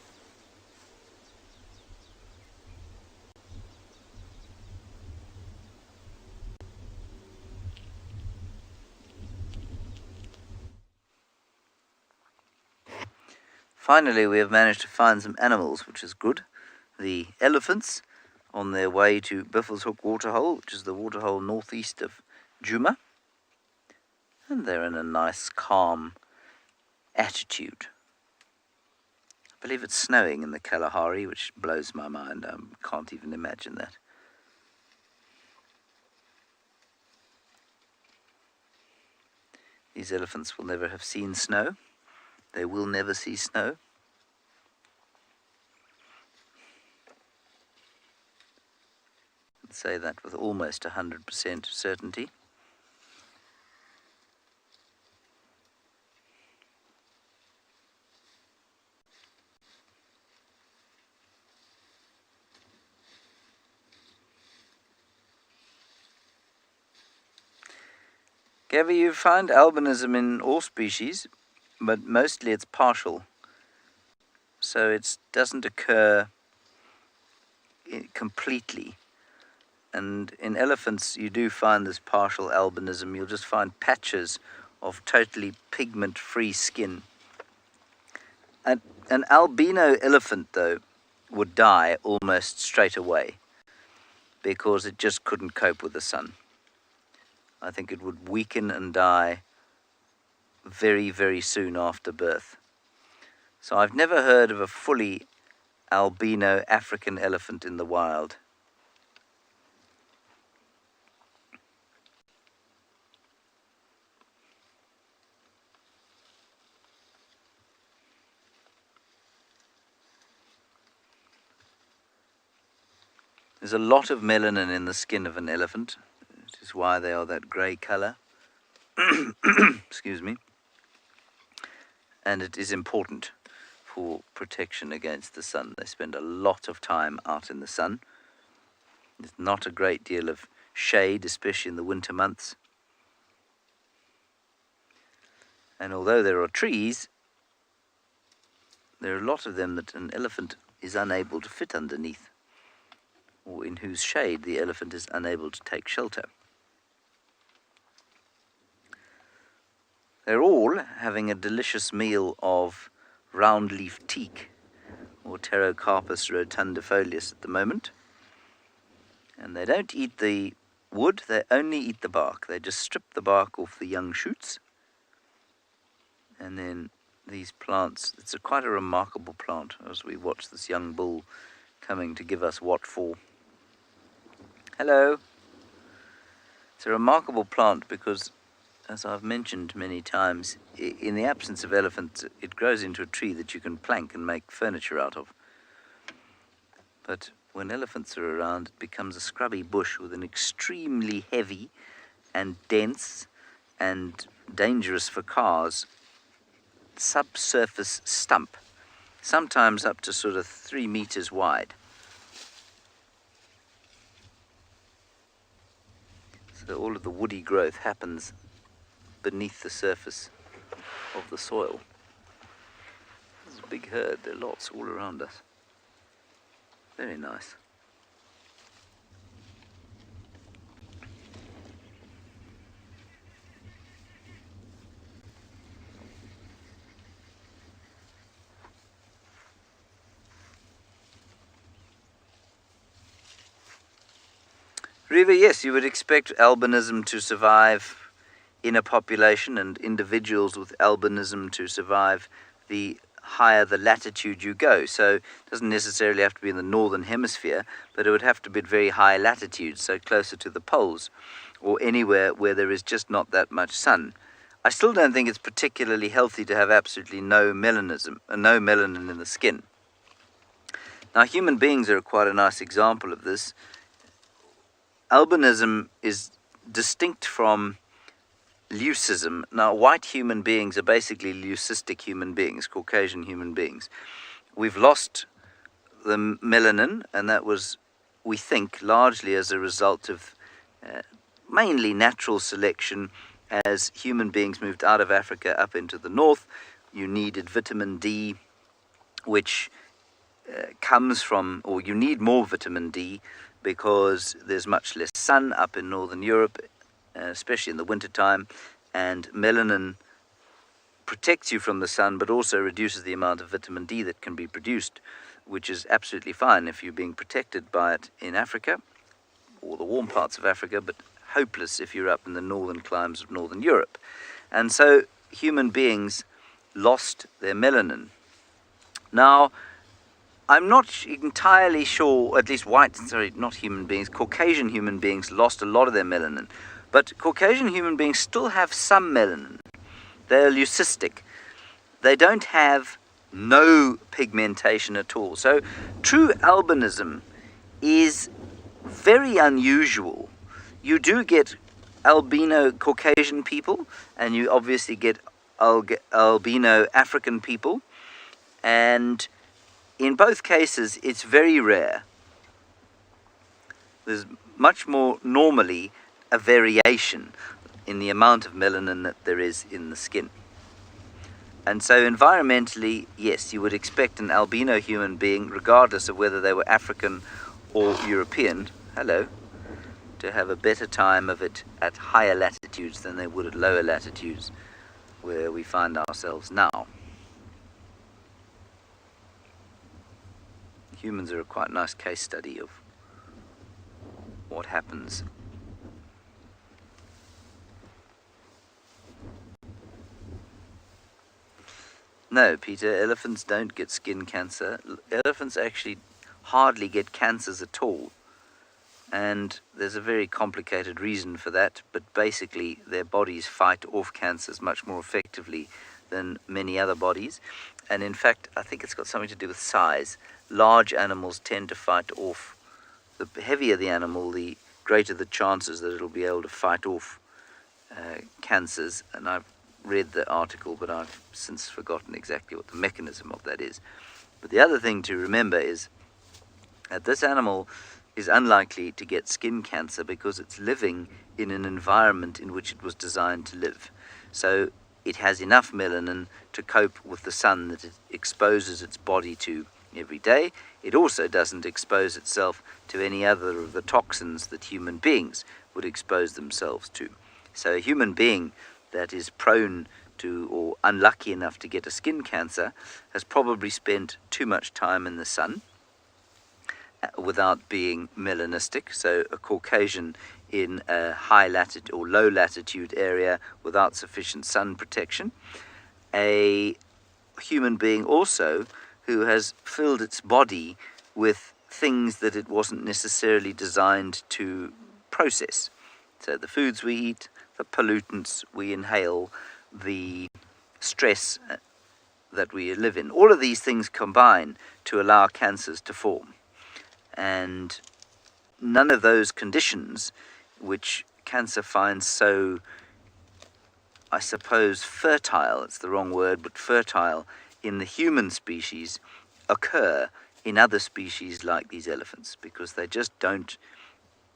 Finally, we have managed to find some animals, which is good. The elephants on their way to Buffelshoek Waterhole, which is the waterhole northeast of Djuma. And they're in a nice, calm attitude. I believe it's snowing in the Kalahari, which blows my mind. I can't even imagine that. These elephants will never have seen snow. They will never see snow. I'd say that with almost 100% certainty. Gabby, you find albinism in all species, but mostly it's partial. So it doesn't occur completely. And in elephants, you do find this partial albinism. You'll just find patches of totally pigment-free skin. An albino elephant, though, would die almost straight away because it just couldn't cope with the sun. I think it would weaken and die very, very soon after birth. So I've never heard of a fully albino African elephant in the wild. There's a lot of melanin in the skin of an elephant, which is why they are that grey colour. Excuse me. And it is important for protection against the sun. They spend a lot of time out in the sun. There's not a great deal of shade, especially in the winter months. And although there are trees, there are a lot of them that an elephant is unable to fit underneath, or in whose shade the elephant is unable to take shelter. They're all having a delicious meal of round-leaf teak, or Pterocarpus rotundifolius at the moment. And they don't eat the wood, they only eat the bark. They just strip the bark off the young shoots. And then these plants, it's quite a remarkable plant as we watch this young bull coming to give us what for. Hello. It's a remarkable plant because, as I've mentioned many times, in the absence of elephants, it grows into a tree that you can plank and make furniture out of. But when elephants are around, it becomes a scrubby bush with an extremely heavy and dense and dangerous for cars subsurface stump, sometimes up to sort of 3 meters wide. So all of the woody growth happens beneath the surface of the soil. This is a big herd, there are lots all around us. Very nice. Riva, yes, you would expect albinism to survive in a population, and individuals with albinism to survive the higher the latitude you go. So it doesn't necessarily have to be in the northern hemisphere, but it would have to be at very high latitudes, so closer to the poles, or anywhere where there is just not that much sun. I still don't think it's particularly healthy to have absolutely no melanin in the skin. Now, human beings are quite a nice example of this. Albinism is distinct from leucism. Now, white human beings are basically leucistic human beings, Caucasian human beings. We've lost the melanin, and that was, we think, largely as a result of mainly natural selection. As human beings moved out of Africa up into the north, you needed vitamin D, which comes from, or you need more vitamin D because there's much less sun up in northern Europe, especially in the wintertime, and melanin protects you from the sun but also reduces the amount of vitamin D that can be produced, which is absolutely fine if you're being protected by it in Africa or the warm parts of Africa, but hopeless if you're up in the northern climes of northern Europe. And so human beings lost their melanin. Now, I'm not entirely sure, at least Caucasian human beings lost a lot of their melanin. But Caucasian human beings still have some melanin. They're leucistic. They don't have no pigmentation at all. So true albinism is very unusual. You do get albino Caucasian people, and you obviously get albino African people. And in both cases, it's very rare. There's much more normally a variation in the amount of melanin that there is in the skin. And so environmentally, yes, you would expect an albino human being, regardless of whether they were African or European, to have a better time of it at higher latitudes than they would at lower latitudes where we find ourselves now. Humans are a quite nice case study of what happens. No, Peter, elephants don't get skin cancer. Elephants actually hardly get cancers at all. And there's a very complicated reason for that, but basically their bodies fight off cancers much more effectively than many other bodies. And in fact, I think it's got something to do with size. Large animals tend to fight off. The heavier the animal, the greater the chances that it'll be able to fight off cancers. And I've read the article, but I've since forgotten exactly what the mechanism of that is. But the other thing to remember is that this animal is unlikely to get skin cancer because it's living in an environment in which it was designed to live. So it has enough melanin to cope with the sun that it exposes its body to every day. It also doesn't expose itself to any other of the toxins that human beings would expose themselves to. So a human being that is prone to or unlucky enough to get a skin cancer has probably spent too much time in the sun without being melanistic. So a Caucasian in a high latitude or low latitude area without sufficient sun protection. A human being also who has filled its body with things that it wasn't necessarily designed to process. So the foods we eat, the pollutants we inhale, the stress that we live in. All of these things combine to allow cancers to form. And none of those conditions which cancer finds so, I suppose, fertile, it's the wrong word, but fertile in the human species occur in other species like these elephants, because they just don't,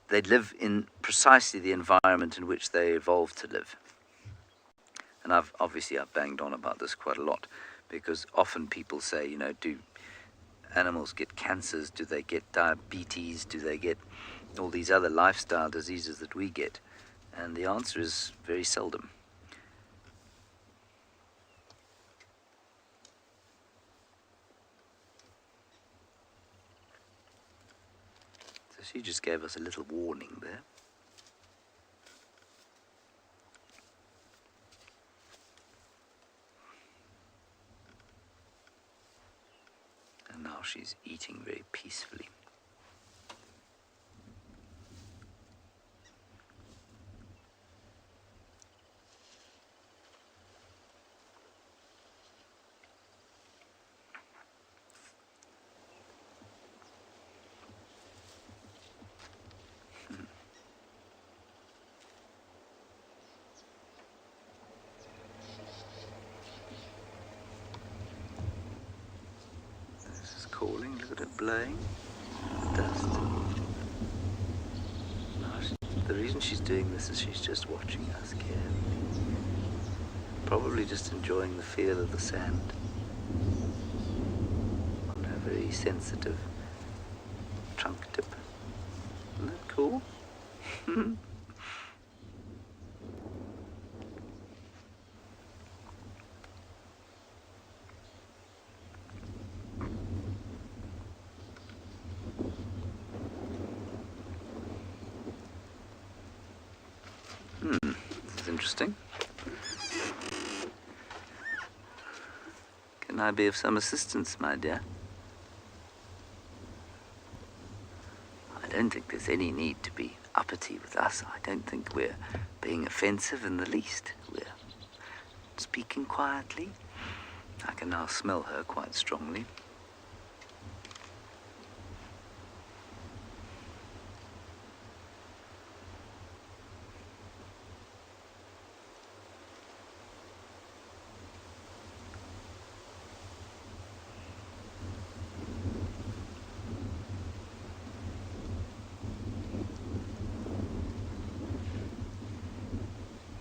they live in precisely the environment in which they evolved to live. And I've banged on about this quite a lot, because often people say, you know, do animals get cancers? Do they get diabetes? Do they get all these other lifestyle diseases that we get? And the answer is very seldom. So she just gave us a little warning there. And now she's eating very peacefully. Calling, look at it blowing, dust. The reason she's doing this is she's just watching us carefully, probably just enjoying the feel of the sand on her very sensitive trunk tip. Isn't that cool? This is interesting. Can I be of some assistance, my dear? I don't think there's any need to be uppity with us. I don't think we're being offensive in the least. We're speaking quietly. I can now smell her quite strongly.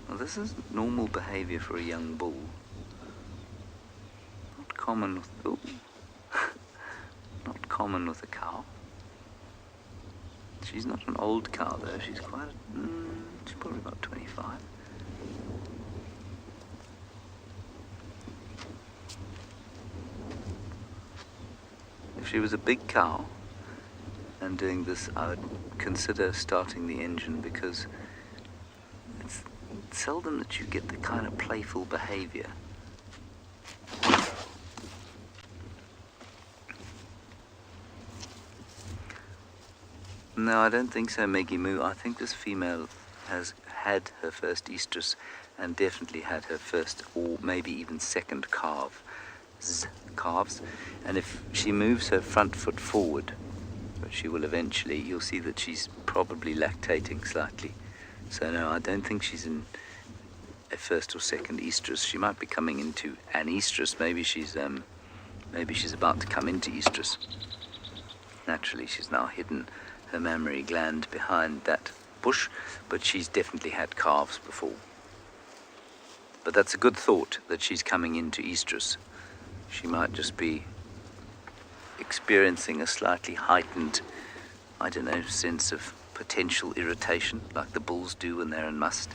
Well, this is normal behavior for a young bull. Not common with, not common with a cow. She's not an old cow though. She's quite, she's probably about 25. If she was a big cow and doing this, I would consider starting the engine, because it's seldom that you get the kind of playful behavior. No, I don't think so, Meggie Moo. I think this female has had her first estrus and definitely had her first or maybe even second calves. And if she moves her front foot forward, which she will eventually, you'll see that she's probably lactating slightly. So no, I don't think she's in a first or second estrus. She might be coming into an estrus. Maybe she's about to come into estrus. Naturally, she's now hidden her mammary gland behind that bush, but she's definitely had calves before. But that's a good thought, that she's coming into estrus. She might just be experiencing a slightly heightened, I don't know, sense of potential irritation, like the bulls do when they're in must.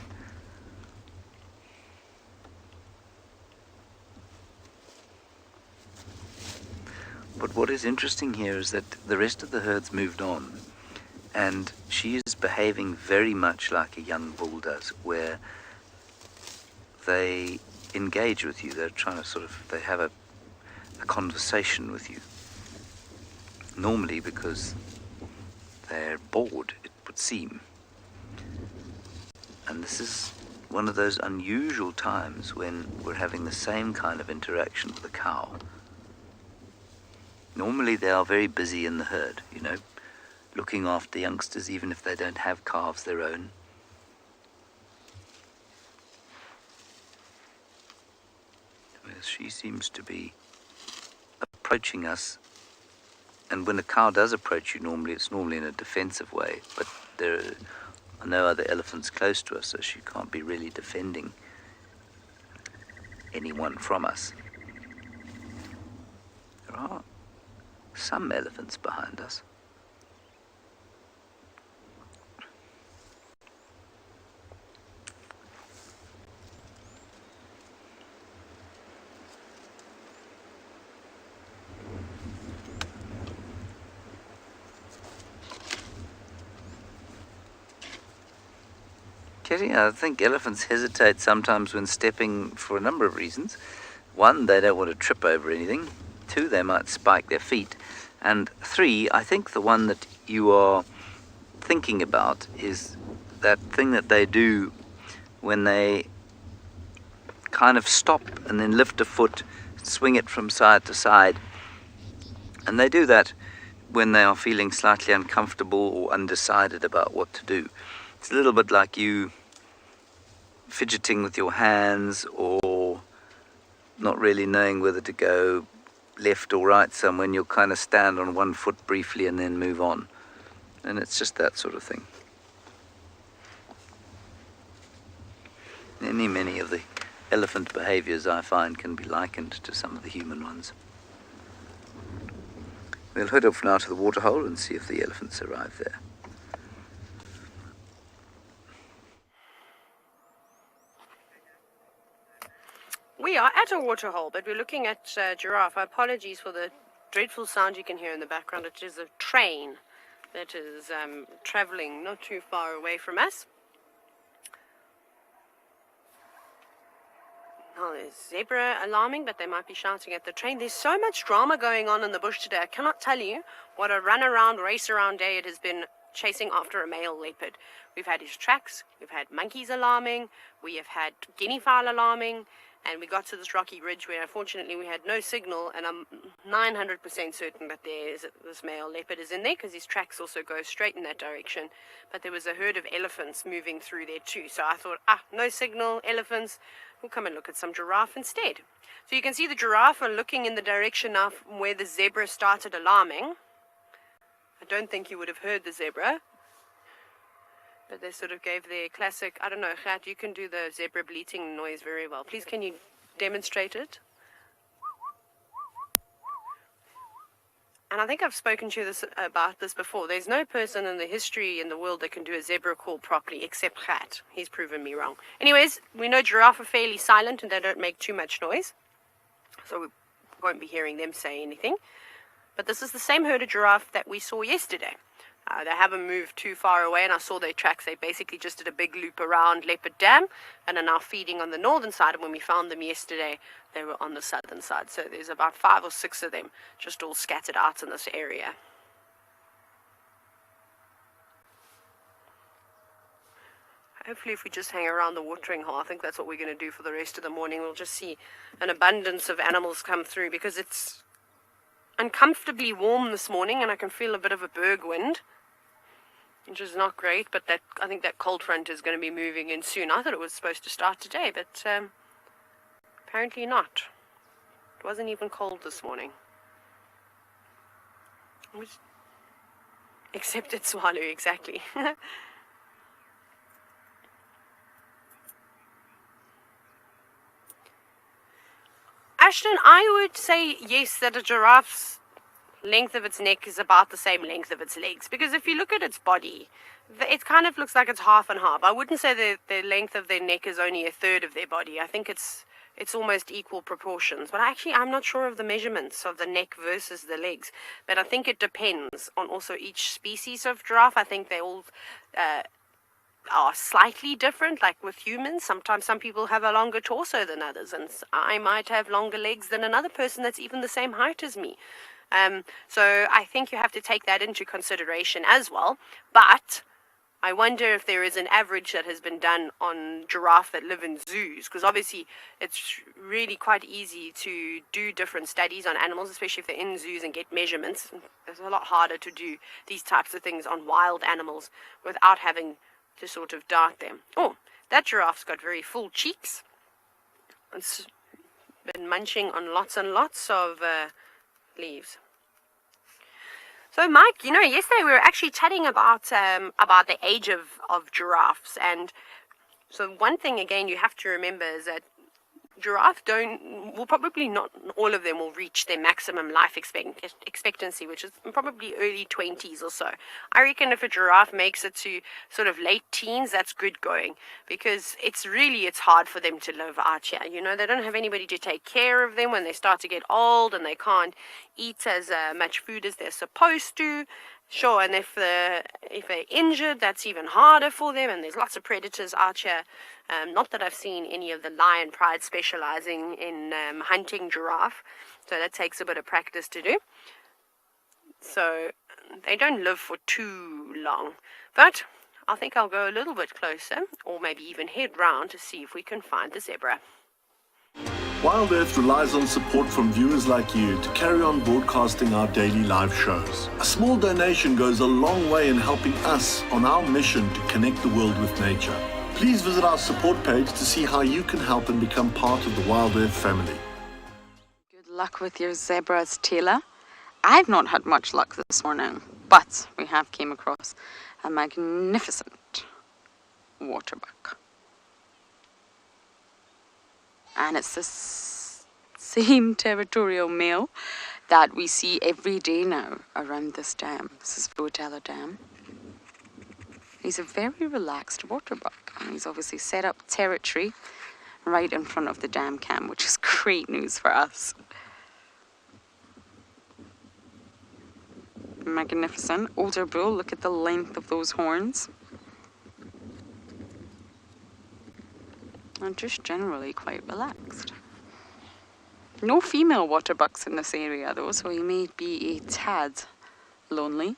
But what is interesting here is that the rest of the herd's moved on, and she is behaving very much like a young bull does, where they engage with you. They're trying to they have a conversation with you. Normally because they're bored, it would seem. And this is one of those unusual times when we're having the same kind of interaction with a cow. Normally they are very busy in the herd, you know, looking after youngsters even if they don't have calves their own. Well, she seems to be approaching us, and when a cow does approach you, normally it's in a defensive way, but there are no other elephants close to us, so she can't be really defending anyone from us. There are some elephants behind us. I think elephants hesitate sometimes when stepping for a number of reasons. One, they don't want to trip over anything. Two, they might spike their feet. And three, I think the one that you are thinking about is that thing that they do when they kind of stop and then lift a foot, swing it from side to side. And they do that when they are feeling slightly uncomfortable or undecided about what to do. It's a little bit like you fidgeting with your hands or not really knowing whether to go left or right somewhere, and you'll kind of stand on one foot briefly and then move on. And it's just that sort of thing. Many of the elephant behaviors I find can be likened to some of the human ones. We'll head off now to the waterhole and see if the elephants arrive there. We are at a waterhole, but we're looking at giraffe. Apologies for the dreadful sound you can hear in the background. It is a train that is traveling not too far away from us. Now there's zebra alarming, but they might be shouting at the train. There's so much drama going on in the bush today. I cannot tell you what a run-around, race-around day it has been chasing after a male leopard. We've had his tracks, we've had monkeys alarming, we have had guinea fowl alarming, and we got to this rocky ridge where unfortunately we had no signal, and I'm 900% certain that this male leopard is in there because his tracks also go straight in that direction. But there was a herd of elephants moving through there too, so I thought, no signal, elephants, we'll come and look at some giraffe instead. So you can see the giraffe are looking in the direction of where the zebra started alarming. I don't think you would have heard the zebra, but they sort of gave their classic, I don't know, Gert, you can do the zebra bleating noise very well. Please, can you demonstrate it? And I think I've spoken to you about this before. There's no person in the history in the world that can do a zebra call properly except Gert. He's proven me wrong. Anyways, we know giraffe are fairly silent and they don't make too much noise, so we won't be hearing them say anything. But this is the same herd of giraffe that we saw yesterday. They haven't moved too far away, and I saw their tracks. They basically just did a big loop around Leopard Dam and are now feeding on the northern side. And when we found them yesterday, they were on the southern side. So there's about 5 or 6 of them just all scattered out in this area. Hopefully if we just hang around the watering hole, I think that's what we're going to do for the rest of the morning. We'll just see an abundance of animals come through because it's uncomfortably warm this morning and I can feel a bit of a berg wind, which is not great, but I think that cold front is going to be moving in soon. I thought it was supposed to start today, but apparently not. It wasn't even cold this morning. Except at Tswalu, exactly. Ashton, I would say yes, that a giraffe's length of its neck is about the same length of its legs. Because if you look at its body, it kind of looks like it's half and half. I wouldn't say the length of their neck is only a third of their body. I think it's almost equal proportions. But actually, I'm not sure of the measurements of the neck versus the legs. But I think it depends on also each species of giraffe. I think they all are slightly different, like with humans. Sometimes some people have a longer torso than others, and I might have longer legs than another person that's even the same height as me. So I think you have to take that into consideration as well. But I wonder if there is an average that has been done on giraffe that live in zoos, because obviously it's really quite easy to do different studies on animals, especially if they're in zoos and get measurements. It's a lot harder to do these types of things on wild animals without having to sort of dart them. Oh, that giraffe's got very full cheeks. It's been munching on lots and lots of leaves. So, Mike, you know, yesterday we were actually chatting about the age of giraffes, and so one thing again you have to remember is that giraffe will probably not all of them will reach their maximum life expectancy, which is probably early 20s or so. I reckon if a giraffe makes it to sort of late teens, that's good going, because it's hard for them to live out here. You know, they don't have anybody to take care of them when they start to get old, and they can't eat as much food as they're supposed to. Sure, and if they're injured, that's even harder for them, and there's lots of predators out here. Not that I've seen any of the lion pride specializing in hunting giraffe, so that takes a bit of practice to do. So they don't live for too long. But I think I'll go a little bit closer, or maybe even head round to see if we can find the zebra. Wild Earth relies on support from viewers like you to carry on broadcasting our daily live shows. A small donation goes a long way in helping us on our mission to connect the world with nature. Please visit our support page to see how you can help and become part of the Wild Earth family. Good luck with your zebras, TAYLA. I've not had much luck this morning, but we have came across a magnificent waterbuck. And it's the same territorial male that we see every day now around this dam. This is Tswalu Dam. He's a very relaxed waterbuck, and he's obviously set up territory right in front of the dam cam, which is great news for us. Magnificent. Older bull, look at the length of those horns. And just generally quite relaxed. No female waterbucks in this area though, so he may be a tad lonely.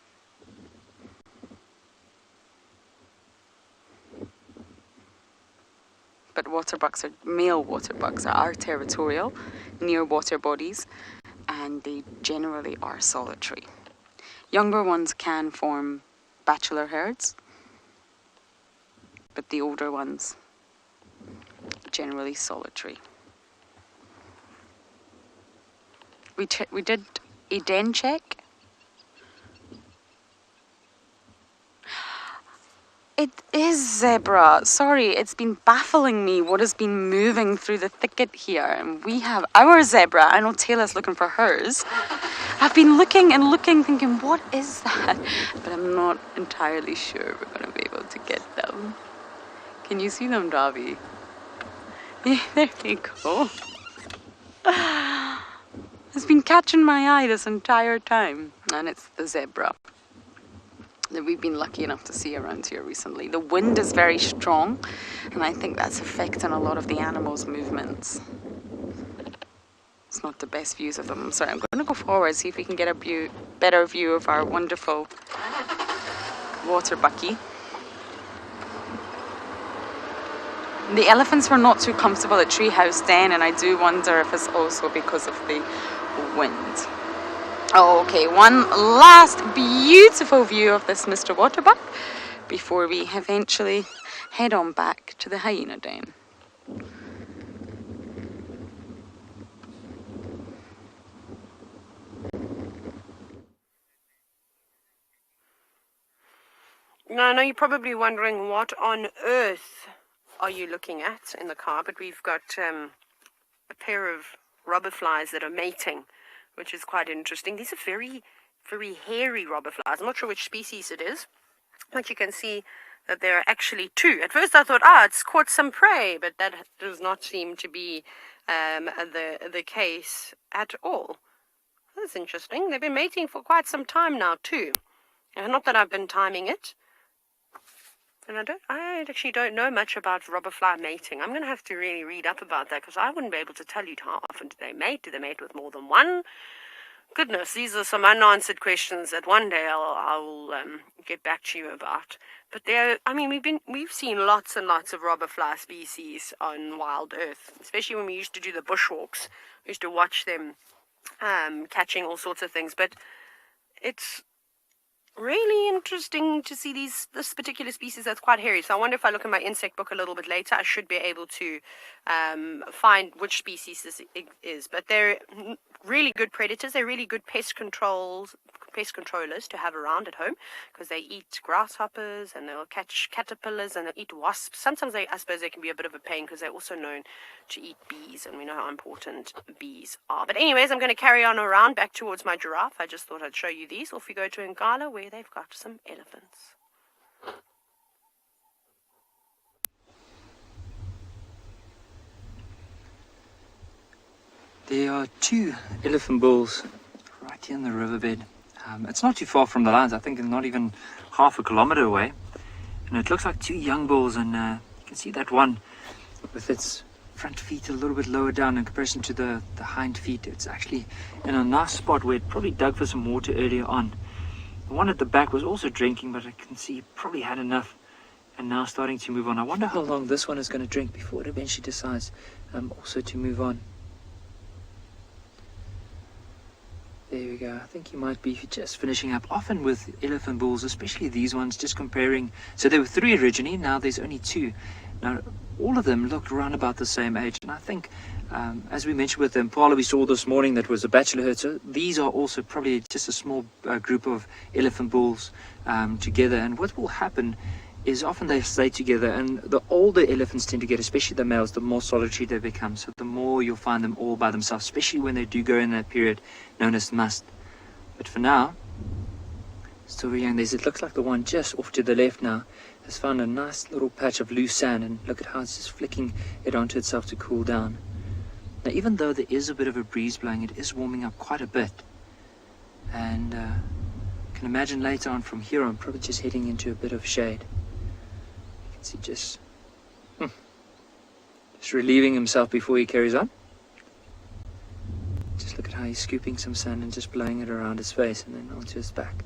But male waterbucks are territorial, near water bodies, and they generally are solitary. Younger ones can form bachelor herds, but the older ones generally solitary. We did a den check. It is zebra. Sorry, it's been baffling me what has been moving through the thicket here. And we have our zebra. I know TAYLA's looking for hers. I've been looking and looking, thinking, what is that? But I'm not entirely sure we're going to be able to get them. Can you see them, Davi? Yeah, there you go. It's been catching my eye this entire time. And it's the zebra that we've been lucky enough to see around here recently. The wind is very strong, and I think that's affecting a lot of the animals' movements. It's not the best views of them. So I'm going to go forward, see if we can get a better view of our wonderful waterbucky. The elephants were not too comfortable at Treehouse Den, and I do wonder if it's also because of the wind. Okay, one last beautiful view of this Mr. Waterbuck before we eventually head on back to the hyena den. Now, I know you're probably wondering what on earth are you looking at in the car, but we've got a pair of robber flies that are mating, which is quite interesting. These are very, very hairy robber flies. I'm not sure which species it is, but you can see that there are actually two. At first I thought, it's caught some prey, but that does not seem to be the case at all. That's interesting. They've been mating for quite some time now too. Not that I've been timing it. And I actually don't know much about robber fly mating. I'm going to have to really read up about that, because I wouldn't be able to tell you how often do they mate. Do they mate with more than one? Goodness, these are some unanswered questions that one day I will get back to you about. But I mean, we've seen lots and lots of robber fly species on wild earth, especially when we used to do the bushwalks. We used to watch them catching all sorts of things. But it's really interesting to see this particular species that's quite hairy. So I wonder if I look in my insect book a little bit later, I should be able to find which species this is. But they're really good predators. They're really good pest controllers to have around at home, because they eat grasshoppers and they'll catch caterpillars and they'll eat wasps. Sometimes I suppose they can be a bit of a pain, because they're also known to eat bees, and we know how important bees are. But anyways, I'm going to carry on around back towards my giraffe. I just thought I'd show you these. Off we go to Nkala, where they've got some elephants. There are 2 elephant bulls right here in the riverbed. It's not too far from the lines. I think it's not even half a kilometer away. And it looks like 2 young bulls, and you can see that one with its front feet a little bit lower down in comparison to the hind feet. It's actually in a nice spot where it probably dug for some water earlier on. The one at the back was also drinking, but I can see it probably had enough and now starting to move on. I wonder how long this one is going to drink before it eventually decides also to move on. There we go. I think he might be just finishing up. Often with elephant bulls, especially these ones, just comparing. So there were 3 originally, now there's only 2. Now, all of them looked around about the same age. And I think, as we mentioned with the impala we saw this morning, that was a bachelor herd. So these are also probably just a small group of elephant bulls together. And what will happen is often they stay together, and the older elephants tend to get, especially the males, the more solitary they become. So the more you'll find them all by themselves, especially when they do go in that period known as must. But for now, still very young. It looks like the one just off to the left now has found a nice little patch of loose sand, and look at how it's just flicking it onto itself to cool down. Now, even though there is a bit of a breeze blowing, it is warming up quite a bit. And I can imagine later on from here on, probably just heading into a bit of shade. See, just relieving himself before he carries on. Just look at how he's scooping some sand and just blowing it around his face and then onto his back.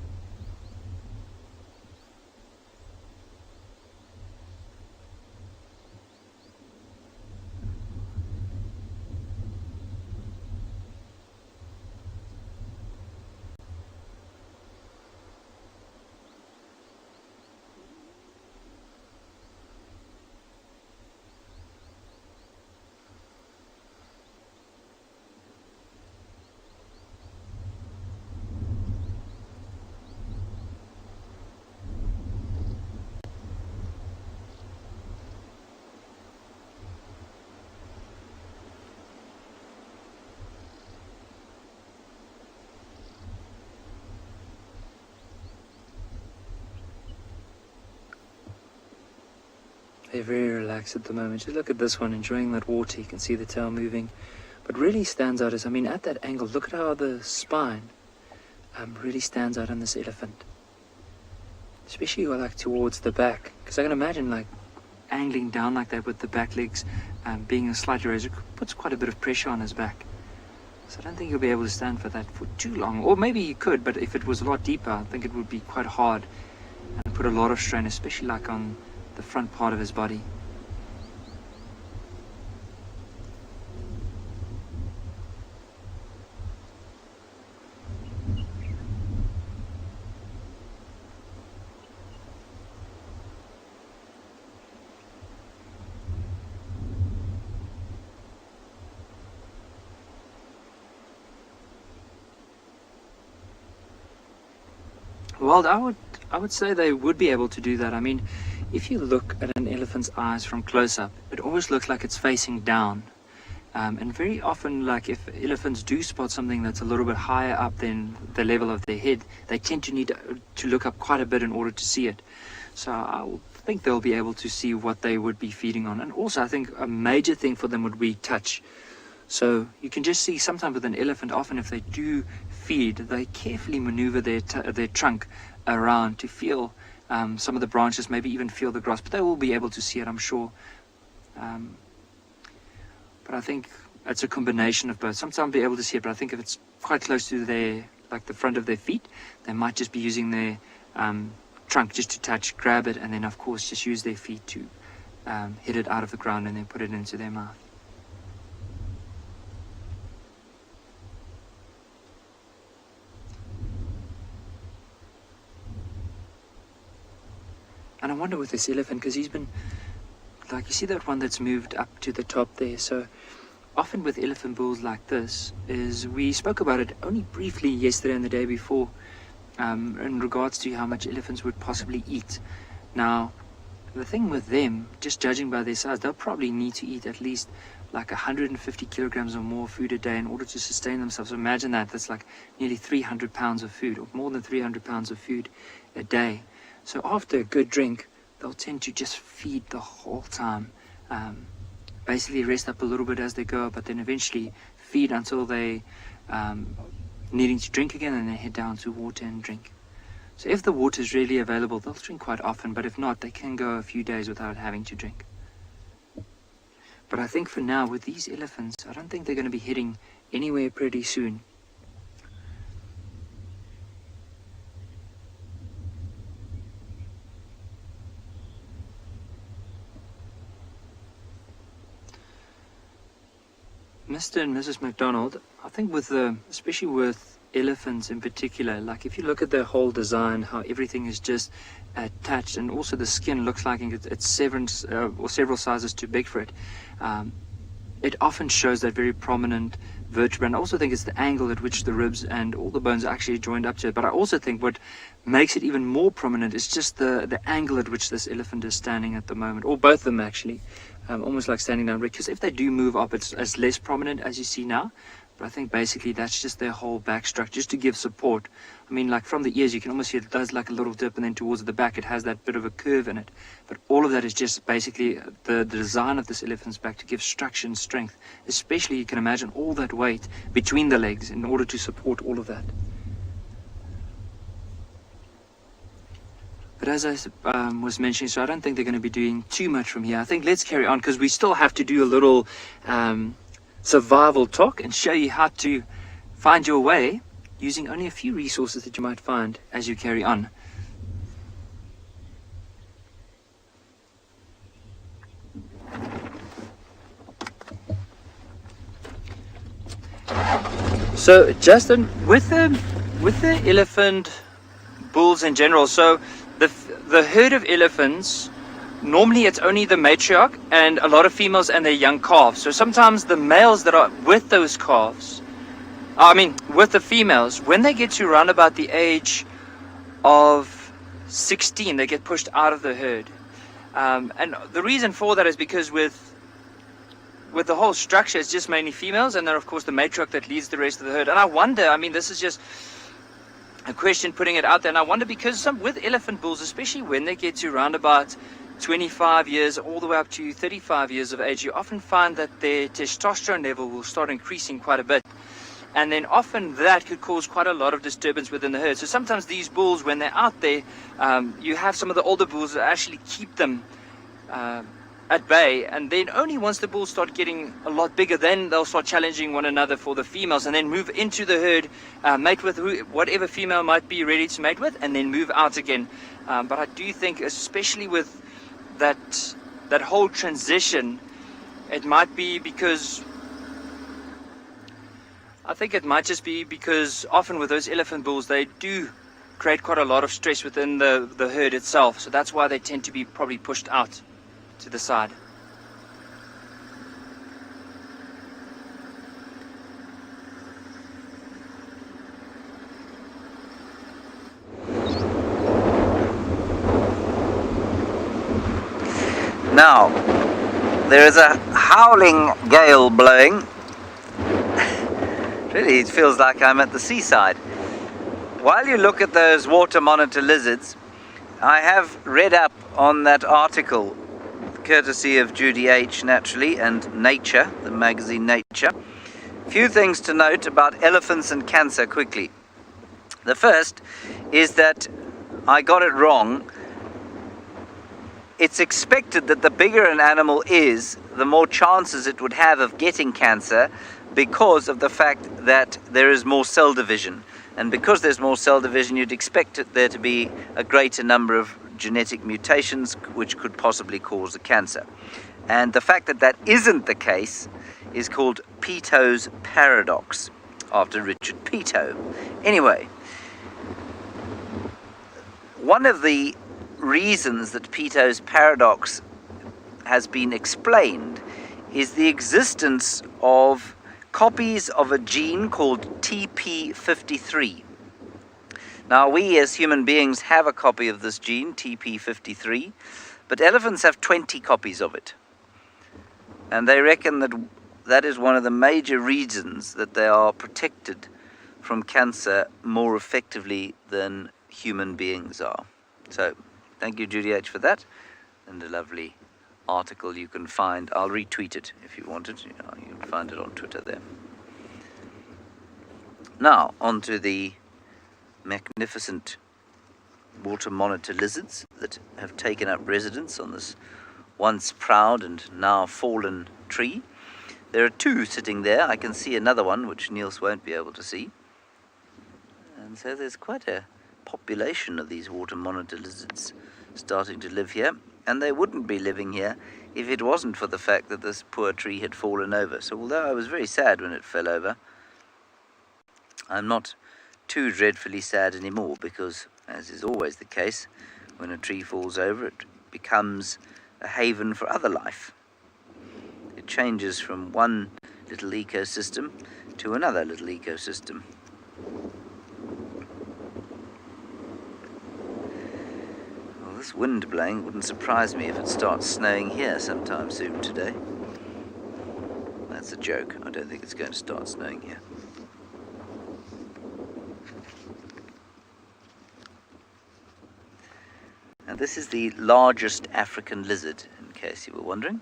They're very relaxed at the moment. Just look at this one, enjoying that water. You can see the tail moving. But really stands out is, I mean, at that angle, look at how the spine really stands out on this elephant. Especially like towards the back. Because I can imagine like angling down like that with the back legs being a slightly raised, it puts quite a bit of pressure on his back. So I don't think you'll be able to stand for that for too long. Or maybe you could, but if it was a lot deeper, I think it would be quite hard and put a lot of strain, especially like on the front part of his body. Well, I would say they would be able to do that. I mean, if you look at an elephant's eyes from close up, it always looks like it's facing down. And very often, like if elephants do spot something that's a little bit higher up than the level of their head, they tend to need to look up quite a bit in order to see it. So I think they'll be able to see what they would be feeding on. And also, I think a major thing for them would be touch. So you can just see sometimes with an elephant, often if they do feed, they carefully maneuver their trunk around to feel some of the branches, maybe even feel the grass, but they will be able to see it, I'm sure. But I think it's a combination of both. Sometimes they'll be able to see it, but I think if it's quite close to like the front of their feet, they might just be using their trunk just to touch, grab it, and then of course just use their feet to hit it out of the ground and then put it into their mouth. And I wonder with this elephant, because he's been, like, you see that one that's moved up to the top there. So often with elephant bulls like this, is we spoke about it only briefly yesterday and the day before, in regards to how much elephants would possibly eat. Now, the thing with them, just judging by their size, they'll probably need to eat at least like 150 kilograms or more food a day in order to sustain themselves. So imagine that, that's like nearly 300 pounds of food, or more than 300 pounds of food a day. So after a good drink, they'll tend to just feed the whole time. Basically rest up a little bit as they go, but then eventually feed until they needing to drink again, and then head down to water and drink. So if the water is readily available, they'll drink quite often, but if not, they can go a few days without having to drink. But I think for now, with these elephants, I don't think they're going to be heading anywhere pretty soon. Mr. and Mrs. McDonald, I think with especially with elephants in particular, like if you look at their whole design, how everything is just attached, and also the skin looks like it's several sizes too big for it. It often shows that very prominent vertebra, and I also think it's the angle at which the ribs and all the bones are actually joined up to it. But I also think what makes it even more prominent is just the angle at which this elephant is standing at the moment, or both of them actually. Almost like standing down, because if they do move up, it's less prominent as you see now. But I think basically that's just their whole back structure, just to give support. I mean, like from the ears, you can almost see it does like a little dip, and then towards the back, it has that bit of a curve in it. But all of that is just basically the design of this elephant's back to give structure and strength. Especially, you can imagine all that weight between the legs in order to support all of that. But as I was mentioning, so I don't think they're going to be doing too much from here. I think let's carry on, because we still have to do a little survival talk and show you how to find your way using only a few resources that you might find as you carry on. So Justin, with the elephant bulls in general, so the herd of elephants, normally it's only the matriarch and a lot of females and their young calves. So sometimes the males that are with those calves, with the females, when they get to around about the age of 16, they get pushed out of the herd. And the reason for that is because with the whole structure, it's just mainly females, and then of course the matriarch that leads the rest of the herd. And I wonder, this is just a question putting it out there, and I wonder, because with elephant bulls, especially when they get to around about 25 years all the way up to 35 years of age, you often find that their testosterone level will start increasing quite a bit, and then often that could cause quite a lot of disturbance within the herd. So sometimes these bulls, when they're out there, you have some of the older bulls that actually keep them at bay, and then only once the bulls start getting a lot bigger, then they'll start challenging one another for the females, and then move into the herd, mate with whatever female might be ready to mate with, and then move out again. But I do think, especially with that whole transition, it might be because, I think it might just be because often with those elephant bulls, they do create quite a lot of stress within the herd itself. So that's why they tend to be probably pushed out to the side. Now, there is a howling gale blowing. Really, it feels like I'm at the seaside. While you look at those water monitor lizards, I have read up on that article, courtesy of Judy H. naturally, and Nature, the magazine Nature. Few things to note about elephants and cancer quickly. The first is that I got it wrong. It's expected that the bigger an animal is, the more chances it would have of getting cancer, because of the fact that there is more cell division. And because there's more cell division, you'd expect there to be a greater number of genetic mutations which could possibly cause the cancer. And the fact that that isn't the case is called Peto's paradox, after Richard Peto. Anyway, one of the reasons that Peto's paradox has been explained is the existence of copies of a gene called TP53. Now, we as human beings have a copy of this gene, TP53, but elephants have 20 copies of it. And they reckon that that is one of the major reasons that they are protected from cancer more effectively than human beings are. So, thank you, Judy H, for that, and a lovely article you can find. I'll retweet it if you want it. You can find it on Twitter there. Now, on to the magnificent water monitor lizards that have taken up residence on this once proud and now fallen tree. There are two sitting there. I can see another one, which Niels won't be able to see. And so there's quite a population of these water monitor lizards starting to live here. And they wouldn't be living here if it wasn't for the fact that this poor tree had fallen over. So although I was very sad when it fell over, I'm not too dreadfully sad anymore, because, as is always the case, when a tree falls over, it becomes a haven for other life. It changes from one little ecosystem to another little ecosystem. Well, this wind blowing wouldn't surprise me if it starts snowing here sometime soon today. That's a joke. I don't think it's going to start snowing here. And this is the largest African lizard, in case you were wondering.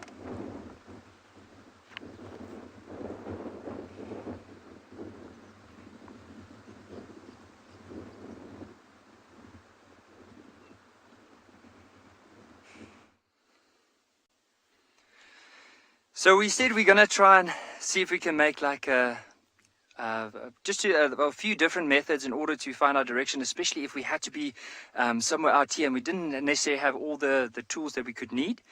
So we said we're going to try and see if we can make like a few different methods in order to find our direction, especially if we had to be somewhere out here and we didn't necessarily have all the tools that we could need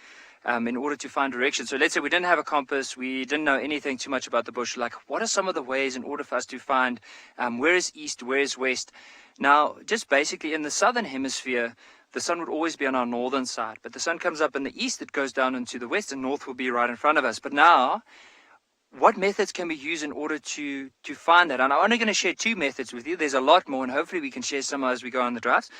in order to find direction. So let's say we didn't have a compass, we didn't know anything too much about the bush. Like, what are some of the ways in order for us to find where is east, where is west? Now, just basically in the southern hemisphere, the sun would always be on our northern side, but the sun comes up in the east, it goes down into the west, and north will be right in front of us. But now, what methods can we use in order to find that? And I'm only going to share two methods with you. There's a lot more, and hopefully we can share some as we go on the drives.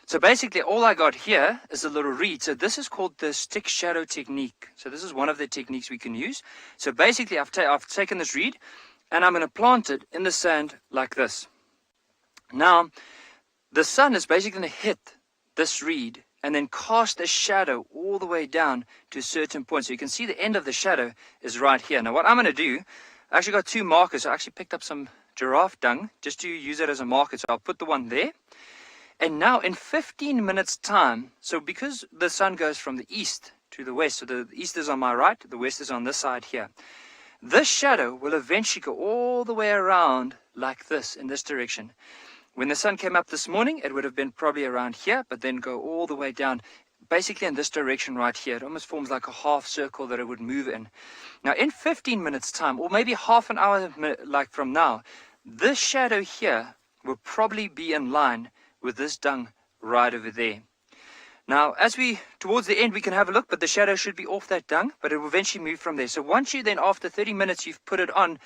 So basically, all I got here is a little reed. So this is called the stick shadow technique. So this is one of the techniques we can use. So basically, I've taken this reed, and I'm going to plant it in the sand like this. Now, the sun is basically going to hit this reed and then cast a shadow all the way down to a certain point. So you can see the end of the shadow is right here. Now what I'm going to do, I actually got two markers. I actually picked up some giraffe dung just to use it as a marker. So I'll put the one there. And now in 15 minutes time, so because the sun goes from the east to the west, so the east is on my right, the west is on this side here. This shadow will eventually go all the way around like this, in this direction. When the sun came up this morning, it would have been probably around here, but then go all the way down, basically in this direction right here. It almost forms like a half circle that it would move in. Now, in 15 minutes time, or maybe half an hour like from now, this shadow here will probably be in line with this dung right over there. Now, as towards the end, we can have a look, but the shadow should be off that dung, but it will eventually move from there. So once you then, after 30 minutes, you've put it on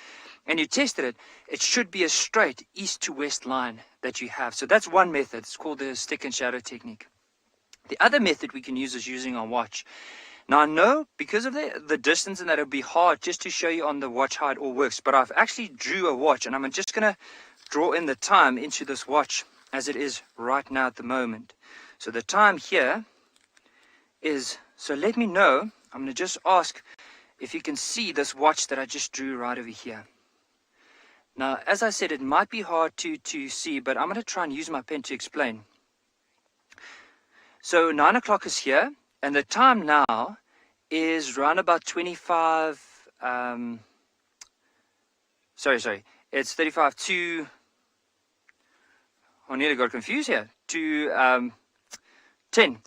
and you tested it, it should be a straight east to west line that you have. So that's one method. It's called the stick and shadow technique. The other method we can use is using our watch. Now, I know because of the distance and that, it'll be hard just to show you on the watch how it all works, but I've actually drew a watch, and I'm just going to draw in the time into this watch as it is right now at the moment. So the time here is, so let me know, I'm going to just ask if you can see this watch that I just drew right over here. Now, as I said, it might be hard to see, but I'm going to try and use my pen to explain. So 9 o'clock is here, and the time now is around about 25, it's 35 to I nearly got confused here, to 10,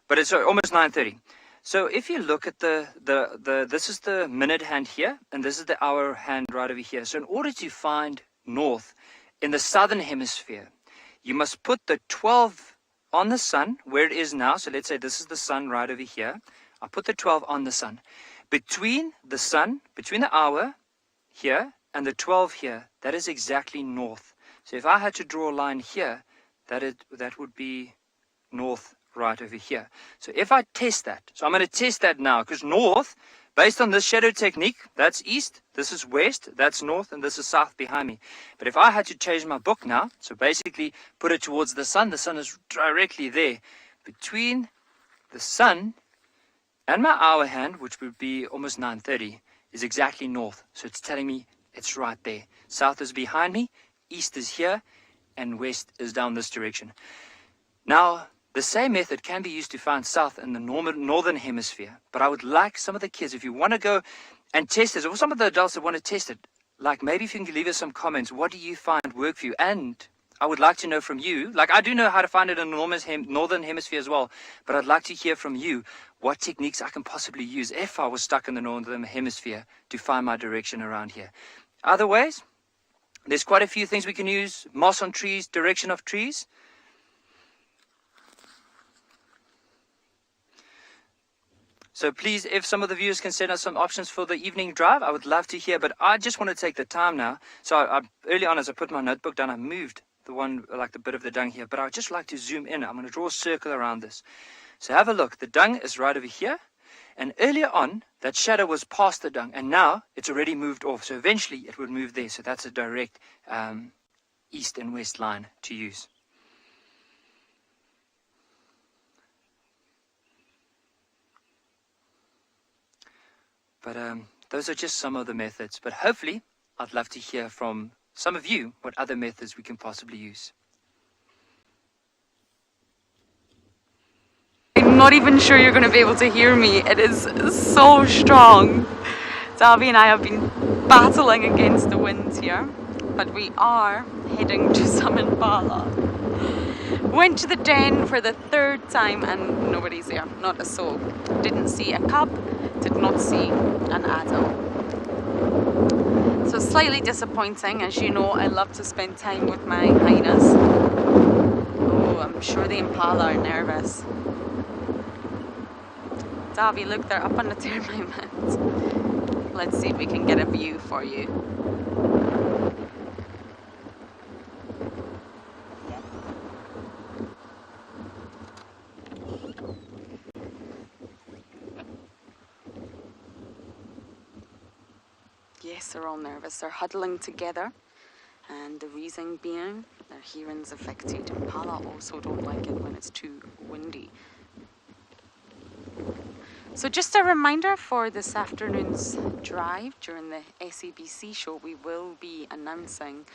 but it's almost 9:30. So if you look at this is the minute hand here, and this is the hour hand right over here. So in order to find north in the southern hemisphere, you must put the 12 on the sun where it is now. So let's say this is the sun right over here. I put the 12 on the sun. Between the sun, between the hour here and the 12 here, that is exactly north. So if I had to draw a line here, that would be north right over here. So if I test that, so I'm going to test that now, because north, based on this shadow technique, that's east, this is west, that's north, and this is south behind me. But if I had to change my book now, so basically put it towards the sun is directly there. Between the sun and my hour hand, which would be almost 9:30, is exactly north. So it's telling me it's right there. South is behind me, east is here, and west is down this direction. Now, the same method can be used to find south in the northern hemisphere, but I would like some of the kids, if you want to go and test this, or some of the adults that want to test it, like maybe if you can leave us some comments, what do you find work for you? And I would like to know from you, like I do know how to find it in the northern hemisphere as well, but I'd like to hear from you what techniques I can possibly use if I was stuck in the northern hemisphere to find my direction around here. Other ways, there's quite a few things we can use. Moss on trees, direction of trees. So please, if some of the viewers can send us some options for the evening drive, I would love to hear. But I just want to take the time now. So early on, as I put my notebook down, I moved the one, like the bit of the dung here. But I would just like to zoom in. I'm going to draw a circle around this. So have a look. The dung is right over here. And earlier on, that shadow was past the dung. And now it's already moved off. So eventually it would move there. So that's a direct east and west line to use. But those are just some of the methods. But hopefully, I'd love to hear from some of you what other methods we can possibly use. I'm not even sure you're going to be able to hear me. It is so strong. Davy and I have been battling against the winds here, but we are heading to some impala. Went to the den for the third time and nobody's there, not a soul. Didn't see a cub, did not see an adult. So slightly disappointing. As you know, I love to spend time with my hyenas. Oh, I'm sure the impala are nervous. Davy, look, they're up on the termite mat. Let's see if we can get a view for you. Yes, they're all nervous. They're huddling together, and the reason being their hearing's affected. Impala also don't like it when it's too windy. So just a reminder for this afternoon's drive during the SABC show, we will be announcing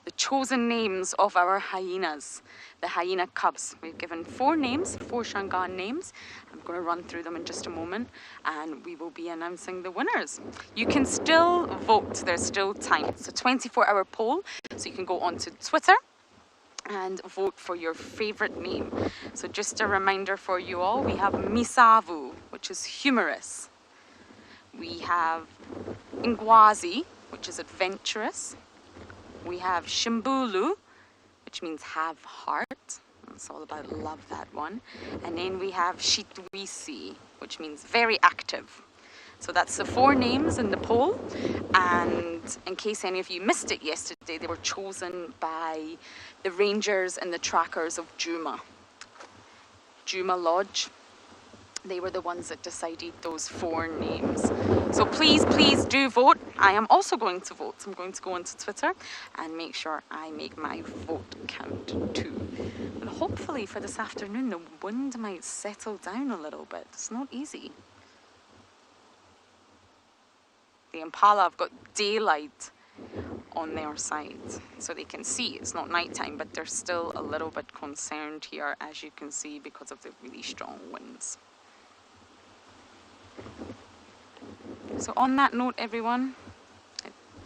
the chosen names of our hyenas, the hyena cubs. We've given 4 names, 4 Shangaan names. I'm going to run through them in just a moment, and we will be announcing the winners. You can still vote, there's still time. It's a 24-hour poll, so you can go onto Twitter and vote for your favorite name. So just a reminder for you all, we have Misavu, which is humorous. We have Ngwazi, which is adventurous. We have Shimbulu, which means have heart. It's all about love, that one. And then we have Shitwisi, which means very active. So that's the 4 names in the poll. And in case any of you missed it yesterday, they were chosen by the rangers and the trackers of Djuma Lodge. They were the ones that decided those 4 names. So please, please do vote. I am also going to vote. I'm going to go onto Twitter and make sure I make my vote count too. And hopefully for this afternoon, the wind might settle down a little bit. It's not easy. The impala have got daylight on their side, so they can see. It's not nighttime, but they're still a little bit concerned here, as you can see, because of the really strong winds. So on that note, everyone,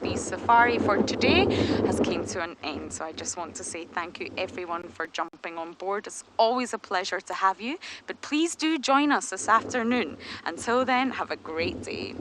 Southeast Safari for today has came to an end. So I just want to say thank you everyone for jumping on board. It's always a pleasure to have you, but please do join us this afternoon. Until then, have a great day.